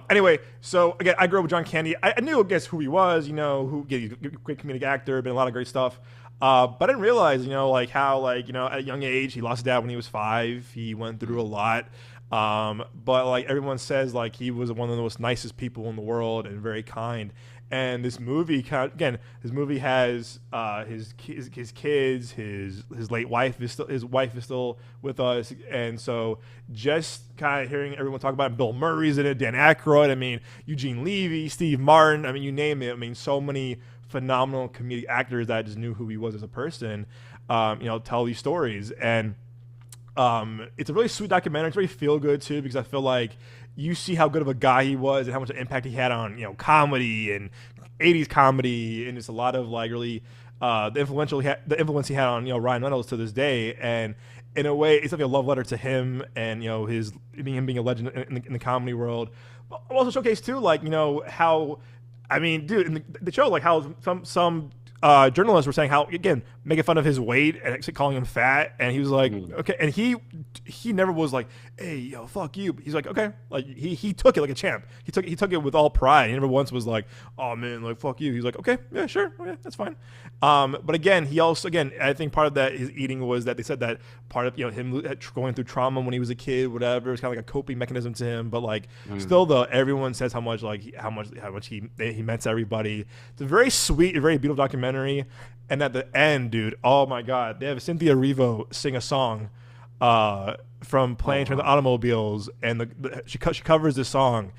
Speaker 1: Anyway, so again, I grew up with John Candy. I knew, I guess, who he was. He's a great comedic actor, been in a lot of great stuff. But I didn't realize, like how, at a young age, he lost his dad when he was 5. He went through a lot. But like everyone says, like he was one of the most nicest people in the world and very kind. And this movie, his movie has his kids, his late wife his wife is still with us, and so just kind of hearing everyone talk about it, Bill Murray's in it, Dan Aykroyd, I mean Eugene Levy, Steve Martin, I mean you name it, I mean so many phenomenal comedic actors that I just knew who he was as a person, tell these stories. And it's a really sweet documentary. It's very feel good too because I feel like you see how good of a guy he was and how much impact he had on comedy and 80s comedy, and it's a lot of like really the influence he had on Ryan Reynolds to this day. And in a way, it's like a love letter to him and his being a legend in the comedy world. But also showcase too like how, I mean, dude, in the show, like how some journalists were saying how, again, making fun of his weight and actually calling him fat, and he was like, okay, and he never was like, hey, yo, fuck you. He's like, okay, like he took it like a champ. He took it with all pride. He never once was like, oh man, like fuck you. He's like, okay, yeah, sure, okay, that's fine. But again, he also, again, I think part of that his eating was that they said that part of him going through trauma when he was a kid, whatever, it's kind of like a coping mechanism to him. But like still though, everyone says how much he meant to everybody. It's a very sweet, very beautiful documentary. And at the end, dude, oh my god, they have Cynthia Erivo sing a song from Playing Train to Automobiles, and she covers this song,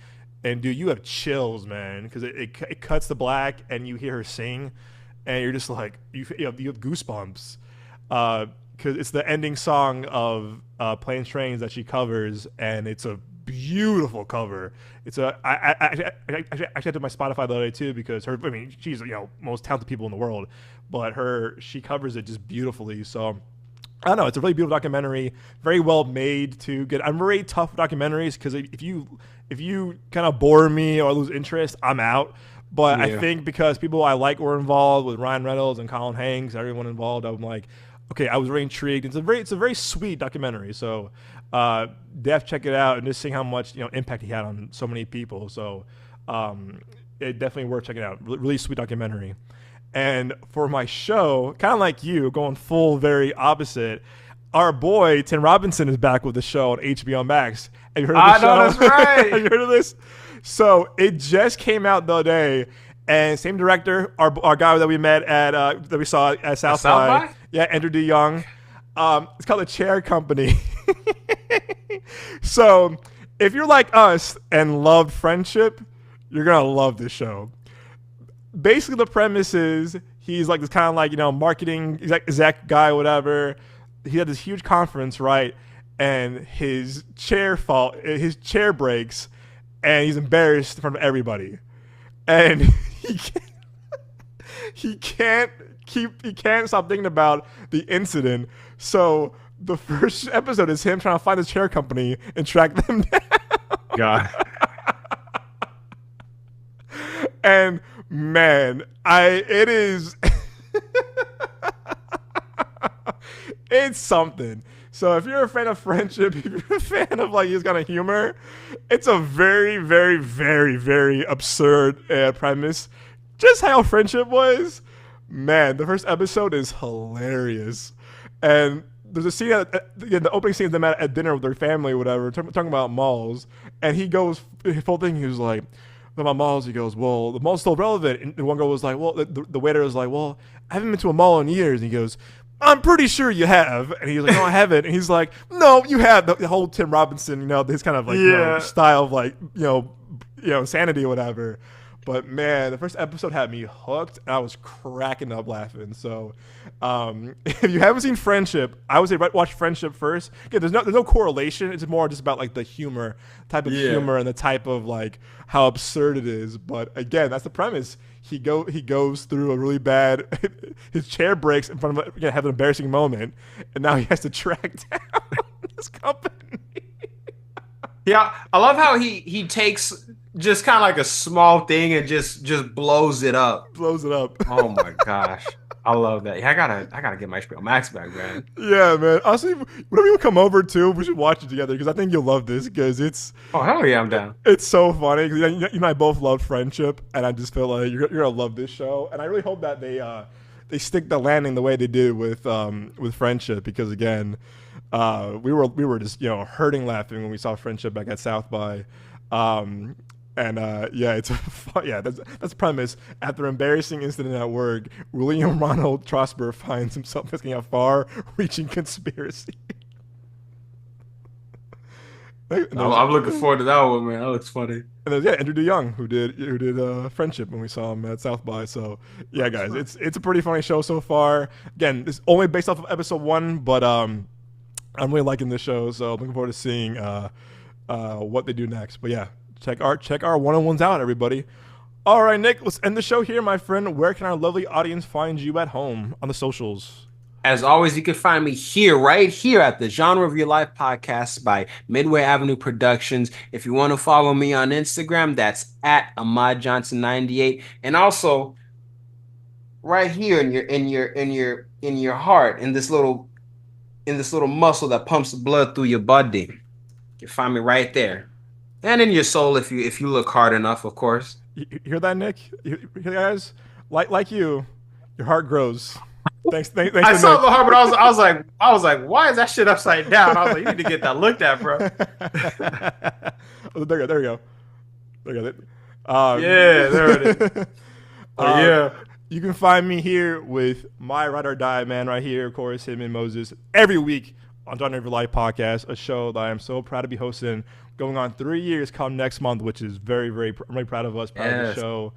Speaker 1: and dude, you have chills, man, because it cuts to black and you hear her sing, and you're just like you have goosebumps because it's the ending song of Planes Trains that she covers, and it's a beautiful cover. It's I actually did my Spotify the other day too because she's most talented people in the world, but she covers it just beautifully. So I don't know, it's a really beautiful documentary, very well made too. Good. I'm very tough with documentaries because if you kind of bore me or lose interest, I'm out. But I think because people I like were involved with Ryan Reynolds and Colin Hanks, everyone involved, I'm like, okay, I was very intrigued. It's a very sweet documentary. So def check it out and just seeing how much impact he had on so many people. So it definitely worth checking out. Really sweet documentary. And for my show, kind of like you, going full very opposite, our boy Tim Robinson is back with the show on HBO Max. Have you heard of the show?
Speaker 2: I know, that's right.
Speaker 1: Have you heard of this? So it just came out the other day, and same director, our guy that we met at that we saw at South by. Yeah, Andrew D. Young. It's called The Chair Company. So if you're like us and loved Friendship, you're gonna love this show. Basically, the premise is he's like this kind of like, you know, marketing exec guy, whatever. He had this huge conference, right? And his chair breaks, and he's embarrassed in front of everybody. And he can't stop thinking about the incident. So the first episode is him trying to find the chair company and track them down.
Speaker 2: God.
Speaker 1: And man, it is it's something. So if you're a fan of Friendship, if you're a fan of like his kind of humor, it's a very, very, very, very absurd premise. Just how Friendship was, man. The first episode is hilarious, and there's a scene the opening scene of them at dinner with their family, or whatever, talking about malls, and he goes his whole thing. He was like, about malls, he goes, well, the mall's still relevant. And the one girl was like, well, the waiter was like, well, I haven't been to a mall in years. And he goes, I'm pretty sure you have. And he's like, no, I haven't. And he's like, no, you have. The whole Tim Robinson, you know, his kind of like you know, style of like, you know, insanity or whatever. But man, the first episode had me hooked, and I was cracking up laughing. So, if you haven't seen Friendship, I would say watch Friendship first. Again, there's no correlation. It's more just about like the humor, type of humor, and the type of like how absurd it is. But again, that's the premise. He goes through a really bad. His chair breaks in front of have an embarrassing moment, and now he has to track down this company.
Speaker 2: Yeah, I love how he takes just kind of like a small thing and just blows it up. Oh my gosh, I love that. Yeah, I gotta get my HBO Max back, man.
Speaker 1: Yeah, man. Honestly, whenever you come over too, we should watch it together because I think you'll love this because it's.
Speaker 2: Oh hell yeah, I'm down.
Speaker 1: It's so funny because you and I both love Friendship, and I just feel like you're gonna love this show, and I really hope that they stick the landing the way they did with Friendship because again. We were just, you know, hurting laughing when we saw Friendship back at South by, it's that's the premise. After embarrassing incident at work, William Ronald Trosper finds himself investigating a far-reaching conspiracy.
Speaker 2: I'm looking forward to that one, man. That looks funny.
Speaker 1: And there's Andrew D. Young who did Friendship when we saw him at South by. So yeah, guys, it's a pretty funny show so far. Again, it's only based off of episode 1, but I'm really liking this show, so I'm looking forward to seeing what they do next. But yeah, check our one-on-ones out, everybody. All right, Nick, let's end the show here, my friend. Where can our lovely audience find you at home on the socials?
Speaker 2: As always, you can find me right here at the Genre of Your Life podcast by Midway Avenue Productions. If you want to follow me on Instagram, that's at Ahmad Johnson 98, and also right here in your heart, in this little muscle that pumps the blood through your body. You can find me right there. And in your soul if you look hard enough, of course.
Speaker 1: You hear that, Nick? You hear guys? Like you, your heart grows. Thanks.
Speaker 2: I saw the heart, but I was like, why is that shit upside down? I was like, you need to get that looked at, bro.
Speaker 1: There we go.
Speaker 2: Yeah, there it is. Yeah.
Speaker 1: You can find me here with my Ride or Die man right here, of course, him and Moses, every week on Genre of Your Life podcast, a show that I am so proud to be hosting, going on 3 years come next month, which is very, very, I'm really proud of us, proud of the show.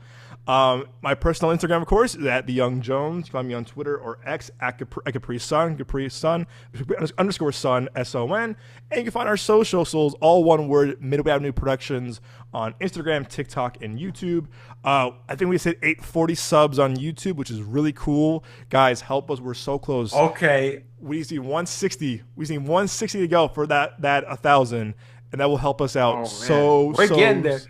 Speaker 1: My personal Instagram, of course, is at The Young Jones. You can find me on Twitter or X at Capri Sun, _Sun, SON. And you can find our socials, all one word, Midway Avenue Productions, on Instagram, TikTok, and YouTube. I think we just hit 840 subs on YouTube, which is really cool. Guys, help us. We're so close.
Speaker 2: Okay.
Speaker 1: We just need 160. We just need 160 to go for that 1,000, and that will help us out
Speaker 2: We're getting there.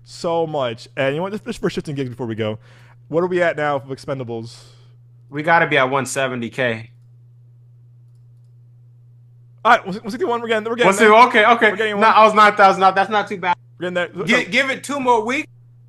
Speaker 1: So much. And you know what? Just for shits and gigs before we go, what are we at now for Expendables?
Speaker 2: We got to be at 170K.
Speaker 1: All right, 161. We're getting there.
Speaker 2: Okay. No, I was 9,000. That's not too bad.
Speaker 1: We're getting there.
Speaker 2: Give it 2 more weeks.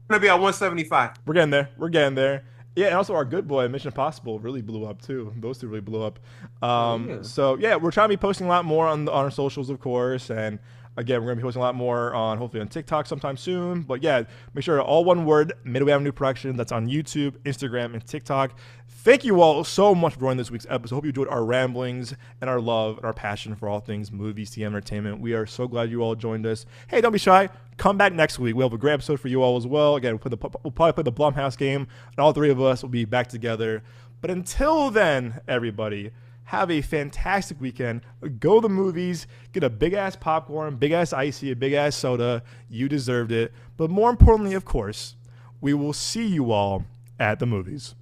Speaker 2: We're gonna be at 175.
Speaker 1: We're getting there. Yeah, and also our good boy Mission Impossible really blew up too. Those two really blew up.
Speaker 2: Oh yeah.
Speaker 1: So yeah, we're trying to be posting a lot more on our socials, of course, and again, we're gonna be posting a lot more on hopefully on TikTok sometime soon. But yeah, make sure all one word Midway Avenue Production. That's on YouTube, Instagram, and TikTok. Thank you all so much for joining this week's episode. Hope you enjoyed our ramblings and our love and our passion for all things movies, TV, entertainment. We are so glad you all joined us. Hey, don't be shy. Come back next week. We'll have a great episode for you all as well. Again, we'll probably play the Blumhouse game, and all three of us will be back together. But until then, everybody, have a fantastic weekend. Go to the movies, get a big-ass popcorn, big-ass icy, a big-ass soda. You deserved it. But more importantly, of course, we will see you all at the movies.